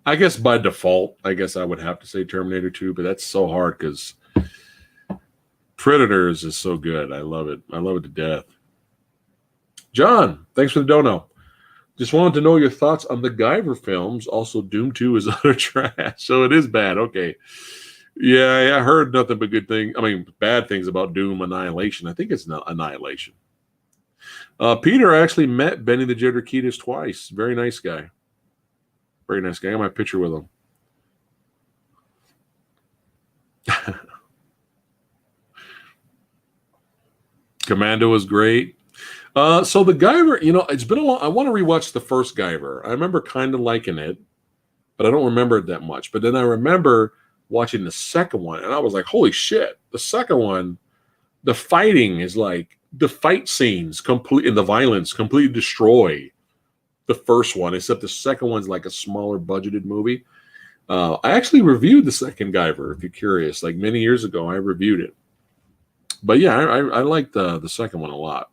I guess by default, I would have to say Terminator 2, but that's so hard because Predators is so good. I love it. I love it to death. John, thanks for the dono. Just wanted to know your thoughts on the Guyver films. Also, Doom 2 is utter trash, so it is bad. Okay. Yeah, I heard nothing but good things. I mean, bad things about Doom Annihilation. I think it's not Annihilation. Peter actually met Benny the Jet Rakitas twice. Very nice guy. Very nice guy. I got my picture with him. Commando was great. So the Guyver, it's been a long. I want to rewatch the first Guyver. I remember kind of liking it, but I don't remember it that much. But then I remember watching the second one, and I was like, "Holy shit!" The second one, the fighting is like the fight scenes complete, and the violence completely destroy the first one, except the second one's like a smaller budgeted movie. I actually reviewed the second Guyver, if you're curious. Like many years ago, I reviewed it. But yeah, I like the second one a lot.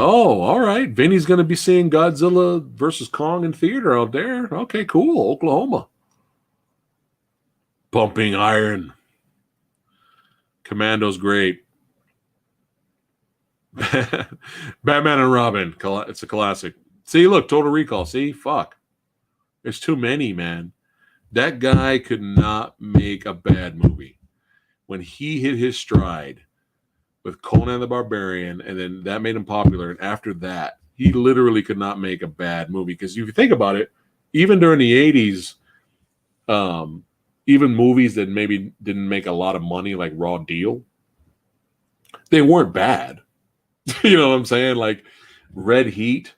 Oh, all right. Vinny's going to be seeing Godzilla versus Kong in theater out there. Okay, cool. Oklahoma. Pumping Iron. Commando's great. Batman and Robin. It's a classic. See, look, Total Recall. See, fuck. There's too many, man. That guy could not make a bad movie. When he hit his stride with Conan the Barbarian, and then that made him popular, and after that, he literally could not make a bad movie. Because if you think about it, even during the 80s, even movies that maybe didn't make a lot of money, like Raw Deal, they weren't bad. You know what I'm saying? Like Red Heat,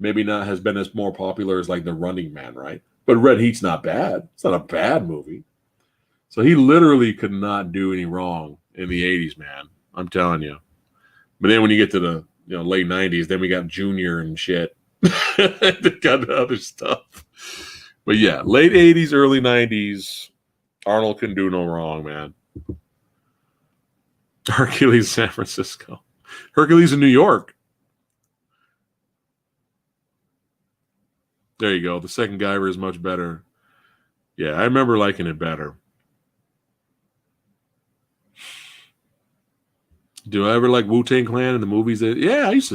maybe not has been as more popular as like The Running Man, right? But Red Heat's not bad. It's not a bad movie. So he literally could not do any wrong in the 80s, man. I'm telling you. But then when you get to the late 90s, then we got Junior and shit. Got other stuff. But yeah, late 80s, early 90s, Arnold can do no wrong, man. Hercules, San Francisco. Hercules in New York. There you go. The second Guyver is much better. Yeah, I remember liking it better. Do I ever like Wu-Tang Clan in the movies? Yeah, I used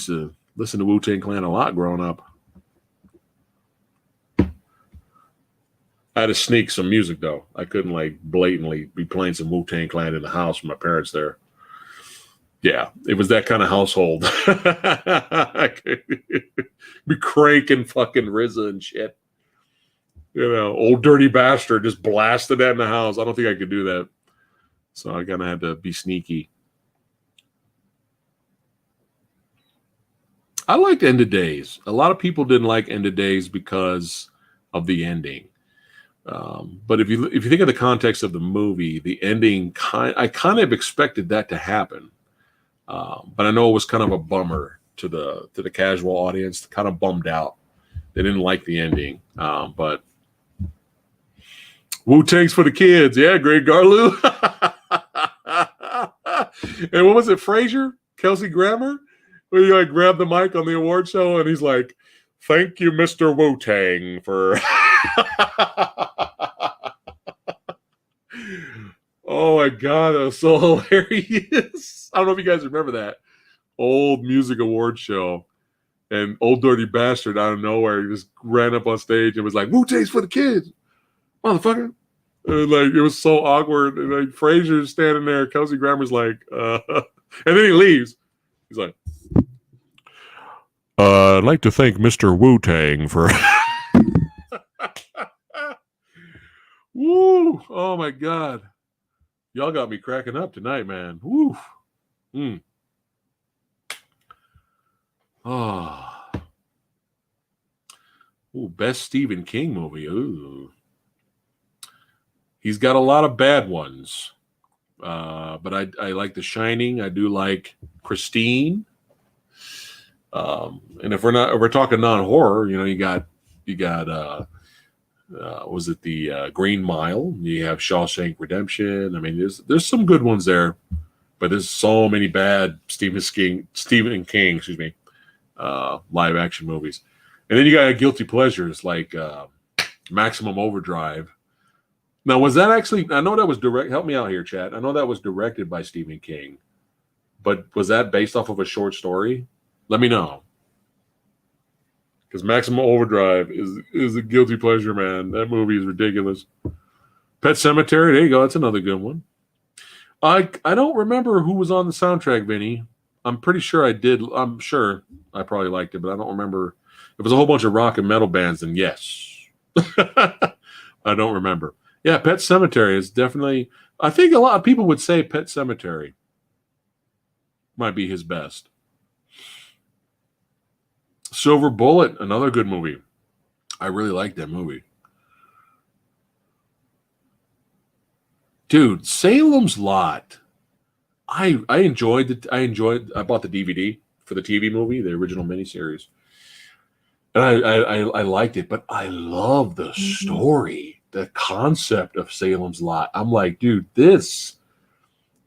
to listen to Wu-Tang Clan a lot growing up. I had to sneak some music though. I couldn't like blatantly be playing some Wu-Tang Clan in the house with my parents there. Yeah, it was that kind of household. Be cranking fucking RZA and shit. Old dirty bastard just blasted that in the house. I don't think I could do that. So I kind of had to be sneaky. I liked End of Days. A lot of people didn't like End of Days because of the ending. But if you think of the context of the movie, the ending, I kind of expected that to happen. But I know it was kind of a bummer to the casual audience. Kind of bummed out. They didn't like the ending. But Wu-Tang's for the kids. Yeah, Greg Garlu. And what was it, Frasier? Kelsey Grammer? Where you like grab the mic on the award show and he's like, "Thank you, Mr. Wu-Tang, for..." Oh my God, that was so hilarious. I don't know if you guys remember that old music award show. And Old Dirty Bastard out of nowhere, he just ran up on stage and was like, "Wu-Tang's for the kids, motherfucker." And like it was so awkward. And like Frasier's standing there, Kelsey Grammer's like, and then he leaves. He's like, "I'd like to thank Mr. Wu-Tang for..." Woo! Oh my God. Y'all got me cracking up tonight, man. Woo! Oh. Ooh, best Stephen King movie. Ooh. He's got a lot of bad ones. But I like The Shining. I do like Christine. And if we're talking non-horror, you got was it the Green Mile? You have Shawshank Redemption. I mean, there's some good ones there, but there's so many bad Stephen King, live action movies. And then you got guilty pleasures like Maximum Overdrive. Now, was that actually? I know that was direct. Help me out here, chat. I know that was directed by Stephen King, but was that based off of a short story? Let me know. Because Maximum Overdrive is a guilty pleasure, man. That movie is ridiculous. Pet Sematary, there you go. That's another good one. I don't remember who was on the soundtrack, Vinny. I'm pretty sure I did. I'm sure I probably liked it, but I don't remember. If it was a whole bunch of rock and metal bands, then yes. I don't remember. Yeah, Pet Sematary is definitely... I think a lot of people would say Pet Sematary might be his best. Silver Bullet, another good movie. I really like that movie. Dude, Salem's Lot I enjoyed it. I bought the DVD for the TV movie, the original miniseries, and I liked it. But I love the story, the concept of Salem's Lot. I'm like, dude, this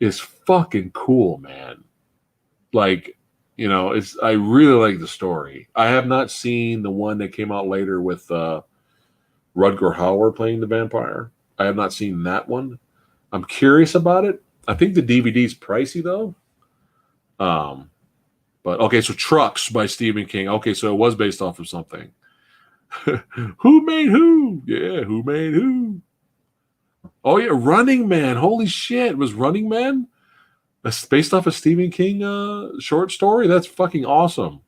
is fucking cool, man. Like, it's I really like the story. I have not seen the one that came out later with Rutger Hauer playing the vampire. I have not seen that one. I'm curious about it. I think the DVD's pricey though. Um, but okay, so Trucks by Stephen King. Okay, so it was based off of something. Who made who? Yeah, who made who? Oh yeah, Running Man. Holy shit, was Running Man? That's based off a Stephen King short story? That's fucking awesome.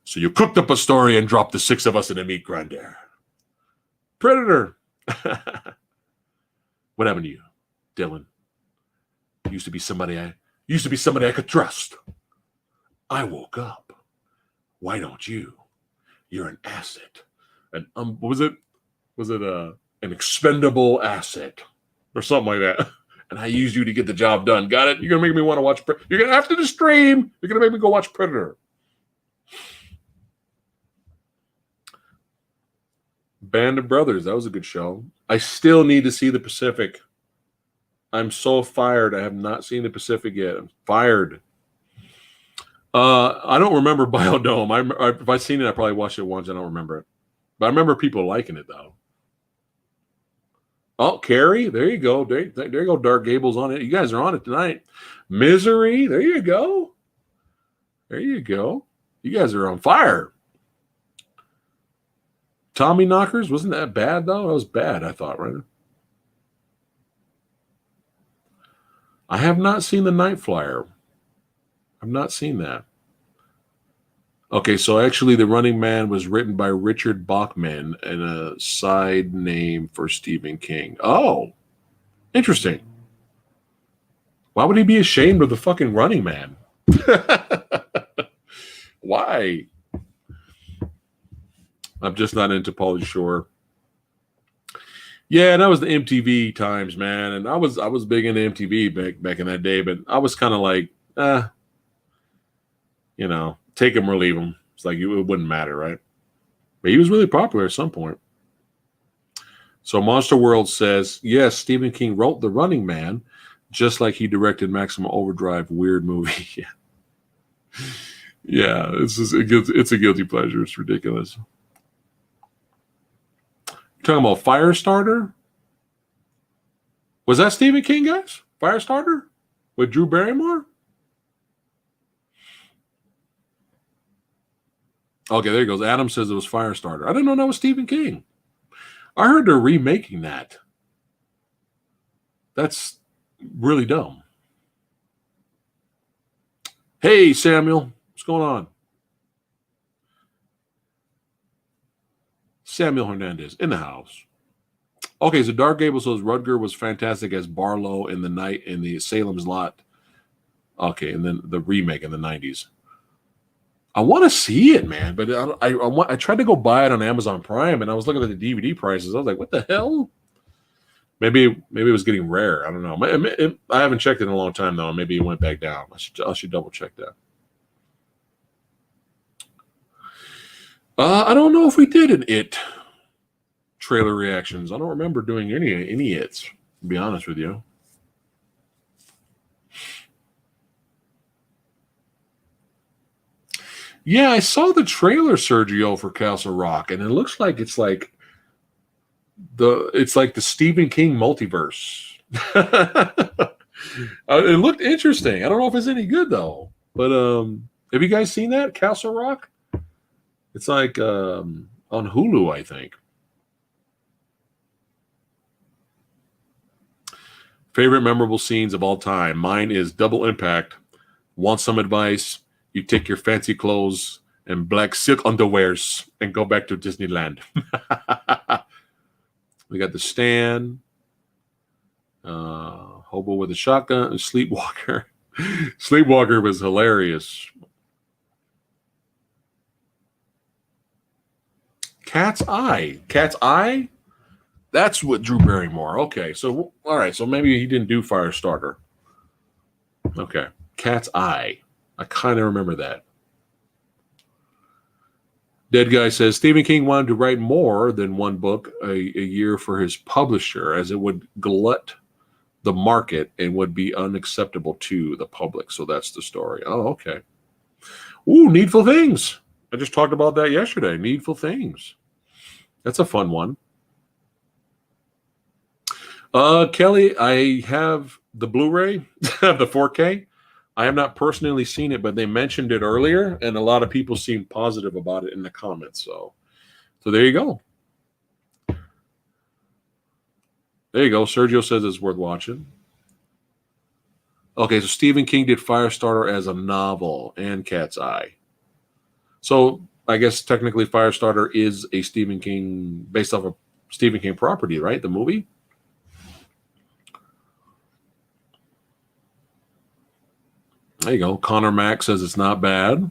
So you cooked up a story and dropped the six of us in a meat grinder. Predator. What happened to you, Dylan? Used to be somebody I could trust. I woke up. Why don't you? You're an asset. What was it? Was it an expendable asset or something like that? And I used you to get the job done. Got it? You're gonna make me want to watch. You're gonna after the stream. You're gonna make me go watch Predator. Band of Brothers. That was a good show. I still need to see the Pacific. I'm so fired. I have not seen the Pacific yet. I'm fired. I don't remember Biodome. If I've seen it, I probably watched it once. I don't remember it. But I remember people liking it, though. Oh, Carrie. There you go. There you go. Dark Gables on it. You guys are on it tonight. Misery. There you go. There you go. You guys are on fire. Tommy Knockers. Wasn't that bad, though? That was bad, I thought, right? I have not seen The Night Flyer. I've not seen that. Okay, so actually, The Running Man was written by Richard Bachman and a side name for Stephen King. Oh, interesting. Why would he be ashamed of the fucking Running Man? Why? I'm just not into Pauly Shore. Yeah, that was the MTV times, man, and I was big into MTV back in that day, but I was kind of like, take him or leave him. It's like it wouldn't matter, right? But he was really popular at some point. So Monster World says, yes, Stephen King wrote The Running Man, just like he directed Maximum Overdrive, weird movie. Yeah, it's a guilty pleasure. It's ridiculous. You're talking about Firestarter? Was that Stephen King, guys? Firestarter? With Drew Barrymore? Okay, there he goes. Adam says it was Firestarter. I didn't know that was Stephen King. I heard they're remaking that. That's really dumb. Hey, Samuel. What's going on? Samuel Hernandez in the house. Okay, so Dark Gable says Rutger was fantastic as Barlow in the night in the Salem's Lot. Okay, and then the remake in the 90s. I want to see it, man, but I tried to go buy it on Amazon Prime, and I was looking at the DVD prices. I was like, what the hell? Maybe it was getting rare. I don't know. I haven't checked it in a long time, though. Maybe it went back down. I should double check that. I don't know if we did an It trailer reactions. I don't remember doing any It's, to be honest with you. Yeah, I saw the trailer, Sergio, for Castle Rock, and it looks like it's like the Stephen King multiverse. It looked interesting. I don't know if it's any good though. But have you guys seen that Castle Rock? It's like on Hulu, I think. Favorite memorable scenes of all time. Mine is Double Impact. Want some advice? You take your fancy clothes and black silk underwears and go back to Disneyland. We got The Stand, Hobo with a Shotgun, Sleepwalker. Sleepwalker was hilarious. Cat's Eye. Cat's Eye? That's what Drew Barrymore. Okay, so all right, so maybe he didn't do Firestarter. Okay, Cat's Eye. I kind of remember that. Dead Guy says Stephen King wanted to write more than one book a year for his publisher, as it would glut the market and would be unacceptable to the public. So that's the story. Oh, okay. Ooh, Needful Things. I just talked about that yesterday. Needful Things. That's a fun one. Kelly, I have the Blu-ray, the 4K. I have not personally seen it, but they mentioned it earlier, and a lot of people seemed positive about it in the comments. So there you go. There you go. Sergio says it's worth watching. Okay, so Stephen King did Firestarter as a novel and Cat's Eye. So I guess technically Firestarter is a Stephen King, based off a Stephen King property, right? The movie? There you go. Connor Mack says it's not bad.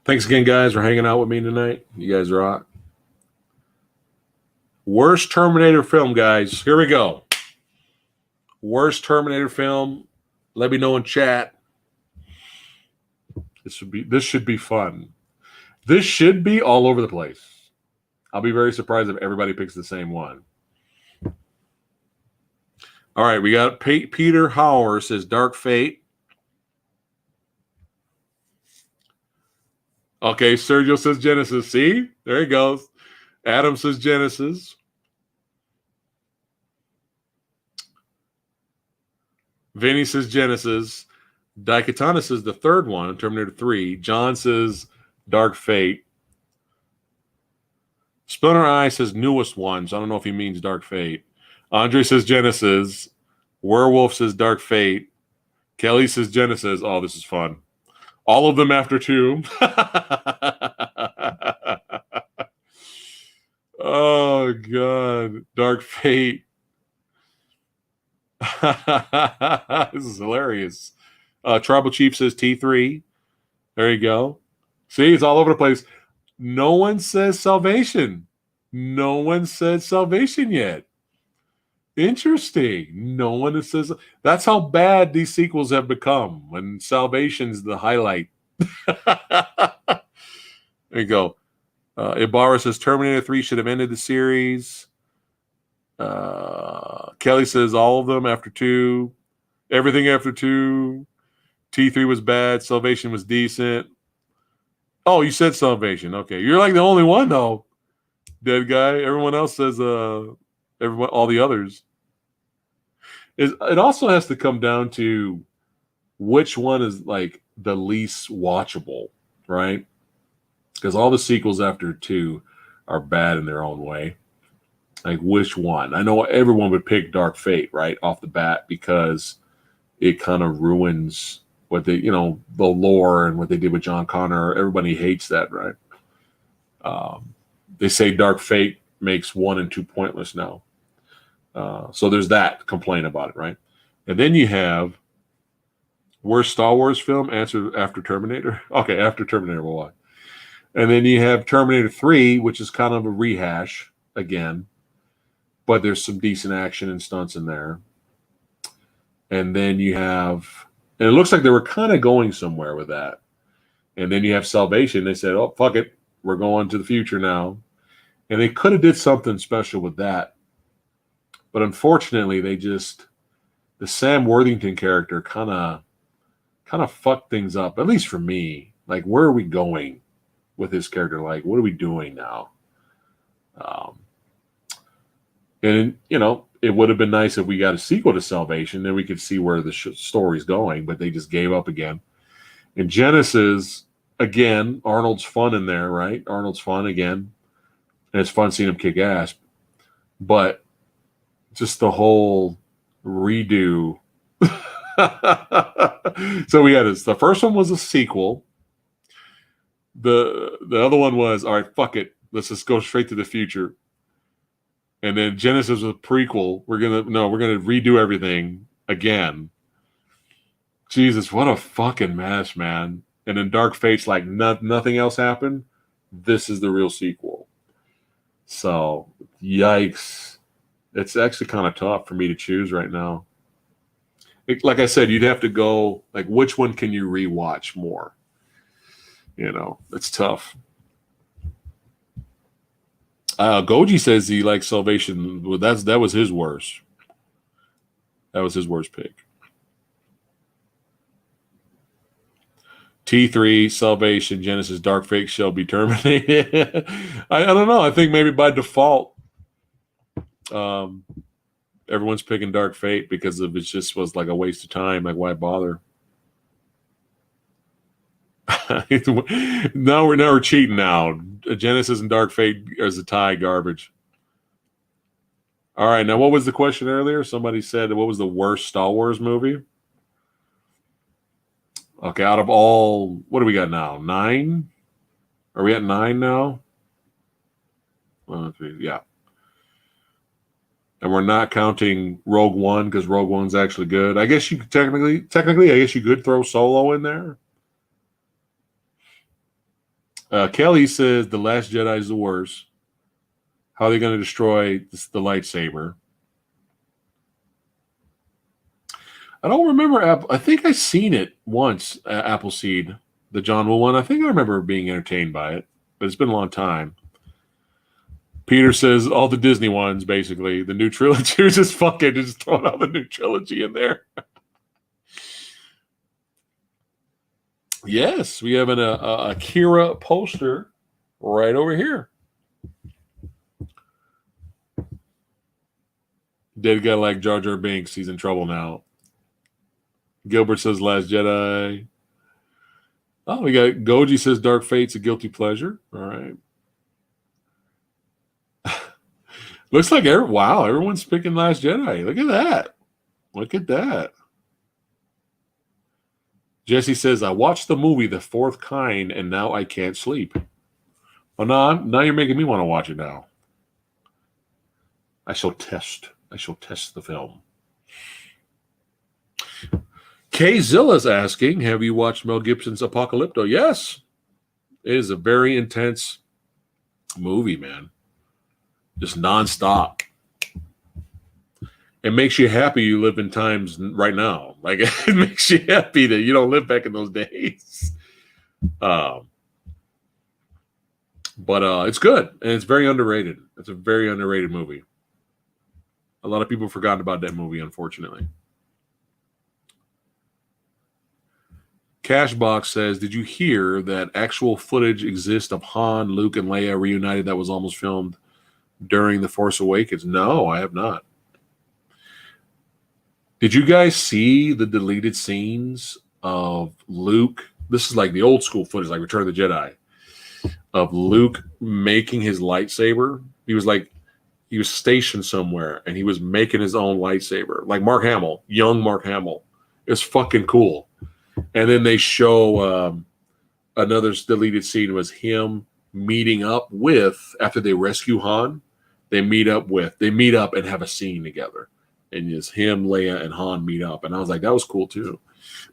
Thanks again, guys, for hanging out with me tonight. You guys rock. Worst Terminator film, guys. Here we go. Worst Terminator film. Let me know in chat. This should be fun. This should be all over the place. I'll be very surprised if everybody picks the same one. All right, we got Peter Hauer says Dark Fate. Okay, Sergio says Genesis. See? There he goes. Adam says Genesis. Vinny says Genesis. Daikatana says the third one, Terminator 3. John says Dark Fate. Splinter Eye says newest one, so I don't know if he means Dark Fate. Andre says Genesis. Werewolf says Dark Fate. Kelly says Genesis. Oh, this is fun. All of them after 2. Oh, God. Dark Fate. This is hilarious. Tribal Chief says T3. There you go. See, it's all over the place. No one says Salvation. No one said Salvation yet. Interesting. No one says. That's how bad these sequels have become when Salvation's the highlight. There you go. Ibarra says Terminator 3 should have ended the series. Kelly says all of them after 2. Everything after 2. T3 was bad. Salvation was decent. Oh, you said Salvation. Okay. You're like the only one, though. Dead Guy. Everyone else says everyone, all the others. It also has to come down to which one is like the least watchable, right? Because all the sequels after 2 are bad in their own way. Like which one? I know everyone would pick Dark Fate right off the bat because it kind of ruins what they, the lore and what they did with John Connor. Everybody hates that, right? They say Dark Fate makes 1 and 2 pointless now. So there's that complaint about it, right? And then you have worst Star Wars film answer after Terminator. Okay, after Terminator, we'll watch. And then you have Terminator 3, which is kind of a rehash again, but there's some decent action and stunts in there. And then you have, and it looks like they were kind of going somewhere with that. And then you have Salvation. They said, oh, fuck it. We're going to the future now. And they could have did something special with that. But unfortunately, the Sam Worthington character kind of fucked things up, at least for me. Like, where are we going with this character? Like, what are we doing now? And, it would have been nice if we got a sequel to Salvation, then we could see where the story's going, but they just gave up again. And Genesis, again, Arnold's fun in there, right? Arnold's fun again. And it's fun seeing him kick ass. But just the whole redo. So we had this. The first one was a sequel. The other one was, all right, fuck it. Let's just go straight to the future. And then Genesis was a prequel. We're gonna redo everything again. Jesus, what a fucking mess, man. And then Dark Fate's like nothing else happened. This is the real sequel. So, yikes. It's actually kind of tough for me to choose right now. Like I said, you'd have to go, like, which one can you rewatch more? You know, it's tough. Goji says he likes Salvation. Well, that was his worst. That was his worst pick. T3, Salvation, Genesis, Dark Fate shall be terminated. I don't know. I think maybe by default, everyone's picking Dark Fate because of it just was like a waste of time. Like, why bother? Now we're cheating now. Genesis and Dark Fate as a tie, garbage. All right, now what was the question earlier? Somebody said, what was the worst Star Wars movie? Okay, out of all, what do we got now? 9? Are we at 9 now? 1, 3, yeah. And we're not counting Rogue One because Rogue One's actually good. I guess you could technically, I guess you could throw Solo in there. Kelly says The Last Jedi is the worst. How are they going to destroy the lightsaber? I don't remember. I think I seen it once, Appleseed, the John Woo one. I think I remember being entertained by it, but it's been a long time. Peter says all the Disney ones, basically. The new trilogy, just throwing all the new trilogy in there. Yes, we have an Akira poster right over here. Dead guy like Jar Jar Binks. He's in trouble now. Gilbert says Last Jedi. Oh, we got Goji says Dark Fate's a guilty pleasure. All right. Looks like everyone's picking Last Jedi. Look at that. Look at that. Jesse says, I watched the movie The Fourth Kind and now I can't sleep. Oh, no, now you're making me want to watch it now. I shall test the film. Kay Zilla's asking, have you watched Mel Gibson's Apocalypto? Yes. It is a very intense movie, man. Just nonstop. It makes you happy you live in times right now. Like, it makes you happy that you don't live back in those days. But it's good, and it's very underrated. It's a very underrated movie. A lot of people forgot about that movie, unfortunately. Cashbox says, did you hear that actual footage exists of Han, Luke, and Leia reunited that was almost filmed during The Force Awakens? No, I have not. Did you guys see the deleted scenes of Luke? This is like the old school footage, like Return of the Jedi, of Luke making his lightsaber. He was stationed somewhere and he was making his own lightsaber, like Mark Hamill, young Mark Hamill. It's fucking cool. And then they show another deleted scene was him meeting up with, after they rescue Han, they meet up and have a scene together. And it's him, Leia, and Han meet up. And I was like, that was cool too.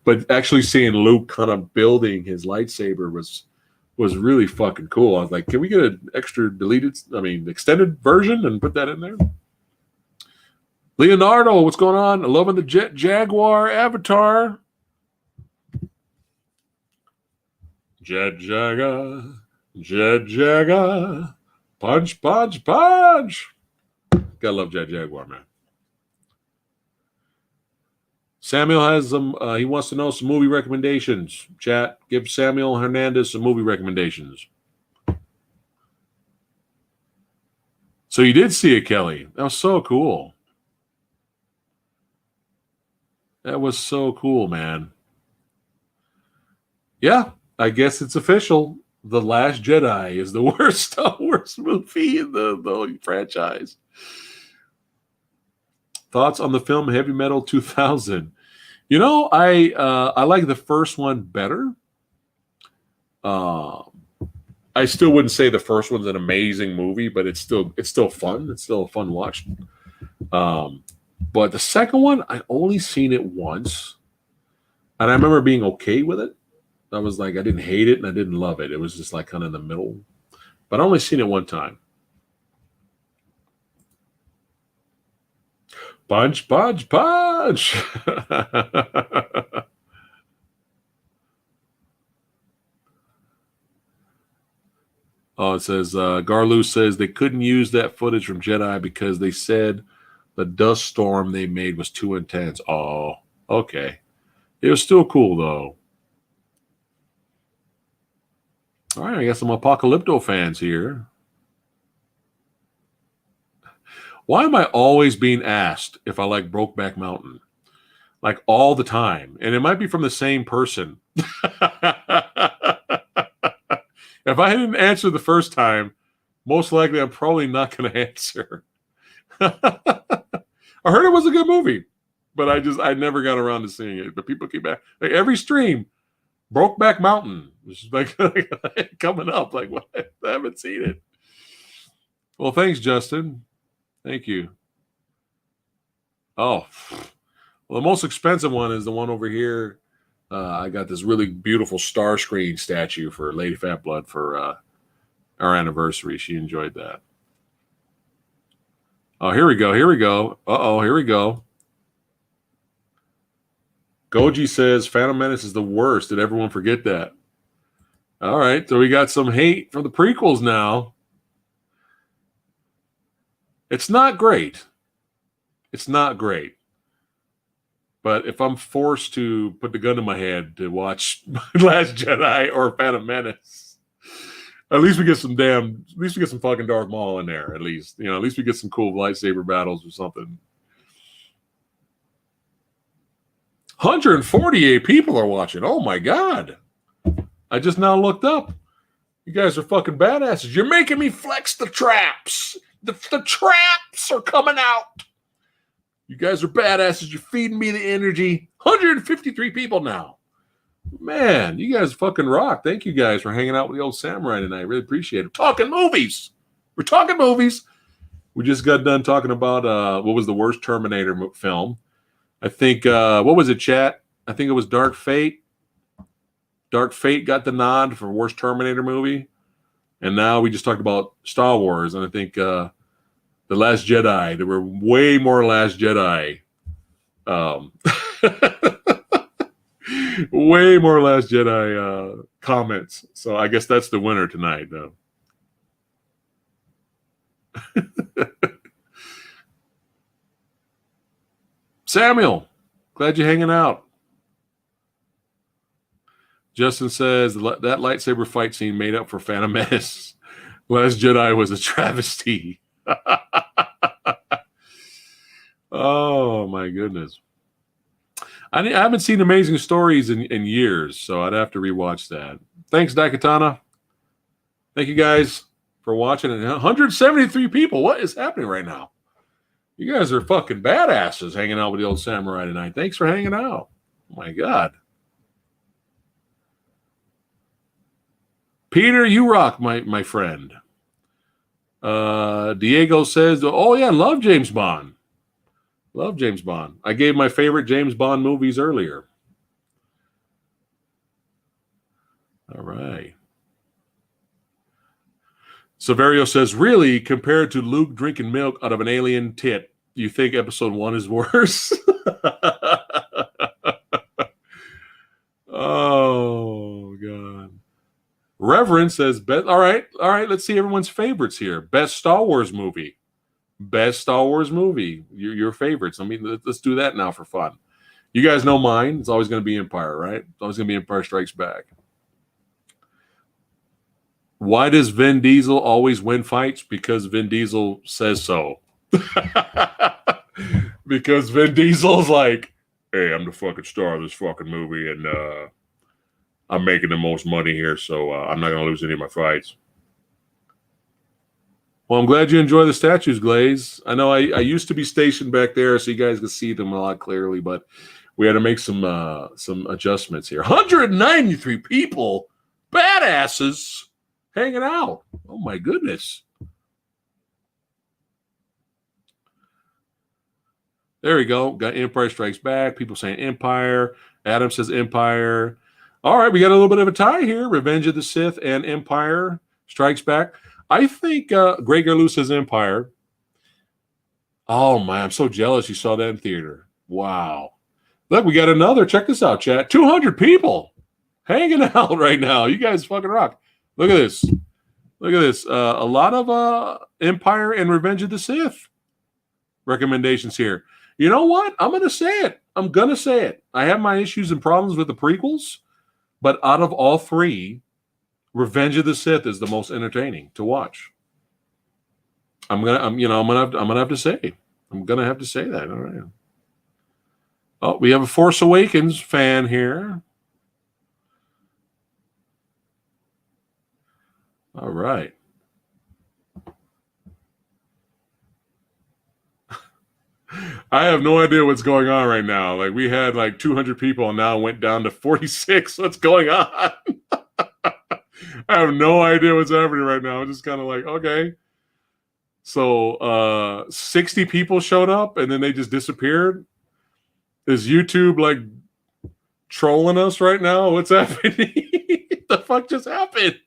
But actually seeing Luke kind of building his lightsaber was really fucking cool. I was like, can we get an extra extended version and put that in there? Leonardo, what's going on? Loving the Jet Jaguar avatar. Jet Jaguar, punch, punch, punch. Gotta love Jet Jaguar, man. Samuel has some, he wants to know some movie recommendations. Chat, give Samuel Hernandez some movie recommendations. So you did see it, Kelly. That was so cool. That was so cool, man. Yeah, I guess it's official. The Last Jedi is the worst Star Wars movie in the franchise. Thoughts on the film Heavy Metal 2000? You know, I like the first one better. I still wouldn't say the first one's an amazing movie, but it's still fun. It's still a fun watch. But the second one, I only seen it once, and I remember being okay with it. I was like, I didn't hate it and I didn't love it. It was just like kind of in the middle. But I only seen it one time. Punch, punch, punch. Oh, it says Garlu says they couldn't use that footage from Jedi because they said the dust storm they made was too intense. Oh, okay. It was still cool though. All right, I got some Apocalypto fans here. Why am I always being asked if I like Brokeback Mountain? Like all the time. And it might be from the same person. If I didn't answer the first time, most likely I'm probably not going to answer. I heard it was a good movie, but I never got around to seeing it. But people keep asking, like every stream, Brokeback Mountain, which is like coming up. Like, what? I haven't seen it. Well, thanks, Justin. Thank you. Oh, well, the most expensive one is the one over here. I got this really beautiful Starscream statue for Lady Fat Blood for our anniversary. She enjoyed that. Oh, here we go. Here we go. Uh-oh, here we go. Goji says Phantom Menace is the worst. Did everyone forget that? All right, so we got some hate for the prequels now. It's not great. It's not great. But if I'm forced to put the gun in my head to watch Last Jedi or Phantom Menace, at least we get some fucking Darth Maul in there. At least, at least we get some cool lightsaber battles or something. 148 people are watching. Oh my god! I just now looked up. You guys are fucking badasses. You're making me flex the traps. The traps are coming out. You guys are badasses. You're feeding me the energy. 153 people now. Man, you guys fucking rock. Thank you guys for hanging out with the old samurai tonight. I really appreciate it. We're talking movies. We're talking movies. We just got done talking about what was the worst Terminator film. I think, what was it, chat? I think it was Dark Fate. Dark Fate got the nod for worst Terminator movie. And now we just talked about Star Wars. And I think The Last Jedi. There were way more Last Jedi. Way more Last Jedi comments. So I guess that's the winner tonight. Samuel, glad you're hanging out. Justin says that lightsaber fight scene made up for Phantom Menace. Last Jedi was a travesty. Oh my goodness. I haven't seen Amazing Stories in years, so I'd have to rewatch that. Thanks, Daikatana. Thank you guys for watching. 173 people. What is happening right now? You guys are fucking badasses hanging out with the old samurai tonight. Thanks for hanging out. Oh my God. Peter, you rock, my friend. Diego says, oh yeah, love James Bond. Love James Bond. I gave my favorite James Bond movies earlier. All right. Severio says, really, compared to Luke drinking milk out of an alien tit, you think episode 1 is worse? Oh, God. Reverend says, all right, let's see everyone's favorites here. Best Star Wars movie. Best Star Wars movie. Your favorites. I mean, let's do that now for fun. You guys know mine. It's always going to be Empire, right? It's always going to be Empire Strikes Back. Why does Vin Diesel always win fights? Because Vin Diesel says so. Because Vin Diesel's like, hey, I'm the fucking star of this fucking movie, and I'm making the most money here, so I'm not going to lose any of my fights. Well, I'm glad you enjoy the statues, Glaze. I know I used to be stationed back there, so you guys could see them a lot clearly, but we had to make some adjustments here. 193 people, badasses. hanging out. Oh my goodness. There we go. Got Empire Strikes Back. People saying Empire. Adam says Empire. All right, we got a little bit of a tie here. Revenge of the Sith and Empire Strikes Back. I think Greg Garlou says Empire. Oh my, I'm so jealous you saw that in theater. Wow. Look, we got another. Check this out, chat. 200 people hanging out right now. You guys fucking rock. Look at this. Look at this. A lot of Empire and Revenge of the Sith recommendations here. You know what? I'm going to say it. I'm going to say it. I have my issues and problems with the prequels, but out of all three, Revenge of the Sith is the most entertaining to watch. I'm gonna have to say. I'm gonna have to say that. All right. Oh, we have a Force Awakens fan here. All right. I have no idea what's going on right now. Like we had like 200 people and now went down to 46. What's going on? I have no idea what's happening right now. I'm just kind of like, okay. So 60 people showed up and then they just disappeared. Is YouTube like trolling us right now? What's happening? The fuck just happened?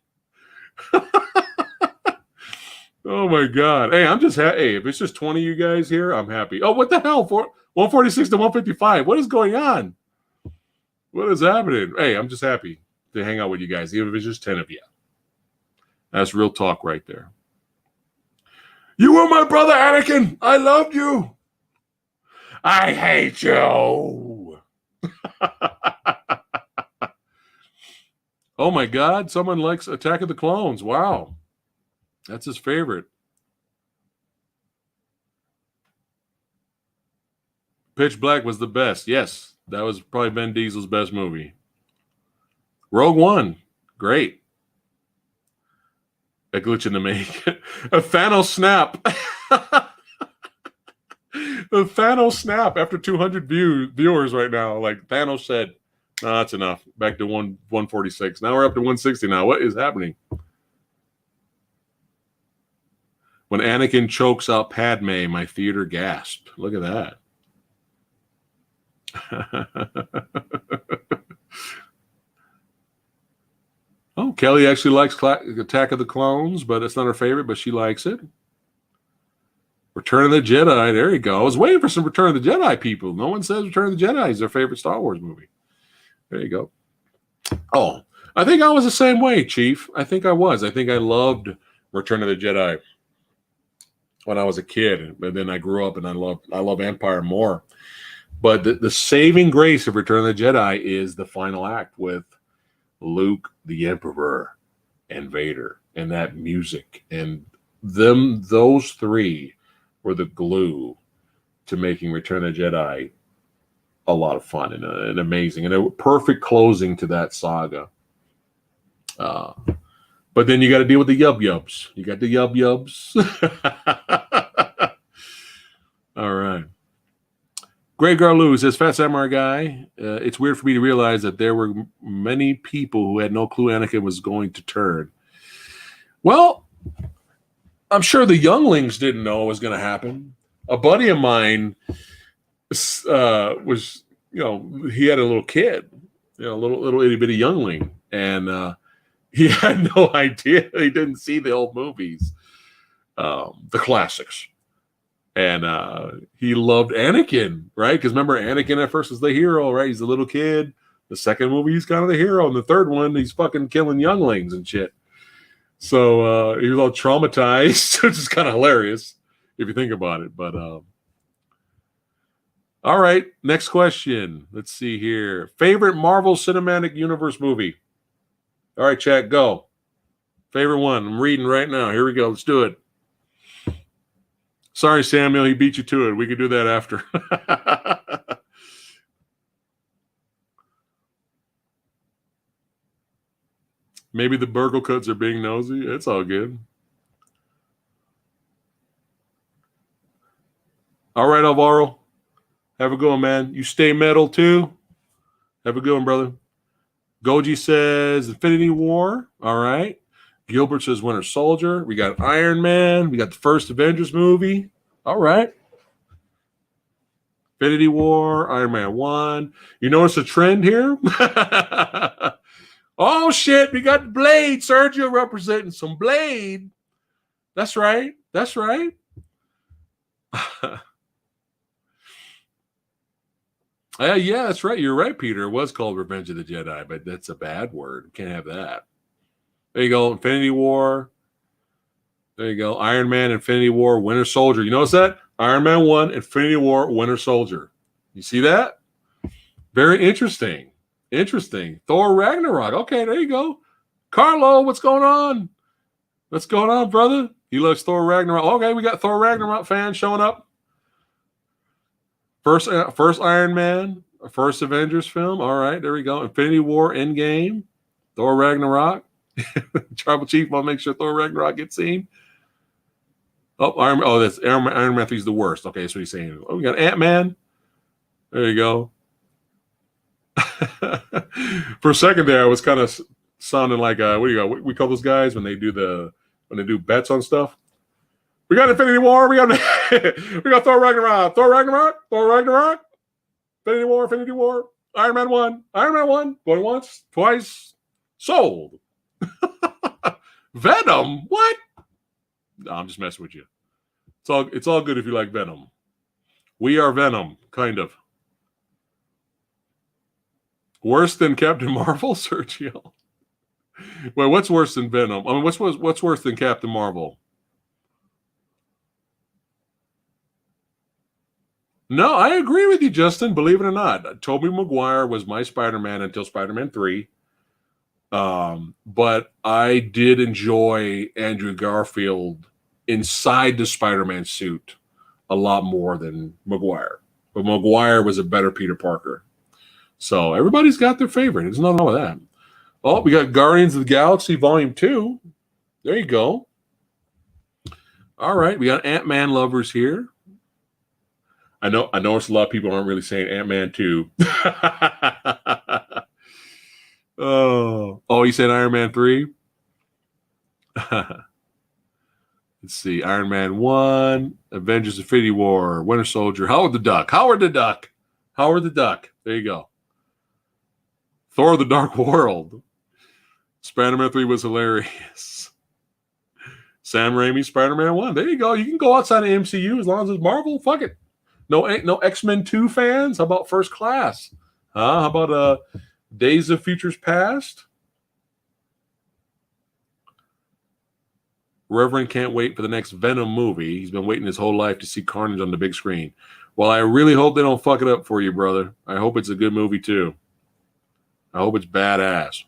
Oh my god! Hey, I'm just hey. If it's just 20 of you guys here, I'm happy. Oh, what the hell? 146 to 155. What is going on? What is happening? Hey, I'm just happy to hang out with you guys, even if it's just 10 of you. That's real talk right there. You were my brother, Anakin. I loved you. I hate you. Oh my god! Someone likes Attack of the Clones. Wow. That's his favorite. Pitch Black was the best. Yes, that was probably Ben Diesel's best movie. Rogue One, great. A glitch in the make. A Thanos snap. A Thanos snap after 200 viewers right now. Like Thanos said, no, that's enough. Back to 146. Now we're up to 160 now. What is happening? When Anakin chokes out Padme, my theater gasped. Look at that. Oh, Kelly actually likes Attack of the Clones, but it's not her favorite, but she likes it. Return of the Jedi. There you go. I was waiting for some Return of the Jedi people. No one says Return of the Jedi is their favorite Star Wars movie. There you go. Oh, I think I was the same way, Chief. I think I was. I think I loved Return of the Jedi when I was a kid, but then I grew up and I love Empire more. But the saving grace of Return of the Jedi is the final act with Luke, the Emperor, and Vader, and that music, and those three were the glue to making Return of the Jedi a lot of fun and amazing, and a perfect closing to that saga. But then you got to deal with the yub-yubs. You got the yub-yubs. All right. Greg Garlou says, Fat Samurai Guy, it's weird for me to realize that there were many people who had no clue Anakin was going to turn. Well, I'm sure the younglings didn't know it was going to happen. A buddy of mine was, he had a little kid, a little itty bitty youngling, and he had no idea. He didn't see the old movies, the classics. And he loved Anakin, right? Because remember, Anakin at first was the hero, right? He's a little kid. The second movie, he's kind of the hero. And the third one, he's fucking killing younglings and shit. So he was all traumatized, which is kind of hilarious if you think about it. But all right, next question. Let's see here. Favorite Marvel Cinematic Universe movie? All right, chat, go. Favorite one. I'm reading right now. Here we go. Let's do it. Sorry, Samuel, he beat you to it. We could do that after. Maybe the burgle cuts are being nosy. It's all good. All right, Alvaro. Have a good one, man. You stay metal, too. Have a good one, brother. Goji says Infinity War. All right. Gilbert says Winter Soldier. We got Iron Man. We got the first Avengers movie. All right. Infinity War, Iron Man 1. You notice a trend here? Oh, shit. We got Blade. Sergio representing some Blade. That's right. That's right. Yeah, that's right. You're right, Peter. It was called Revenge of the Jedi, but that's a bad word. Can't have that. There you go. Infinity War. There you go. Iron Man, Infinity War, Winter Soldier. You notice that? Iron Man 1, Infinity War, Winter Soldier. You see that? Very interesting. Interesting. Thor Ragnarok. Okay, there you go. Carlo, what's going on? What's going on, brother? He loves Thor Ragnarok. Okay, we got Thor Ragnarok fans showing up. First Iron Man, first Avengers film. All right, there we go. Infinity War, Endgame, Thor Ragnarok. Tribal Chief want to make sure Thor Ragnarok gets seen. That's Iron Man 3 is the worst. Okay, that's what he's saying. Oh, we got Ant-Man. There you go. For a second there, I was kind of sounding like what do you got? We call those guys when they do bets on stuff. We got Infinity War. We got Thor Ragnarok. Thor Ragnarok. Infinity War. Iron Man 1. Going once, twice. Sold. Venom. What? No, I'm just messing with you. It's all good if you like Venom. We are Venom, kind of. Worse than Captain Marvel, Sergio. Wait, what's worse than Venom? I mean, what's worse than Captain Marvel? No, I agree with you, Justin. Believe it or not, Tobey Maguire was my Spider-Man until Spider-Man 3. But I did enjoy Andrew Garfield inside the Spider-Man suit a lot more than Maguire. But Maguire was a better Peter Parker. So everybody's got their favorite. There's nothing wrong with that. Oh, we got Guardians of the Galaxy Volume 2. There you go. All right, we got Ant-Man lovers here. I noticed a lot of people aren't really saying Ant-Man 2. Oh, you said Iron Man 3? Let's see. Iron Man 1, Avengers Infinity War, Winter Soldier, Howard the Duck. There you go. Thor the Dark World. Spider-Man 3 was hilarious. Sam Raimi's Spider-Man 1. There you go. You can go outside of MCU as long as it's Marvel. Fuck it. No X-Men 2 fans? How about First Class? How about Days of Futures Past? Reverend can't wait for the next Venom movie. He's been waiting his whole life to see Carnage on the big screen. Well, I really hope they don't fuck it up for you, brother. I hope it's a good movie, too. I hope it's badass.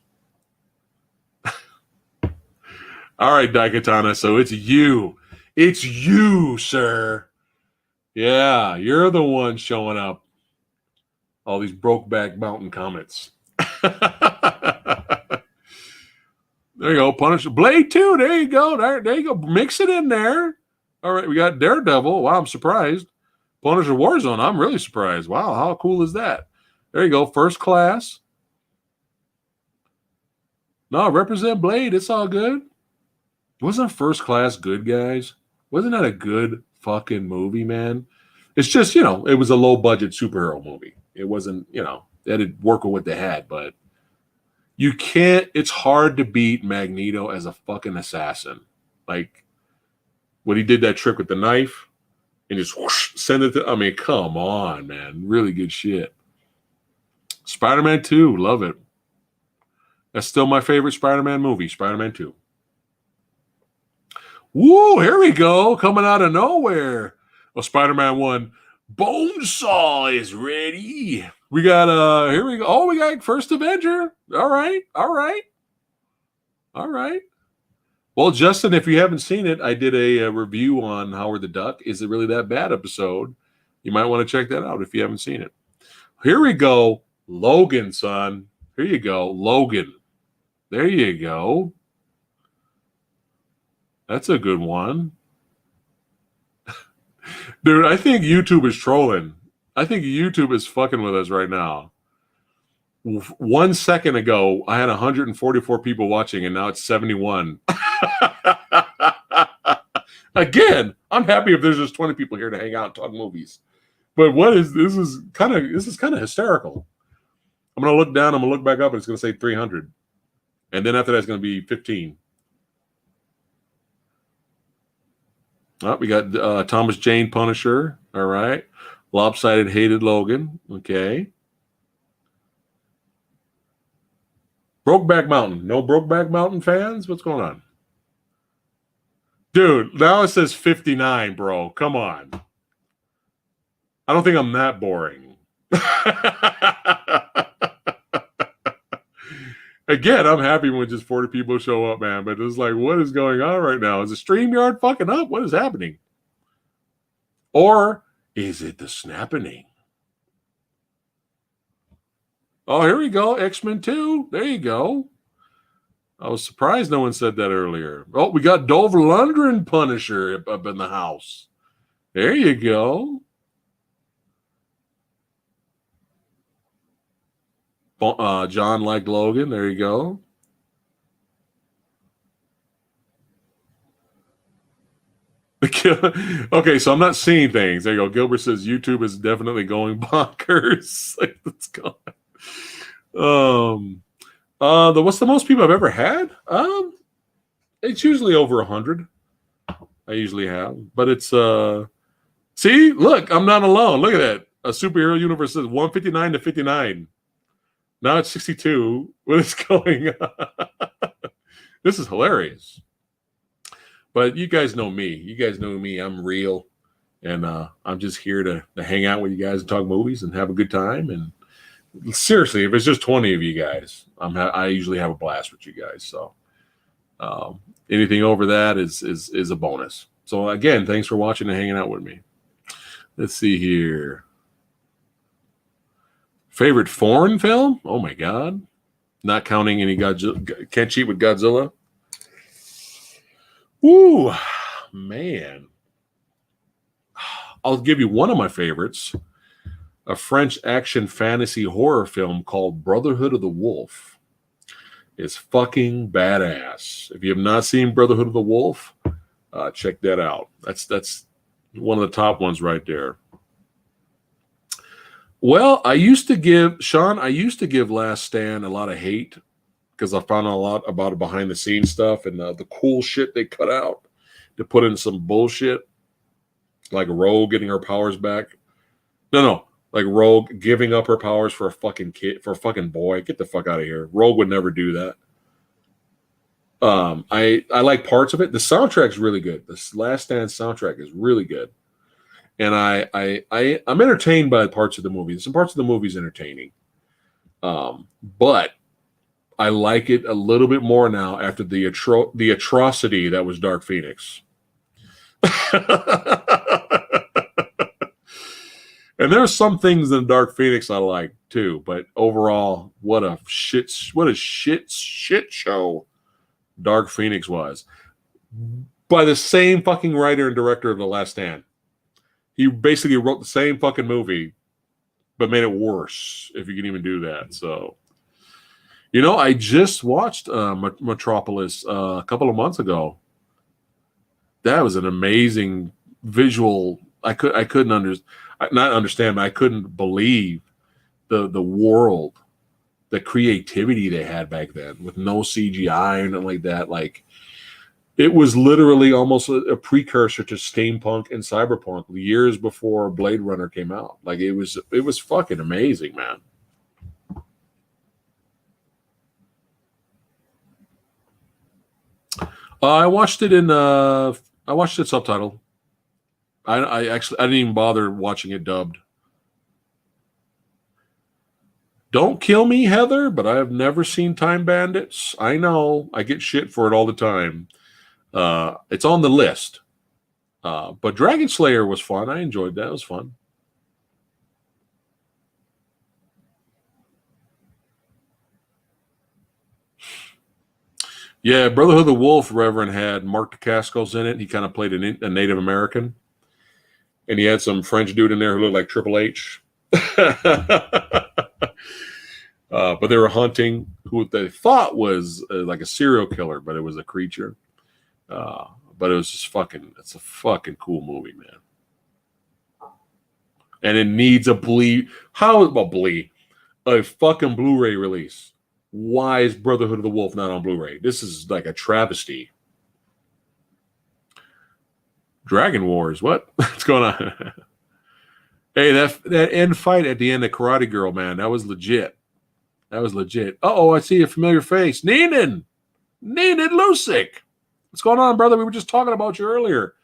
All right, Daikatana, so it's you. It's you, sir. Yeah, you're the one showing up. All these Brokeback Mountain comments. There you go. Punisher. Blade 2. There you go. There you go. Mix it in there. All right, we got Daredevil. Wow, I'm surprised. Punisher Warzone. I'm really surprised. Wow, how cool is that? There you go. First Class. No, represent Blade. It's all good. Wasn't First Class good, guys? Wasn't that a good fucking movie, man? It's just, it was a low-budget superhero movie. It wasn't, they had to work with what they had, but you can't, it's hard to beat Magneto as a fucking assassin. Like, when he did that trick with the knife and just whoosh, send it to, I mean, come on, man. Really good shit. Spider-Man 2, love it. That's still my favorite Spider-Man movie, Spider-Man 2. Woo, here we go. Coming out of nowhere. Well, Spider-Man 1, Bonesaw is ready. We got, here we go. Oh, we got First Avenger. All right. Well, Justin, if you haven't seen it, I did a review on Howard the Duck. Is it really that bad episode? You might want to check that out if you haven't seen it. Here we go. Logan, son. Here you go. Logan. There you go. That's a good one. Dude, I think YouTube is trolling. I think YouTube is fucking with us right now. 1 second ago, I had 144 people watching, and now it's 71. Again, I'm happy if there's just 20 people here to hang out and talk movies. But this is kind of hysterical. I'm gonna look down, I'm gonna look back up, and it's gonna say 300. And then after that, it's gonna be 15. Oh, we got Thomas Jane Punisher. All right. Lopsided Hated Logan. Okay. Brokeback Mountain. No Brokeback Mountain fans? What's going on? Dude, now it says 59, bro. Come on. I don't think I'm that boring. Again, I'm happy when just 40 people show up, man. But it's like, what is going on right now? Is the StreamYard fucking up? What is happening? Or is it the snapping? Oh, here we go. X-Men 2. There you go. I was surprised no one said that earlier. Oh, we got Dolph Lundgren Punisher up in the house. There you go. John liked Logan. There you go. Okay, so I'm not seeing things. There you go. Gilbert says YouTube is definitely going bonkers. Let's go. What's the most people I've ever had? It's usually over 100. I usually have, but it's see, look, I'm not alone. Look at that. A superhero universe says 159 to 59. Now it's 62. What is going on? This is hilarious. But you guys know me. You guys know me. I'm real, and I'm just here to hang out with you guys and talk movies and have a good time. And seriously, if it's just 20 of you guys, I usually have a blast with you guys. So anything over that is a bonus. So again, thanks for watching and hanging out with me. Let's see here. Favorite foreign film? Oh my God. Not counting any Godzilla. Can't cheat with Godzilla. Ooh, man. I'll give you one of my favorites. A French action fantasy horror film called Brotherhood of the Wolf. It's fucking badass. If you have not seen Brotherhood of the Wolf, check that out. That's one of the top ones right there. Well, I used to give Last Stand a lot of hate because I found out a lot about the behind the scenes stuff and the cool shit they cut out to put in some bullshit, like Rogue getting her powers back. No, like Rogue giving up her powers for a fucking kid, for a fucking boy. Get the fuck out of here. Rogue would never do that. I like parts of it. The soundtrack's really good. This Last Stand soundtrack is really good. And I'm entertained by parts of the movie. Some parts of the movie is entertaining. But I like it a little bit more now after the atrocity that was Dark Phoenix. And there's some things in Dark Phoenix I like too, but overall, what a shit show Dark Phoenix was. By the same fucking writer and director of The Last Stand. He basically wrote the same fucking movie, but made it worse, if you can even do that. So, I just watched Metropolis a couple of months ago. That was an amazing visual. I couldn't not understand, but I couldn't believe the world, the creativity they had back then with no CGI and like that. Like, it was literally almost a precursor to steampunk and cyberpunk years before Blade Runner came out. Like, it was fucking amazing, man. I watched it subtitled. I didn't even bother watching it dubbed. Don't kill me, Heather, but I have never seen Time Bandits. I know. I get shit for it all the time. It's on the list. But Dragon Slayer was fun. I enjoyed that. It was fun. Yeah, Brotherhood of the Wolf, Reverend, had Mark Dacascos in it. He kind of played a Native American. And he had some French dude in there who looked like Triple H. But they were hunting who they thought was like a serial killer, but it was a creature. But it was just fucking. It's a fucking cool movie, man. And it needs a How about a fucking Blu-ray release? Why is Brotherhood of the Wolf not on Blu-ray? This is like a travesty. Dragon Wars. What? What's going on? Hey, that end fight at the end of Karate Girl, man, that was legit. That was legit. Uh-oh, I see a familiar face. Neenan Lusick. What's going on, brother? We were just talking about you earlier.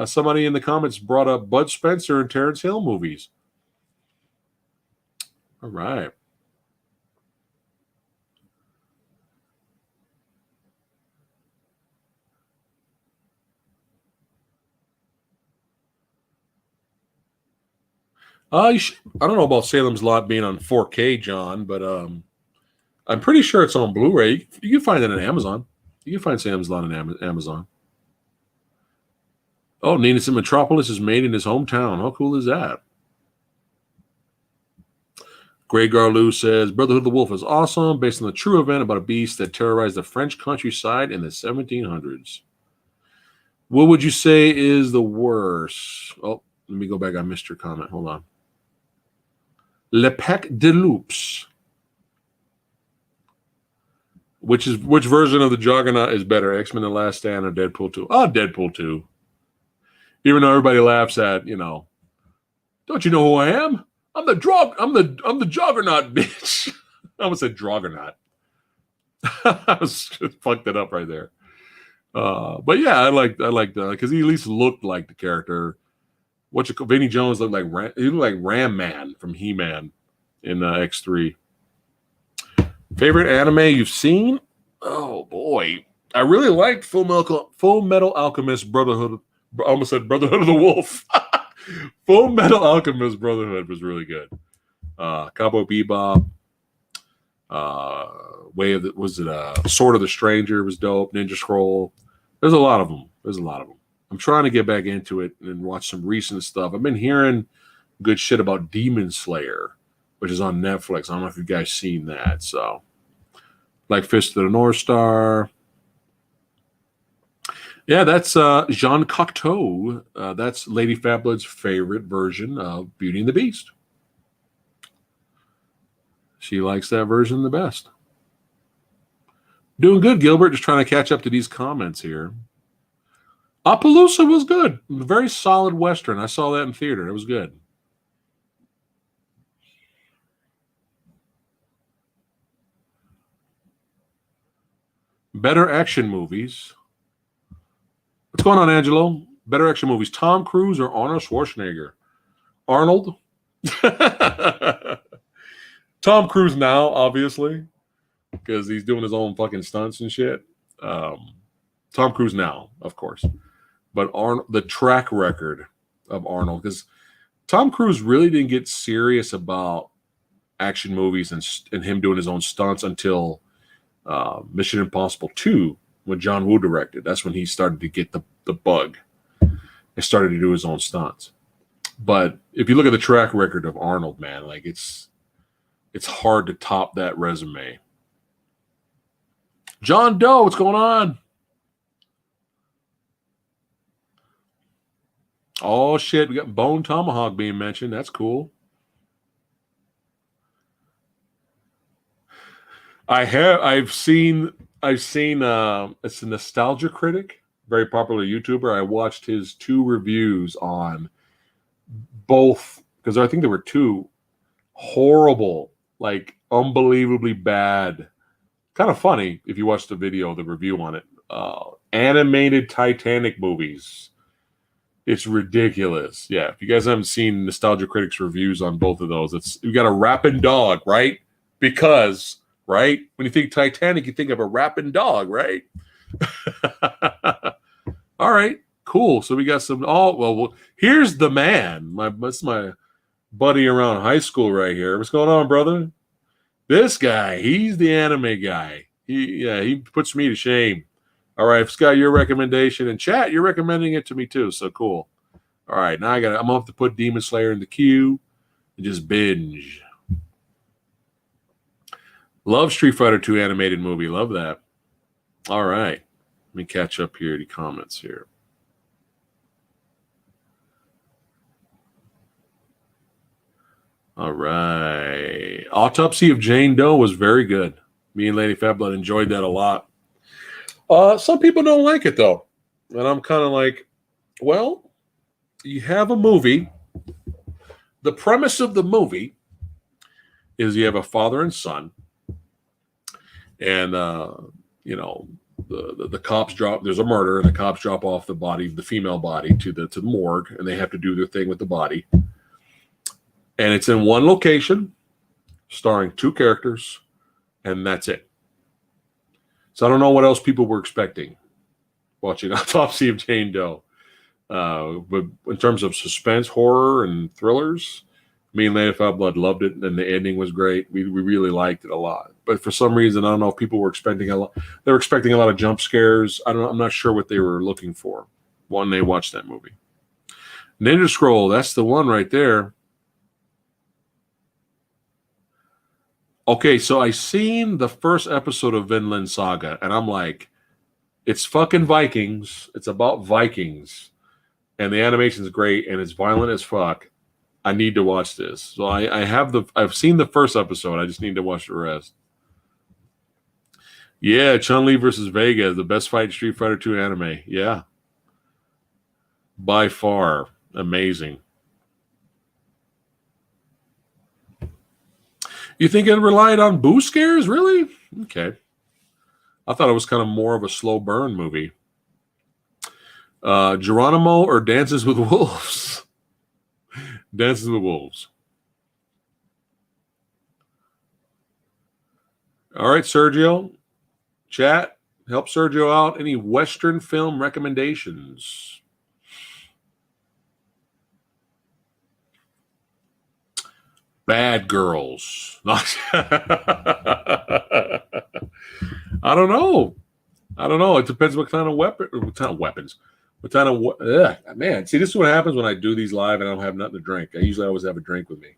Somebody in the comments brought up Bud Spencer and Terrence Hill movies. All right. I don't know about Salem's Lot being on 4K, John, but I'm pretty sure it's on Blu-ray. You can find it on Amazon. You can find Salem's Lot on Amazon. Oh, Needus in Metropolis is made in his hometown. How cool is that? Grey Garlou says, Brotherhood of the Wolf is awesome, based on the true event about a beast that terrorized the French countryside in the 1700s. What would you say is the worst? Oh, let me go back. I missed your comment. Hold on. Le Pec de Loups. Which version of the Juggernaut is better, X-Men: The Last Stand or Deadpool 2? Oh, Deadpool 2. Even though everybody laughs at, don't you know who I am? I'm the Juggernaut, bitch. I almost said Juggernaut. I just fucked it up right there. But yeah, I like because he at least looked like the character. Vinnie Jones looked like Ram Man from He-Man in X3. Favorite anime you've seen? Oh boy, I really liked Full Metal Alchemist Brotherhood. I almost said Brotherhood of the Wolf. Full Metal Alchemist Brotherhood was really good. Cowboy Bebop. Sword of the Stranger was dope. Ninja Scroll. There's a lot of them. I'm trying to get back into it and watch some recent stuff. I've been hearing good shit about Demon Slayer, which is on Netflix. I don't know if you guys seen that. So, like Fist of the North Star. Yeah, that's Jean Cocteau. That's Lady Fabloid's favorite version of Beauty and the Beast. She likes that version the best. Doing good, Gilbert. Just trying to catch up to these comments here. Appaloosa was good. Very solid Western. I saw that in theater. It was good. Better action movies. What's going on, Angelo? Better action movies. Tom Cruise or Arnold Schwarzenegger? Arnold. Tom Cruise now, obviously, because he's doing his own fucking stunts and shit. Tom Cruise now, of course. But the track record of Arnold, because Tom Cruise really didn't get serious about action movies and him doing his own stunts until Mission Impossible 2, when John Woo directed. That's when he started to get the bug and started to do his own stunts. But if you look at the track record of Arnold, man, like it's hard to top that resume. John Doe, what's going on? Oh shit, we got Bone Tomahawk being mentioned. That's cool. I've seen it's a Nostalgia Critic, very popular YouTuber. I watched his 2 reviews on both, because I think there were 2 horrible, like unbelievably bad, kind of funny if you watch the review on it. Animated Titanic movies. It's ridiculous. Yeah, if you guys haven't seen Nostalgia Critics reviews on both of those, you got a rapping dog, right? Because, right, when you think Titanic, you think of a rapping dog, right? All right, cool. So we got some. Well, here's the man. That's my buddy around high school right here. What's going on, brother? This guy, he's the anime guy. He puts me to shame. All right, Scott, your recommendation, and chat, you're recommending it to me too. So cool. All right, now I'm gonna have to put Demon Slayer in the queue and just binge. Love Street Fighter 2 animated movie. Love that. All right. me catch up here to comments here. All right. Autopsy of Jane Doe was very good. Me and Lady Fatblood enjoyed that a lot. Some people don't like it, though. And I'm kind of like, well, you have a movie. The premise of the movie is you have a father and son. And, the cops drop, there's a murder, and the cops drop off the body, the female body, to the morgue, and they have to do their thing with the body. And it's in one location, starring two characters, and that's it. So I don't know what else people were expecting watching Autopsy of Jane Doe. But in terms of suspense, horror, and thrillers, me and Lady Fatblood loved it, and the ending was great. We really liked it a lot. But for some reason, I don't know if people were expecting a lot. They were expecting a lot of jump scares. I don't know. I'm not sure what they were looking for when they watched that movie. Ninja Scroll, that's the one right there. Okay, so I seen the first episode of Vinland Saga, and I'm like, it's fucking Vikings. It's about Vikings, and the animation's great, and it's violent as fuck. I need to watch this. So I've seen the first episode. I just need to watch the rest. Yeah, Chun-Li versus Vega, the best fight in Street Fighter 2 anime. Yeah, by far, amazing. You think it relied on boo scares? Really? Okay. I thought it was kind of more of a slow burn movie. Geronimo or Dances with Wolves? Dances with Wolves. All right, Sergio. Chat, help Sergio out. Any Western film recommendations? Bad Girls. I don't know. It depends what kind of weapons. What kind of man? See, this is what happens when I do these live and I don't have nothing to drink. I usually always have a drink with me.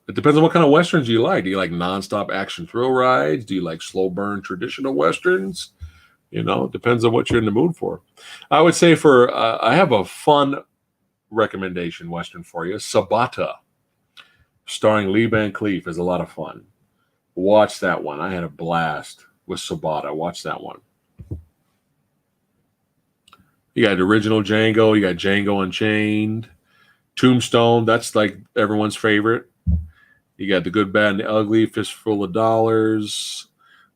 It depends on what kind of westerns you like. Do you like nonstop action thrill rides? Do you like slow burn traditional westerns? It depends on what you're in the mood for. I would say I have a fun recommendation western for you. Sabata, starring Lee Van Cleef, is a lot of fun. Watch that one. I had a blast with Sabata. Watch that one. You got the original Django. You got Django Unchained. Tombstone. That's like everyone's favorite. You got The Good, Bad, and the Ugly. Fistful of Dollars.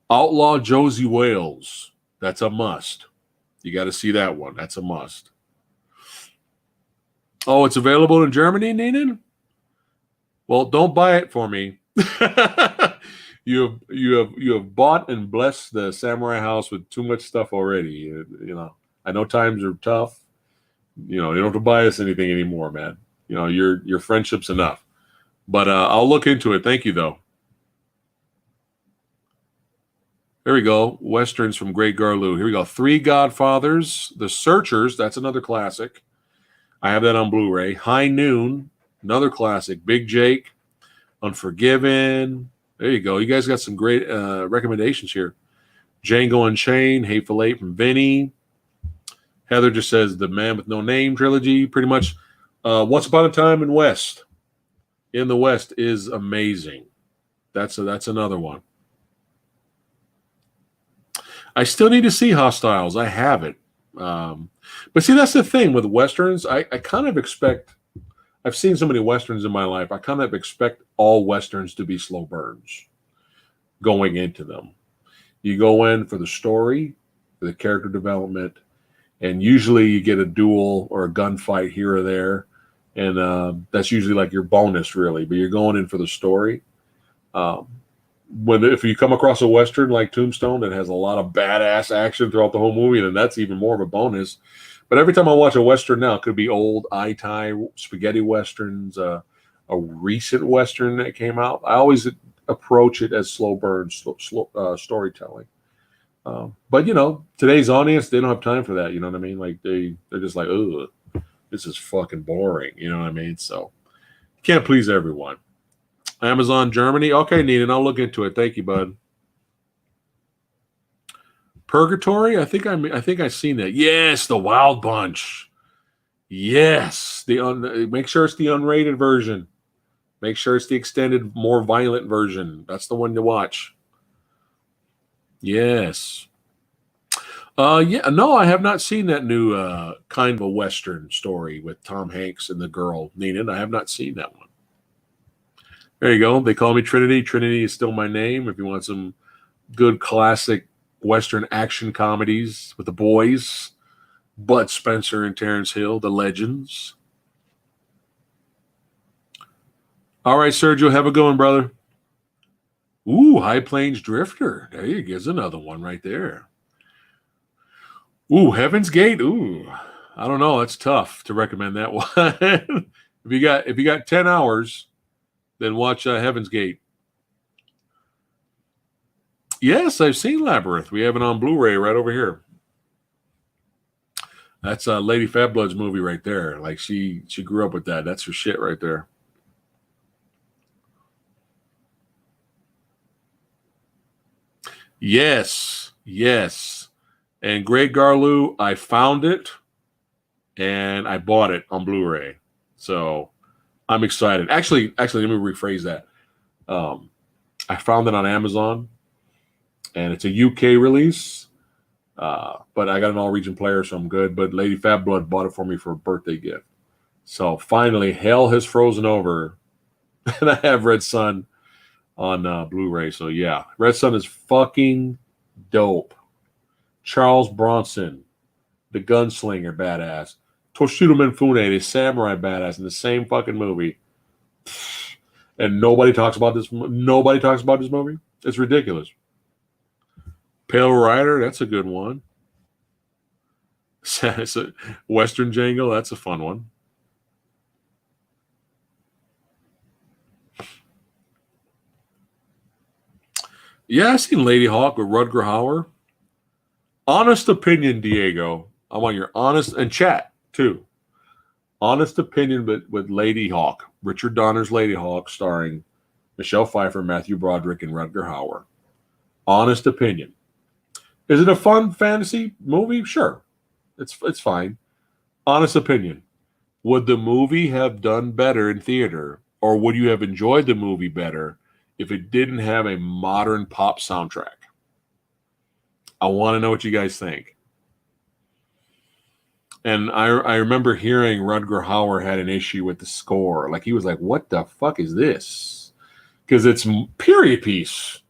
Outlaw Josie Wales. That's a must. You got to see that one. That's a must. Oh, it's available in Germany, Neenan? Well, don't buy it for me. You have bought and blessed the Samurai House with too much stuff already. I know times are tough. You don't have to buy us anything anymore, man. Your friendship's enough. But I'll look into it. Thank you, though. There we go. Westerns from Great Garloo. Here we go. Three Godfathers. The Searchers. That's another classic. I have that on Blu-ray. High Noon. Another classic. Big Jake. Unforgiven. There you go. You guys got some great recommendations here. Django Unchained. Hateful Eight from Vinny. Heather just says The Man with No Name trilogy. Pretty much Once Upon a Time in the West is amazing. That's another one. I still need to see Hostiles. I have it. But see, that's the thing with Westerns. I kind of expect, I've seen so many Westerns in my life, I kind of expect all Westerns to be slow burns going into them. You go in for the story, for the character development, and usually you get a duel or a gunfight here or there. And that's usually like your bonus, really. But you're going in for the story. If you come across a Western like Tombstone that has a lot of badass action throughout the whole movie, then that's even more of a bonus. But every time I watch a Western now, it could be old Ai-Tai spaghetti Westerns, a recent Western that came out. I always approach it as slow burn storytelling. But, today's audience, they don't have time for that. You know what I mean? Like they're just like, ugh, this is fucking boring. You know what I mean? So can't please everyone. Amazon Germany. Okay, Neenan, I'll look into it. Thank you, bud. Purgatory. I think I've seen that. Yes, the Wild Bunch. Yes, make sure it's the unrated version. Make sure it's the extended, more violent version. That's the one to watch. Yes. Yeah, no, I have not seen that new kind of a Western story with Tom Hanks and the girl Neenan. I have not seen that one. There you go. They call me Trinity. Trinity is still my name. If you want some good classic Western action comedies with the boys, Bud Spencer and Terrence Hill, the legends. All right, Sergio, have a good one, brother. Ooh, High Plains Drifter. There you go. There's another one right there. Ooh, Heaven's Gate. Ooh, I don't know. That's tough to recommend that one. If you got 10 hours, then watch Heaven's Gate. Yes, I've seen Labyrinth. We have it on Blu-ray right over here. That's Lady Fatblood's movie right there. Like she grew up with that. That's her shit right there. Yes, yes. And Greg Garlou, I found it and I bought it on Blu-ray. So I'm excited. Actually, let me rephrase that. I found it on Amazon and it's a UK release. But I got an all-region player, so I'm good. But Lady Fatblood bought it for me for a birthday gift. So finally, hell has frozen over, and I have Red Sun on Blu-ray. So yeah, Red Sun is fucking dope. Charles Bronson, the gunslinger, badass. Toshido Mifune, the samurai badass, in the same fucking movie. And nobody talks about this. Nobody talks about this movie. It's ridiculous. Pale Rider, that's a good one. It's a Western Django, that's a fun one. Yeah, I've seen Lady Hawk with Rutger Hauer. Honest opinion, Diego. I want your honest, and chat too. Honest opinion with Lady Hawk. Richard Donner's Lady Hawk, starring Michelle Pfeiffer, Matthew Broderick, and Rutger Hauer. Honest opinion. Is it a fun fantasy movie? Sure. It's fine. Honest opinion. Would the movie have done better in theater, or would you have enjoyed the movie better if it didn't have a modern pop soundtrack? I want to know what you guys think. And I remember hearing Rutger Hauer had an issue with the score. Like he was like, "What the fuck is this?" Because it's period piece,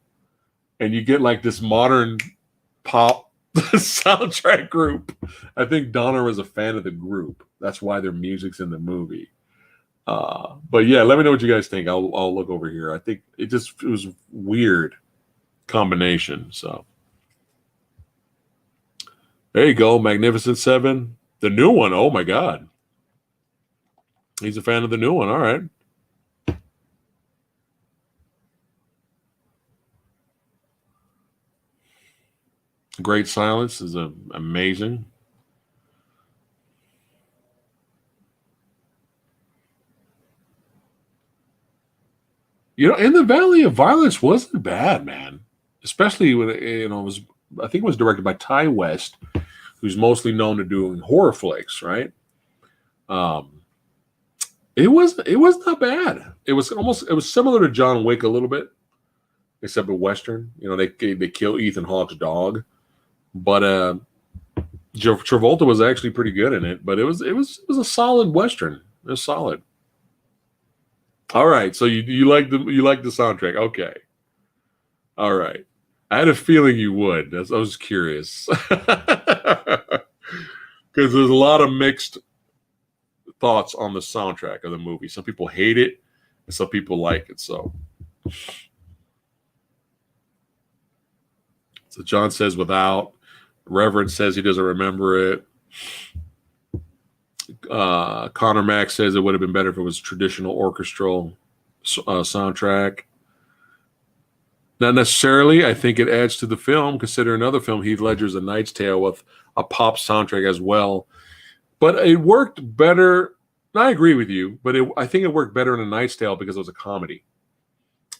and you get like this modern pop soundtrack group. I think Donner was a fan of the group. That's why their music's in the movie. But yeah, let me know what you guys think. I'll look over here. I think it was weird combination. So there you go, Magnificent Seven, the new one. Oh my god, he's a fan of the new one. All right. Great Silence is amazing. You know, In the Valley of Violence wasn't bad, man. Especially when it was. I think it was directed by Ty West, who's mostly known to doing horror flicks, right? It was not bad. It was similar to John Wick a little bit, except a Western. You know, they kill Ethan Hawke's dog, but Travolta was actually pretty good in it. But it was a solid Western. It was solid. All right, so you like the soundtrack? Okay, all right. I had a feeling you would. I was curious because there's a lot of mixed thoughts on the soundtrack of the movie. Some people hate it, and some people like it. So John says without. Reverend says he doesn't remember it. Connor Mack says it would have been better if it was traditional orchestral soundtrack. Not necessarily. I think it adds to the film. Consider another film, Heath Ledger's A Knight's Tale, with a pop soundtrack as well. But it worked better. I agree with you, but I think it worked better in A Knight's Tale because it was a comedy.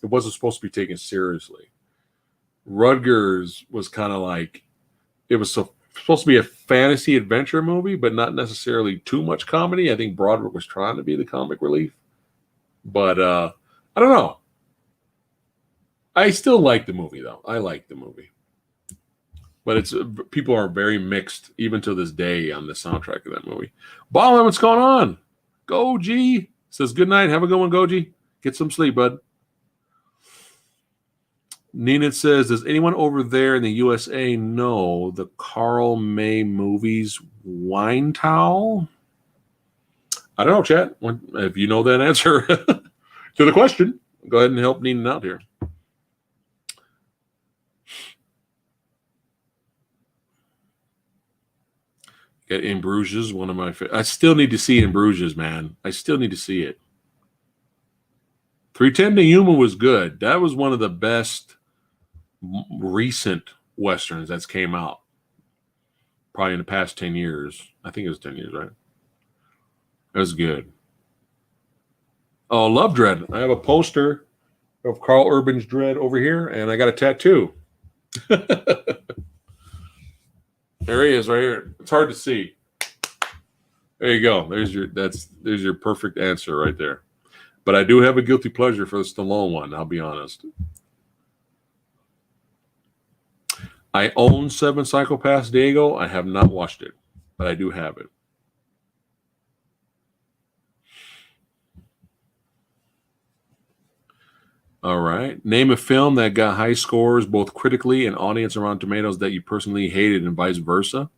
It wasn't supposed to be taken seriously. Rutgers was kind of like it was supposed to be a fantasy adventure movie, but not necessarily too much comedy. I think Broderick was trying to be the comic relief, but I don't know. I still like the movie though. I like the movie, but it's people are very mixed even to this day on the soundtrack of that movie. Ballin, what's going on? Goji says good night. Have a good one, Goji. Get some sleep, bud. Nina says, does anyone over there in the USA know the Carl May movies Wine Towel? I don't know, chat. If you know that answer to the question, go ahead and help Nina out here. In Bruges, one of my favorite. I still need to see In Bruges, man. I still need to see it. 310 to Yuma was good. That was one of the best recent Westerns that's came out. Probably in the past 10 years. I think it was 10 years, right? It was good. Oh, Love Dread. I have a poster of Carl Urban's Dread over here, and I got a tattoo. There he is right here. It's hard to see. There you go. There's your perfect answer right there. But I do have a guilty pleasure for the Stallone one, I'll be honest. I own Seven Psychopaths, Diego. I have not watched it, but I do have it. All right. Name a film that got high scores both critically and audience around Tomatoes that you personally hated and vice versa.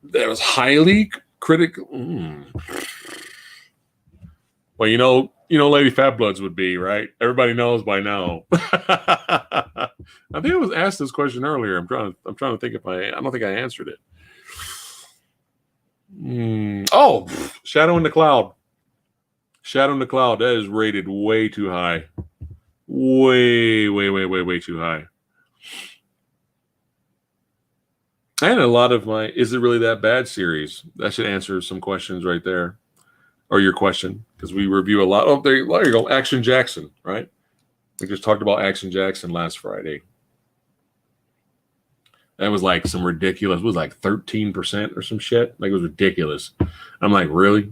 That was highly critical. Well, you know, Lady Fat Bloods would be, right? Everybody knows by now. I think I was asked this question earlier. I'm trying to think I don't think I answered it. Oh, Shadow in the Cloud. Shadow in the Cloud, that is rated way too high. Way too high. And a lot of my Is It Really That Bad series. That should answer some questions right there. Or your question, because we review a lot. Oh, there you go. Action Jackson, right? We just talked about Action Jackson last Friday. That was like some ridiculous, it was like 13% or some shit. Like it was ridiculous. I'm like, really?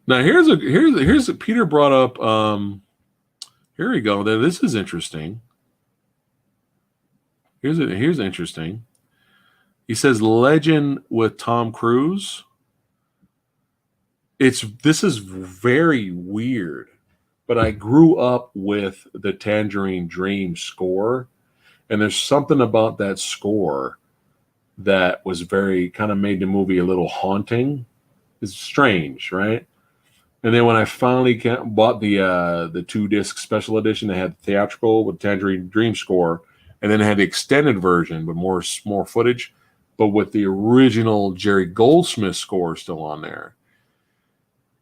Now here's a Peter brought up. Here we go. This is interesting. Here's interesting. He says Legend with Tom Cruise. This is very weird, but I grew up with the Tangerine Dream score, and there's something about that score that was very kind of made the movie a little haunting. It's strange, right? And then when I finally bought the 2-disc special edition, they had the theatrical with Tangerine Dream score, and then it had the extended version with more footage, but with the original Jerry Goldsmith score still on there.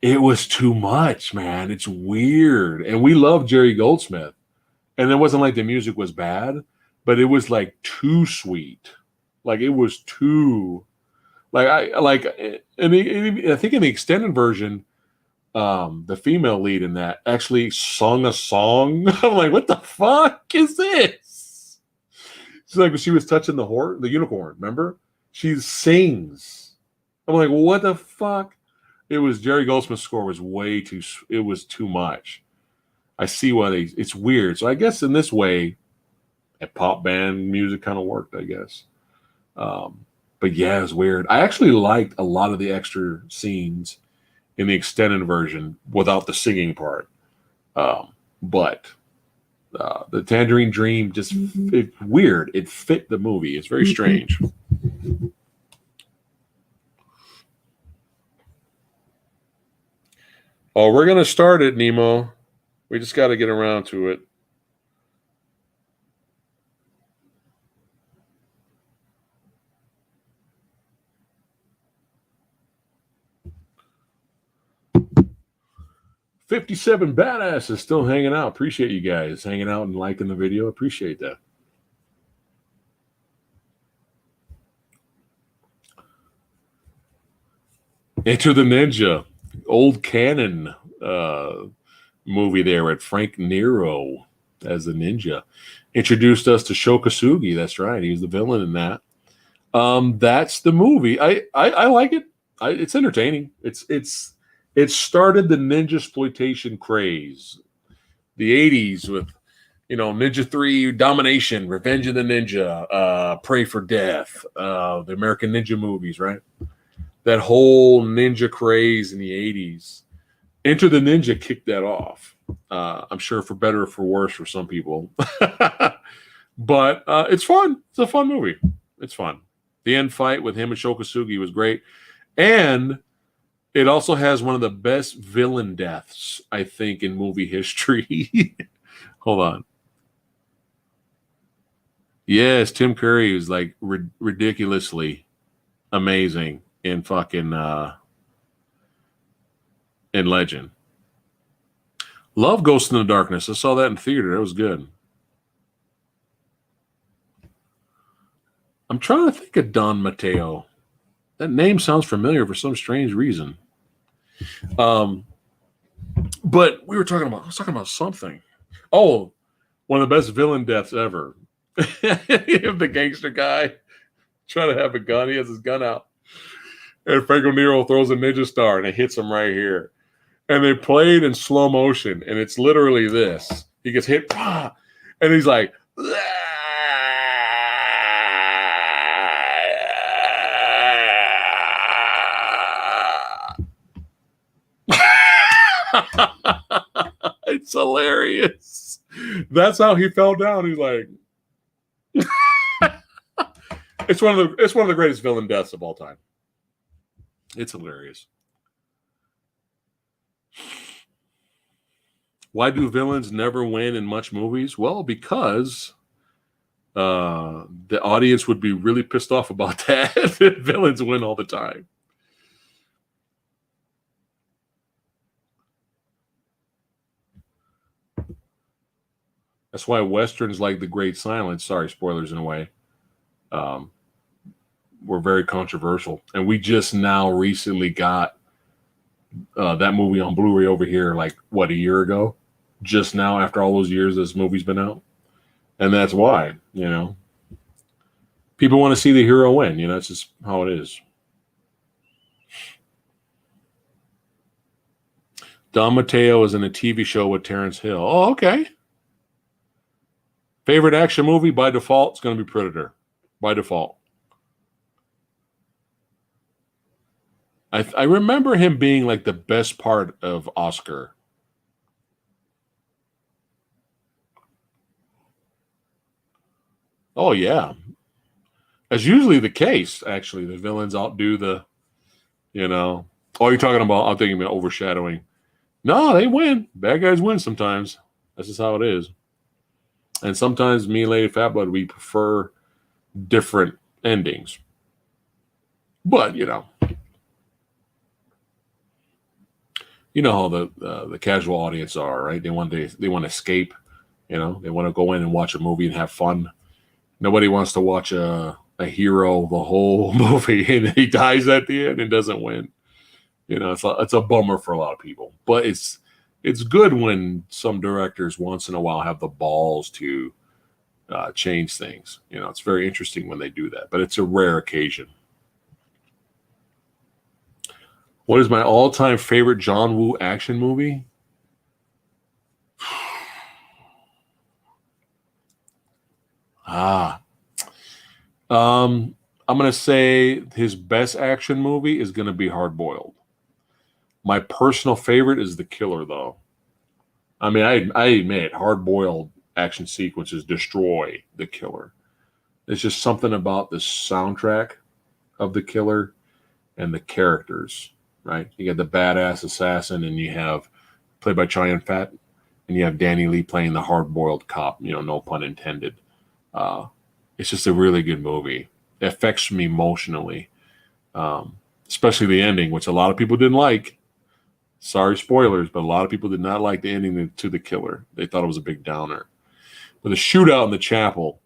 It was too much, man. It's weird. And we love Jerry Goldsmith. And it wasn't like the music was bad, but it was like too sweet. Like it was too I think in the extended version, the female lead in that actually sung a song. I'm like, what the fuck is this? It's like when she was touching the unicorn, remember? She sings. I'm like, what the fuck? It was Jerry Goldsmith's score was it was too much. I see why it's weird. So I guess in this way, a pop band music kind of worked, I guess. But yeah, it was weird. I actually liked a lot of the extra scenes in the extended version without the singing part. But the Tangerine Dream just weird. It fit the movie. It's very strange. Oh, we're going to start it, Nemo. We just got to get around to it. $57 Badass is still hanging out. Appreciate you guys hanging out and liking the video. Appreciate that. Enter the Ninja. old canon movie there with Frank Nero as a ninja. Introduced us to Shokasugi. That's right. He was the villain in that. That's the movie. I like it. It's entertaining. It started the ninja exploitation craze. The 80s with Ninja 3, Domination, Revenge of the Ninja, Pray for Death, the American Ninja movies, right? That whole ninja craze in the 80s. Enter the Ninja kicked that off. I'm sure for better or for worse for some people. But it's fun. It's a fun movie. It's fun. The end fight with him and Shokasugi was great. And it also has one of the best villain deaths, I think, in movie history. Hold on. Yes, Tim Curry was like ridiculously amazing in fucking in Legend. Love Ghost in the Darkness. I saw that in theater. That was good. I'm trying to think of Don Mateo. That name sounds familiar for some strange reason. But I was talking about something. Oh, one of the best villain deaths ever. The gangster guy trying to have a gun. He has his gun out. And Franco Nero throws a ninja star and it hits him right here. And they played in slow motion. And it's literally this. He gets hit. And he's like, it's hilarious. That's how he fell down. He's like, it's one of the greatest villain deaths of all time. It's hilarious. Why do villains never win in much movies? Well, because the audience would be really pissed off about that. Villains win all the time. That's why Westerns like The Great Silence, sorry, spoilers in a way, were very controversial. And we just now recently got that movie on Blu-ray over here, like, a year ago? Just now, after all those years this movie's been out. And that's why, people want to see the hero win. It's just how it is. Don Mateo is in a TV show with Terrence Hill. Oh, okay. Favorite action movie by default is going to be Predator. By default. I remember him being like the best part of Oscar. Oh, yeah. That's usually the case, actually. The villains outdo the, Oh, you're talking about, I'm thinking about overshadowing. No, they win. Bad guys win sometimes. That's just how it is. And sometimes me and Lady Fatblood, we prefer different endings. But, you know how the casual audience are, right? They want to escape. They want to go in and watch a movie and have fun. Nobody wants to watch a hero the whole movie and he dies at the end and doesn't win. It's a bummer for a lot of people. But it's good when some directors once in a while have the balls to change things. It's very interesting when they do that, but it's a rare occasion. What is my all-time favorite John Woo action movie? I'm going to say his best action movie is going to be Hard Boiled. My personal favorite is The Killer, though. I mean, I admit Hard Boiled action sequences destroy The Killer. There's just something about the soundtrack of The Killer and the characters, right? You got the badass assassin, and you have, played by Chow Yun-fat, and you have Danny Lee playing the hard-boiled cop, no pun intended. It's just a really good movie. It affects me emotionally, especially the ending, which a lot of people didn't like. Sorry, spoilers, but a lot of people did not like the ending to The Killer. They thought it was a big downer. But the shootout in the chapel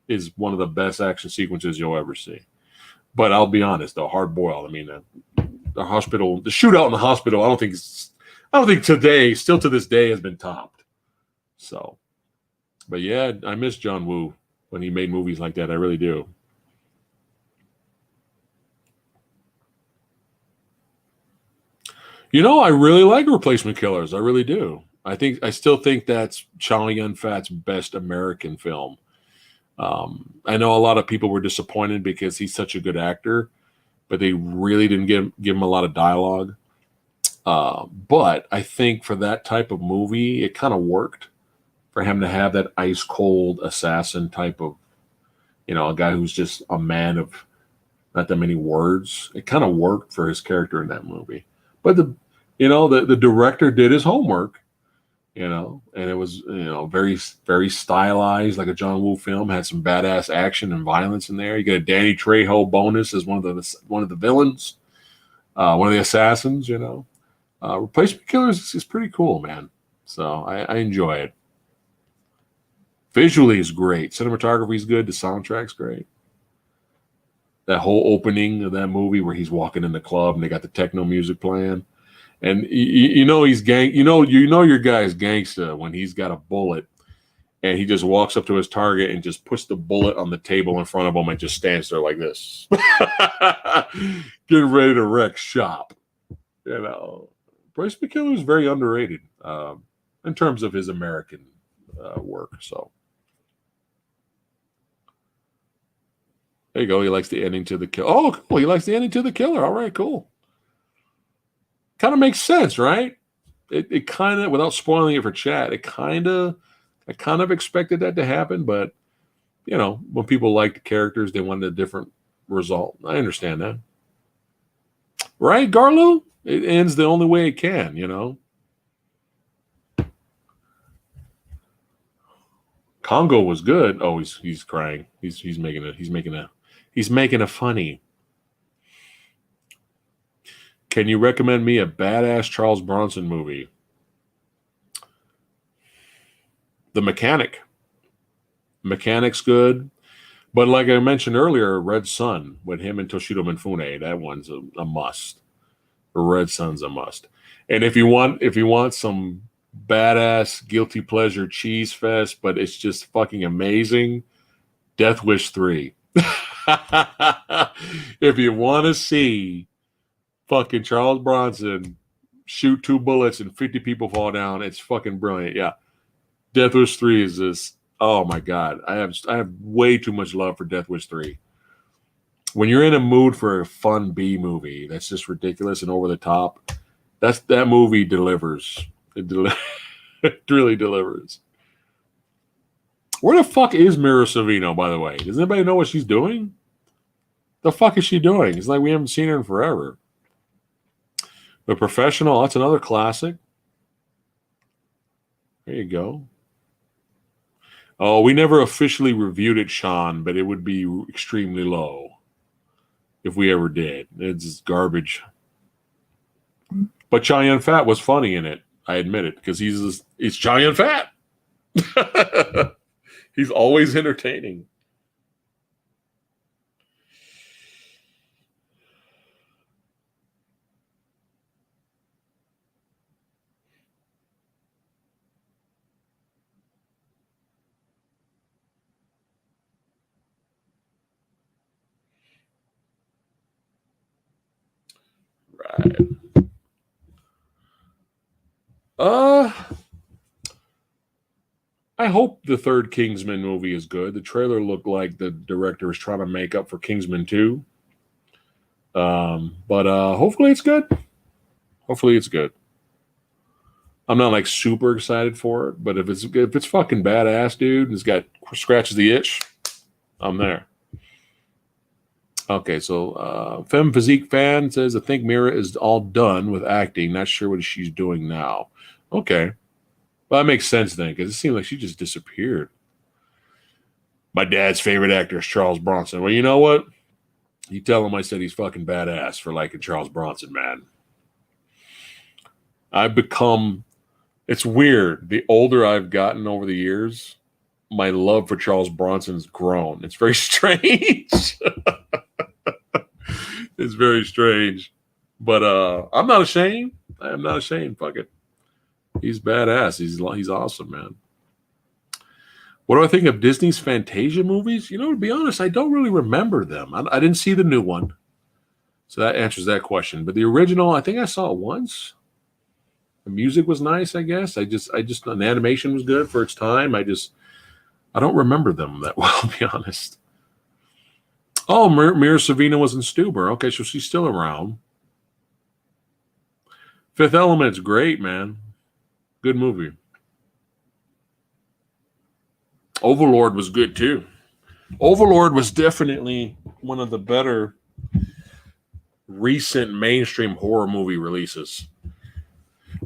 is one of the best action sequences you'll ever see. But I'll be honest, though, Hard Boiled, I mean, hospital, the shootout in the hospital. I don't think today, still to this day, has been topped. So, but yeah, I miss John Woo when he made movies like that. I really do. I really like Replacement Killers. I really do. I still think that's Chow Yun-Fat's best American film. I know a lot of people were disappointed because he's such a good actor, but they really didn't give him a lot of dialogue. But I think for that type of movie, it kind of worked for him to have that ice cold assassin type of, a guy who's just a man of not that many words. It kind of worked for his character in that movie. But the director did his homework, and it was, very, very stylized, like a John Woo film. Had some badass action and violence in there. You get a Danny Trejo bonus as one of the villains, one of the assassins. Replacement Killers is pretty cool, man. So I enjoy it. Visually is great. Cinematography is good. The soundtrack's great. That whole opening of that movie where he's walking in the club and they got the techno music playing, and he's gang. Your guy's gangsta when he's got a bullet and he just walks up to his target and just puts the bullet on the table in front of him and just stands there like this, getting ready to wreck shop. Bryce McKiller is very underrated in terms of his American work. So there you go. He likes the ending to the kill. Oh, cool. He likes the ending to the killer. All right, cool. Kind of makes sense, right? It kind of, without spoiling it for chat, I kind of expected that to happen, but when people like the characters, they wanted a different result. I understand that. Right, Garlu? It ends the only way it can, Congo was good. Oh, he's crying. He's making a funny. Can you recommend me a badass Charles Bronson movie? The Mechanic. Mechanic's good. But like I mentioned earlier, Red Sun with him and Toshido Mifune, that one's a must. Red Sun's a must. And if you want some badass guilty pleasure cheese fest, but it's just fucking amazing, Death Wish 3. If you want to see fucking Charles Bronson shoot 2 bullets and 50 people fall down, it's fucking brilliant. Yeah. Death Wish 3 is this. Oh my God. I have way too much love for Death Wish 3. When you're in a mood for a fun B movie that's just ridiculous and over the top, that movie delivers. It really delivers. Where the fuck is Mira Sorvino, by the way? Does anybody know what she's doing? The fuck is she doing? It's like we haven't seen her in forever. The Professional, that's another classic. There you go. Oh, we never officially reviewed it, Sean, but it would be extremely low if we ever did. It's garbage. But Chow Yun-Fat was funny in it. I admit it, because he's Chow Yun-Fat. He's always entertaining. Right. I hope the third Kingsman movie is good. The trailer looked like the director is trying to make up for Kingsman 2. But hopefully it's good. Hopefully it's good. I'm not like super excited for it, but if it's fucking badass, dude, and it's got scratches the itch, I'm there. Okay, so Femme Physique fan says, I think Mira is all done with acting. Not sure what she's doing now. Okay. Well, that makes sense then, because it seemed like she just disappeared. My dad's favorite actor is Charles Bronson. Well, you know what? You tell him I said he's fucking badass for liking Charles Bronson, man. It's weird. The older I've gotten over the years, my love for Charles Bronson's grown. It's very strange. It's very strange. But I'm not ashamed. I am not ashamed. Fuck it. He's badass. He's awesome, man. What do I think of Disney's Fantasia movies? You know, to be honest, I don't really remember them. I didn't see the new one, so that answers that question. But the original, I think I saw it once. The music was nice, I guess. The animation was good for its time. I don't remember them that well, to be honest. Oh, Mira Savina was in Stuber. Okay, so she's still around. Fifth Element's great, man. Good movie. Overlord was good too. Overlord was definitely one of the better recent mainstream horror movie releases.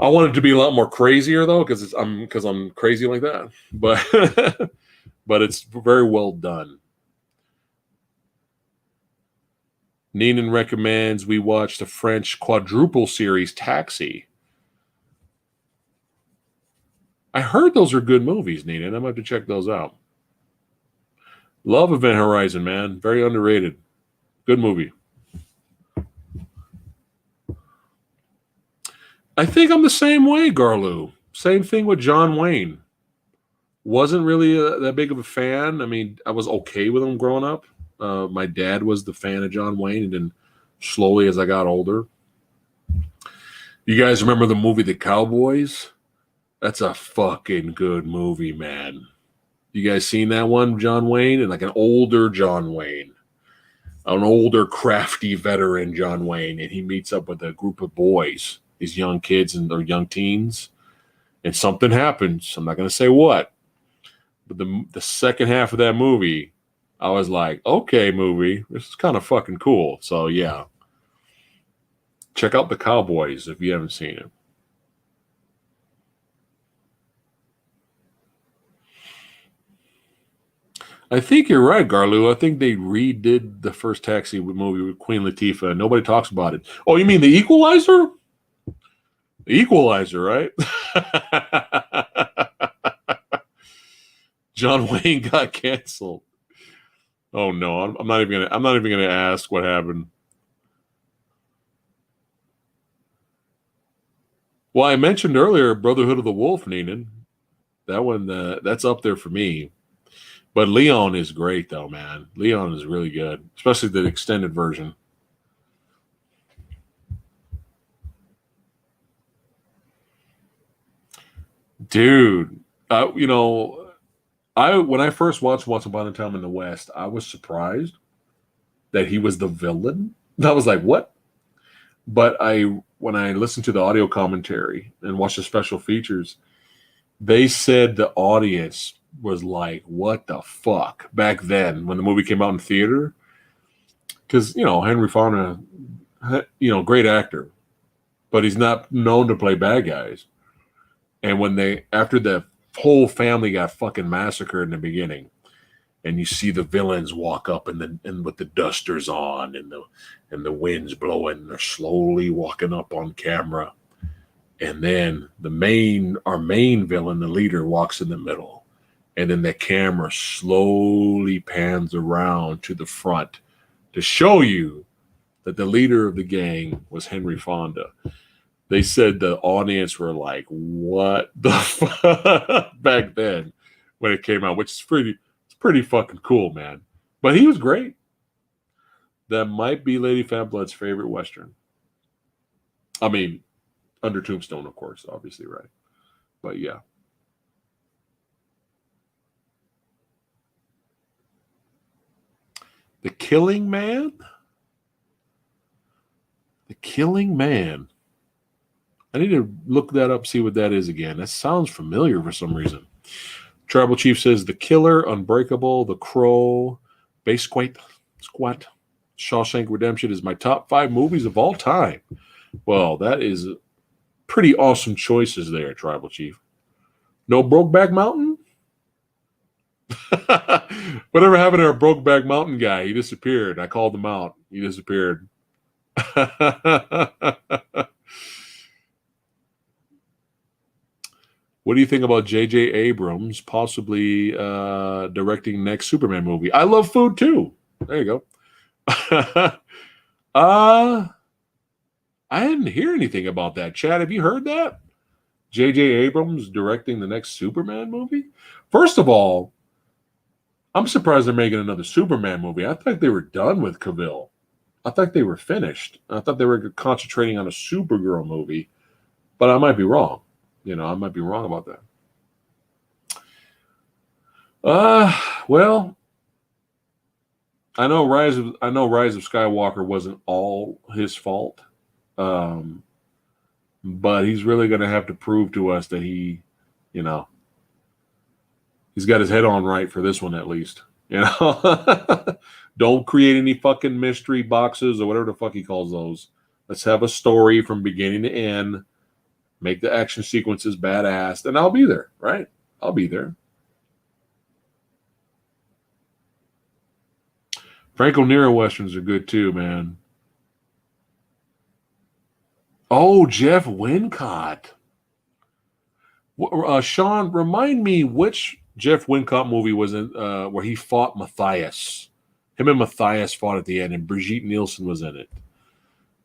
I want it to be a lot more crazier though, because I'm crazy like that. But but it's very well done. Neenan recommends we watch the French quadruple series Taxi. I heard those are good movies, Neenan. I'm going to have to check those out. Love Event Horizon, man. Very underrated. Good movie. I think I'm the same way, Garlu. Same thing with John Wayne. Wasn't really that big of a fan. I mean, I was okay with him growing up. My dad was the fan of John Wayne, and then slowly as I got older. You guys remember the movie The Cowboys? That's a fucking good movie, man. You guys seen that one, John Wayne? And like an older John Wayne. An older, crafty veteran John Wayne. And he meets up with a group of boys, these young kids and their young teens. And something happens. I'm not going to say what. But the second half of that movie, I was like, okay, movie. This is kind of fucking cool. So, yeah. Check out The Cowboys if you haven't seen it. I think you're right, Garlu. I think they redid the first Taxi movie with Queen Latifah, and nobody talks about it. Oh, you mean The Equalizer? The Equalizer, right? John Wayne got canceled. Oh no, I'm not even gonna ask what happened. Well, I mentioned earlier Brotherhood of the Wolf, Neenan. That one, that's up there for me. But Leon is great, though, man. Leon is really good, especially the extended version. Dude, you know, when I first watched Once Upon a Time in the West, I was surprised that he was the villain. I was like, what? But when I listened to the audio commentary and watched the special features, they said the audience was like, what the fuck back then when the movie came out in theater. Because, you know, Henry Fonda, you know, great actor, but he's not known to play bad guys. And after the whole family got fucking massacred in the beginning, and you see the villains walk up and with the dusters on and the wind's blowing, they're slowly walking up on camera. And then our main villain, the leader, walks in the middle. And then the camera slowly pans around to the front to show you that the leader of the gang was Henry Fonda. They said the audience were like, what the fuck back then when it came out, which is pretty fucking cool, man. But he was great. That might be Lady Phatblood's favorite Western. I mean, under Tombstone, of course, obviously, right? But yeah. The Killing Man? The Killing Man. I need to look that up, see what that is again. That sounds familiar for some reason. Tribal Chief says The Killer, Unbreakable, The Crow, Base Squat, Shawshank Redemption is my top 5 movies of all time. Well, that is pretty awesome choices there, Tribal Chief. No Brokeback Mountain? Whatever happened to our Brokeback Mountain guy? He disappeared. I called him out. He disappeared. What do you think about J.J. Abrams possibly directing next Superman movie? I love food too. There you go. I I didn't hear anything about that. Chad, have you heard that? J.J. Abrams directing the next Superman movie? First of all, I'm surprised they're making another Superman movie. I thought they were done with Cavill. I thought they were finished. I thought they were concentrating on a Supergirl movie, but I might be wrong. I might be wrong about that. Well, I know Rise of Skywalker wasn't all his fault. But he's really going to have to prove to us that he's got his head on right for this one at least. Don't create any fucking mystery boxes or whatever the fuck he calls those. Let's have a story from beginning to end. Make the action sequences badass, and I'll be there, right? I'll be there. Franco Nero westerns are good too, man. Oh, Jeff Wincott. Sean, remind me which Jeff Wincott movie was in where he fought Matthias. Him and Matthias fought at the end, and Brigitte Nielsen was in it.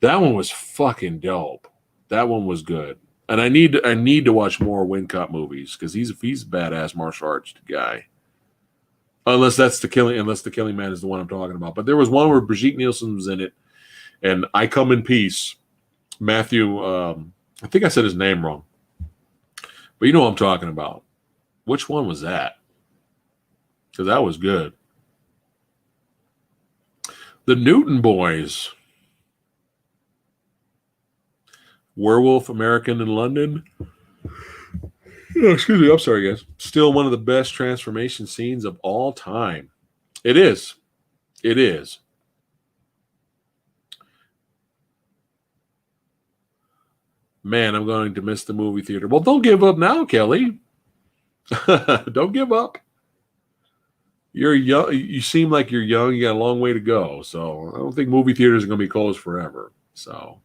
That one was fucking dope. That one was good. And I need to watch more Wincott movies because he's a badass martial arts guy. Unless the Killing Man is the one I'm talking about. But there was one where Brigitte Nielsen was in it, and I Come in Peace. Matthew, I think I said his name wrong, but you know what I'm talking about. Which one was that? Because that was good. The Newton Boys. Werewolf American in London. Oh, excuse me. I'm sorry, guys. Still one of the best transformation scenes of all time. It is. It is. Man, I'm going to miss the movie theater. Well, don't give up now, Kelly. Don't give up. You're young. You seem like you're young. You got a long way to go. So I don't think movie theaters are going to be closed forever. So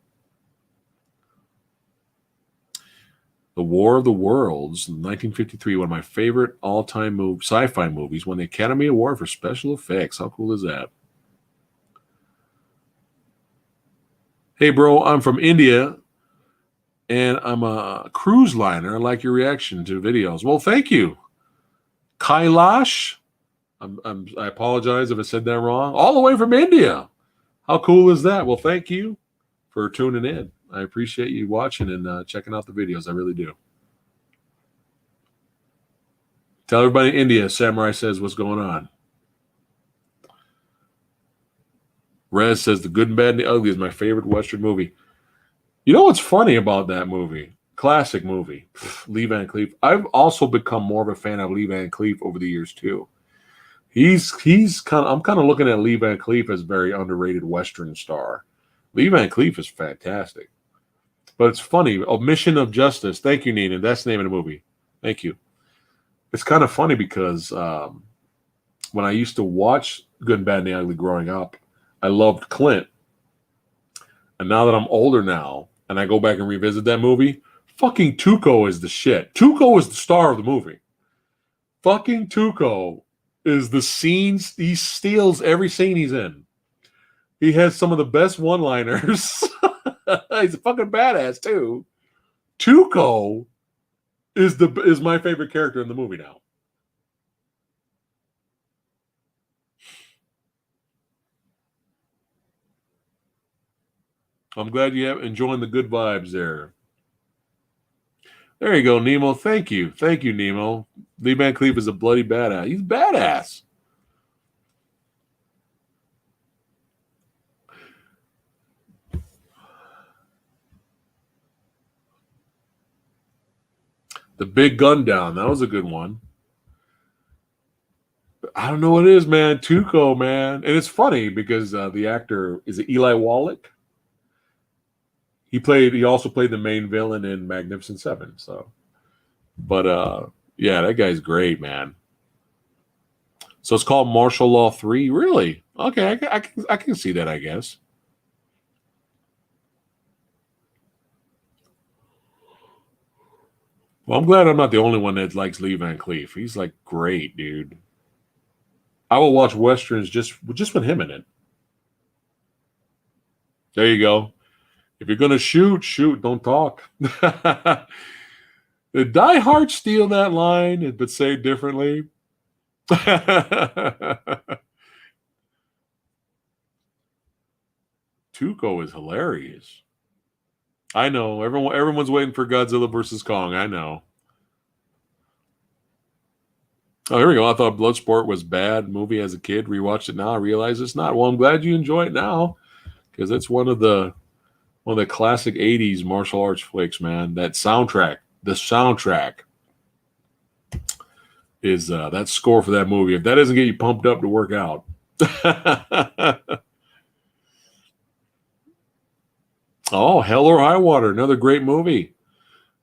The War of the Worlds, 1953, one of my favorite all-time sci-fi movies, won the Academy Award for special effects. How cool is that? Hey, bro, I'm from India. And I'm a cruise liner. I like your reaction to videos. Well, thank you. Kailash. I apologize if I said that wrong. All the way from India. How cool is that? Well, thank you for tuning in. I appreciate you watching and checking out the videos. I really do. Tell everybody in India, Samurai says, what's going on. Rez says, The Good and Bad and the Ugly is my favorite Western movie. You know what's funny about that movie? Classic movie, Lee Van Cleef. I've also become more of a fan of Lee Van Cleef over the years too. I'm kind of looking at Lee Van Cleef as a very underrated Western star. Lee Van Cleef is fantastic. But it's funny. Mission of Justice. Thank you, Nina. That's the name of the movie. Thank you. It's kind of funny because when I used to watch Good and Bad and the Ugly growing up, I loved Clint. And now that I'm older now, and I go back and revisit that movie, fucking Tuco is the shit. Tuco is the star of the movie. Fucking Tuco is the scenes. He steals every scene he's in. He has some of the best one-liners. He's a fucking badass too. Tuco is my favorite character in the movie now. I'm glad you have enjoying the good vibes there. There you go, Nemo. Thank you. Thank you, Nemo. Lee Van Cleef is a bloody badass. He's badass. The Big Gun Down. That was a good one. I don't know what it is, man. Tuco, man. And it's funny because the actor, is it Eli Wallach? He also played the main villain in Magnificent Seven. So, but yeah, that guy's great, man. So it's called Martial Law 3. Really? Okay, I can see that, I guess. Well, I'm glad I'm not the only one that likes Lee Van Cleef. He's like great, dude. I will watch westerns just with him in it. There you go. If you're gonna shoot, shoot. Don't talk. Did Die Hard steal that line, but say it differently? Tuco is hilarious. I know. Everyone's waiting for Godzilla versus Kong. I know. Oh, here we go. I thought Bloodsport was bad movie as a kid. Rewatched it now. I realize it's not. Well, I'm glad you enjoy it now because it's one of the classic '80s martial arts flicks, man. That soundtrack, the soundtrack is that score for that movie. If that doesn't get you pumped up to work out. Oh, Hell or High Water, another great movie.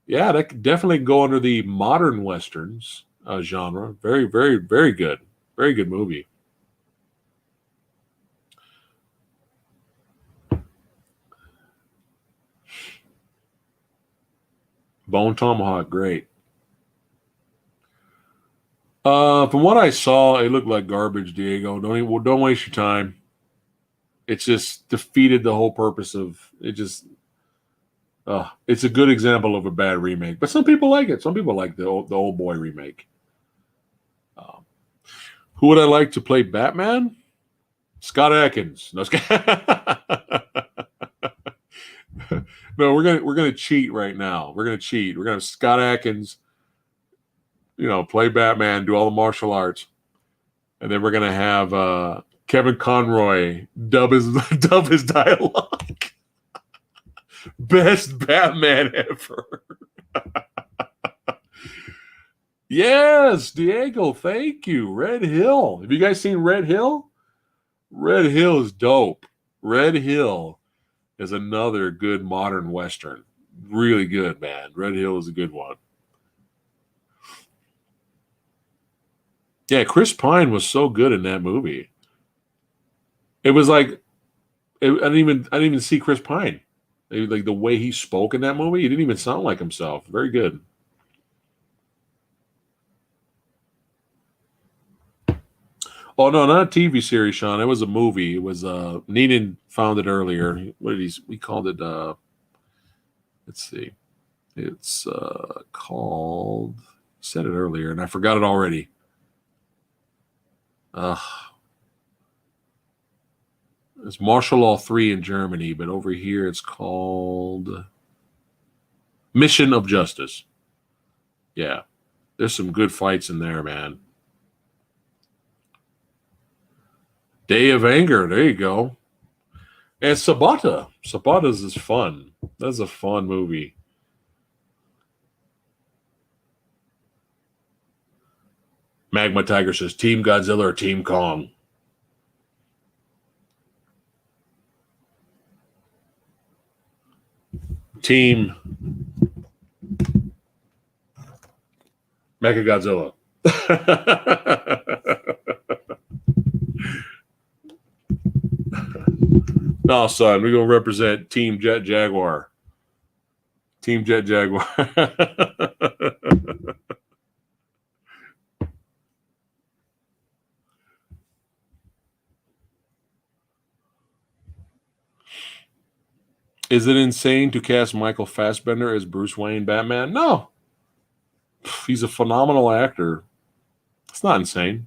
Yeah, that could definitely go under the modern westerns genre. Very, very, very good. Very good movie. Bone Tomahawk, great. From what I saw, it looked like garbage, Diego. Don't waste your time. It's just defeated the whole purpose of it. Just it's a good example of a bad remake, but some people like it. Some people like the old boy remake. Um, who would I like to play Batman? Scott Adkins. No, no, we're gonna cheat right now. We're gonna cheat. We're gonna have Scott Adkins, play Batman, do all the martial arts, and then we're gonna have Kevin Conroy dub his dub his dialogue. Best Batman ever. Yes, Diego, thank you. Red Hill. Have you guys seen Red Hill? Red Hill is dope. Red Hill is another good modern Western. Really good, man. Red Hill is a good one. Yeah, Chris Pine was so good in that movie. It was like I didn't even see Chris Pine. Like the way he spoke in that movie, he didn't even sound like himself. Very good. Oh no, not a TV series, Sean. It was a movie. It was Neenan found it earlier. What did we called it let's see. It's called said it earlier and I forgot it already. Uh it's Martial Law 3 in Germany, but over here it's called Mission of Justice. Yeah. There's some good fights in there, man. Day of Anger. There you go. And Sabata. Sabata's is fun. That's a fun movie. Magma Tiger says Team Godzilla or Team Kong. Team Mecha Godzilla. No, son, we're gonna represent Team Jet Jaguar. Team Jet Jaguar. Is it insane to cast Michael Fassbender as Bruce Wayne Batman? No. He's a phenomenal actor. It's not insane.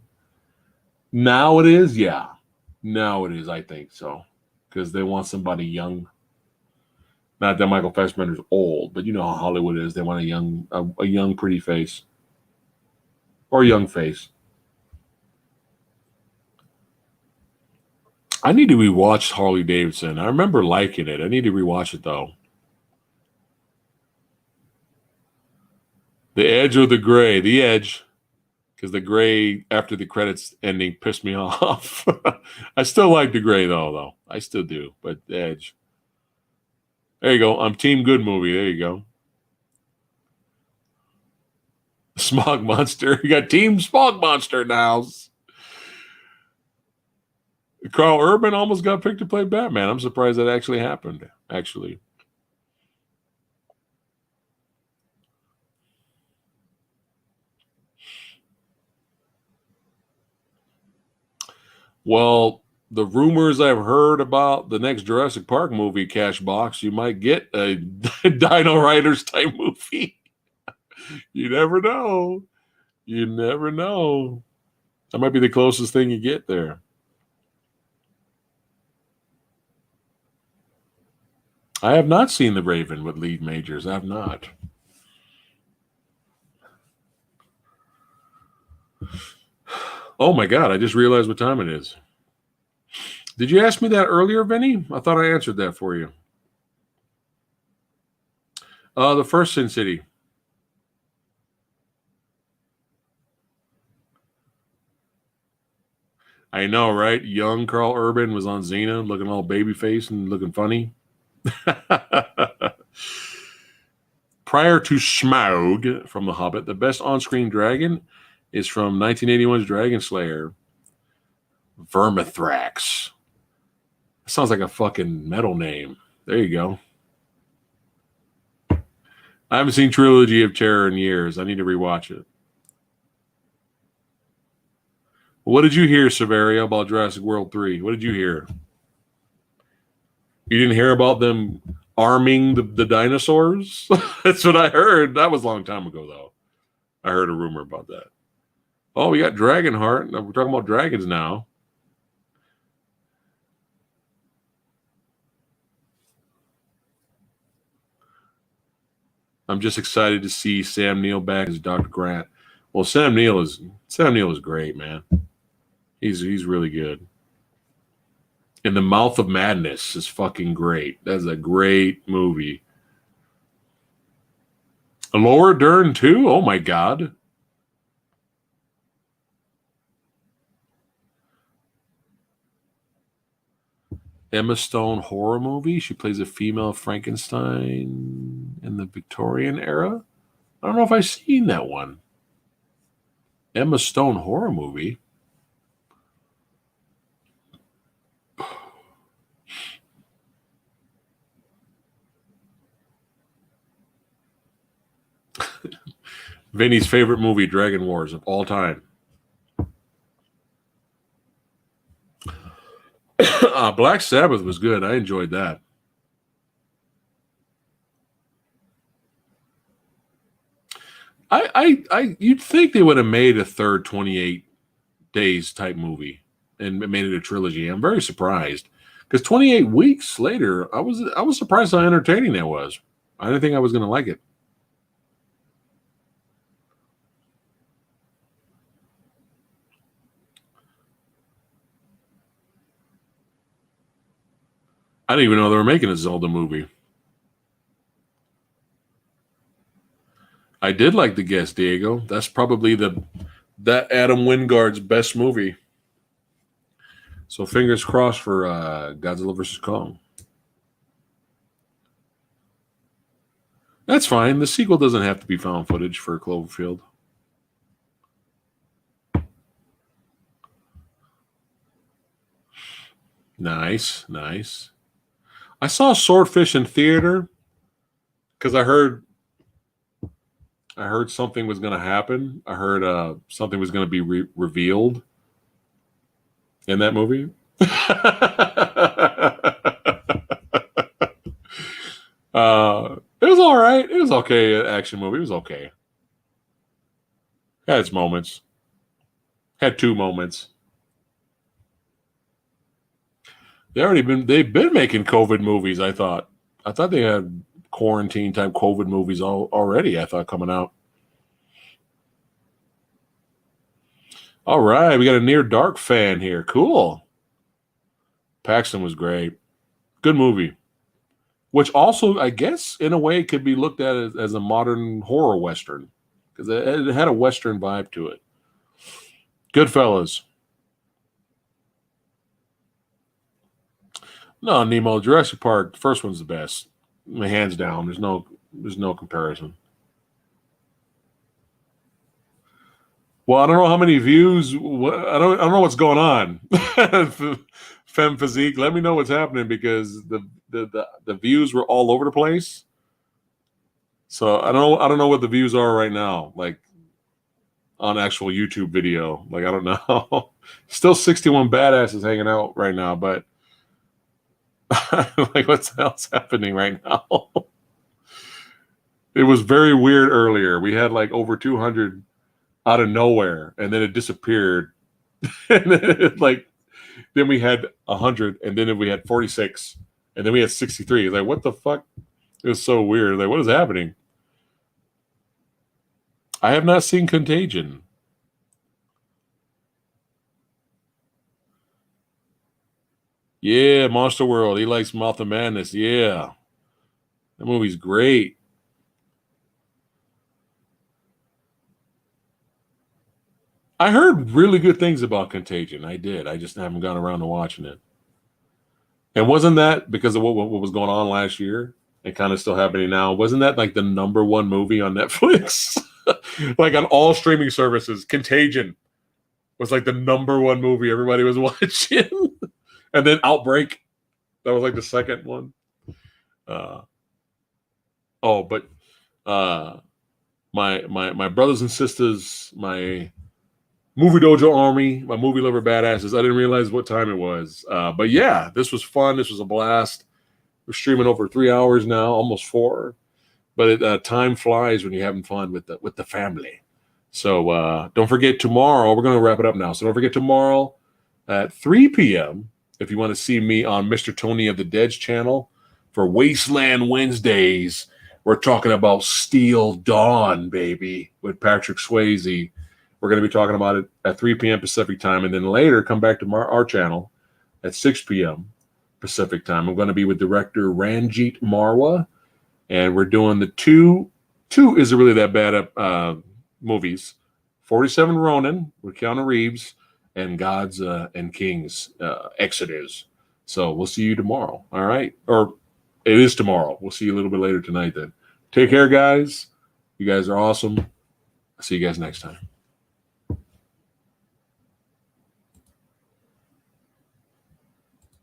Now it is, yeah. Now it is, I think so. Because they want somebody young. Not that Michael Fassbender's old, but you know how Hollywood is. They want a young, pretty face. Or a young face. I need to rewatch Harley Davidson. I remember liking it. I need to rewatch it though. The Edge or the Gray? The Edge. Because the gray after the credits ending pissed me off. I still like the gray though. I still do, but the Edge. There you go. I'm Team Good movie. There you go. Smog Monster. You got Team Smog Monster now. Carl Urban almost got picked to play Batman. I'm surprised that actually happened. Actually. Well, the rumors I've heard about the next Jurassic Park movie, Cash Box, you might get a Dino Riders type movie. You never know. You never know. That might be the closest thing you get there. I have not seen The Raven with Lee Majors. I have not. Oh my God, I just realized what time it is. Did you ask me that earlier, Vinny? I thought I answered that for you. The first Sin City. I know, right? Young Carl Urban was on Xena, looking all baby face and looking funny. Prior to Smaug from The Hobbit, the best on-screen dragon is from 1981's Dragon Slayer, Vermithrax. That sounds like a fucking metal name. There you go. I haven't seen Trilogy of Terror in years. I need to rewatch it. What did you hear, Severia, about Jurassic World 3? What did you hear? You didn't hear about them arming the dinosaurs? That's what I heard. That was a long time ago, though. I heard a rumor about that. Oh, we got Dragonheart. We're talking about dragons now. I'm just excited to see Sam Neill back as Dr. Grant. Well, Sam Neill is great, man. He's really good. In the Mouth of Madness is fucking great. That's a great movie. Laura Dern too? Oh my God. Emma Stone horror movie. She plays a female Frankenstein in the Victorian era. I don't know if I've seen that one. Emma Stone horror movie. Vinny's favorite movie, Dragon Wars, of all time. Black Sabbath was good. I enjoyed that. You'd think they would have made a third 28 days type movie and made it a trilogy. I'm very surprised because 28 weeks later, I was surprised how entertaining that was. I didn't think I was going to like it. I didn't even know they were making a Zelda movie. I did like The Guest, Diego. That's probably that Adam Wingard's best movie. So fingers crossed for Godzilla vs. Kong. That's fine. The sequel doesn't have to be found footage for Cloverfield. Nice, nice. I saw Swordfish in theater because I heard something was going to happen. I heard something was going to be revealed in that movie. It was all right. It was okay. Action movie. It was okay. Had its moments. Had 2 moments. They've been making COVID movies. I thought they had quarantine type COVID movies already. I thought coming out. All right, we got a Near Dark fan here. Cool. Paxton was great. Good movie. Which also, I guess, in a way, could be looked at as a modern horror western because it had a western vibe to it. Goodfellas. No, Nemo, Jurassic Park. The first one's the best, hands down. There's no comparison. Well, I don't know how many views. I don't know what's going on. Femme Physique, let me know what's happening because the views were all over the place. So I don't know what the views are right now. Like on actual YouTube video. Like, I don't know. Still 61 badasses hanging out right now, but like, what the hell's happening right now? It was very weird earlier. We had like over 200 out of nowhere, and then it disappeared. And then then we had 100, and then we had 46, and then we had 63. Like, what the fuck? It was so weird. Like, what is happening? I have not seen Contagion. Yeah, Monster World. He likes Mouth of Madness. Yeah. That movie's great. I heard really good things about Contagion. I did. I just haven't gone around to watching it. And wasn't that because of what was going on last year and kind of still happening now? Wasn't that like the #1 movie on Netflix? Like on all streaming services, Contagion was like the #1 movie everybody was watching. And then Outbreak, that was like the second one. But my brothers and sisters, my Movie Dojo Army, my movie lover badasses. I didn't realize what time it was. But yeah, this was fun. This was a blast. We're streaming over 3 hours now, almost 4. But time flies when you're having fun with the family. So don't forget tomorrow. We're going to wrap it up now. So don't forget tomorrow at 3 p.m. if you want to see me on Mr. Tony of the Dead's channel for Wasteland Wednesdays. We're talking about Steel Dawn, baby, with Patrick Swayze. We're going to be talking about it at 3 p.m. Pacific time, and then later come back to our channel at 6 p.m. Pacific time. I'm going to be with director Ranjit Marwa, and we're doing the two isn't really that bad movies. 47 Ronin with Keanu Reeves and Gods and Kings Exodus. So we'll see you tomorrow. All right. Or it is tomorrow. We'll see you a little bit later tonight then. Take care, guys. You guys are awesome. I'll see you guys next time.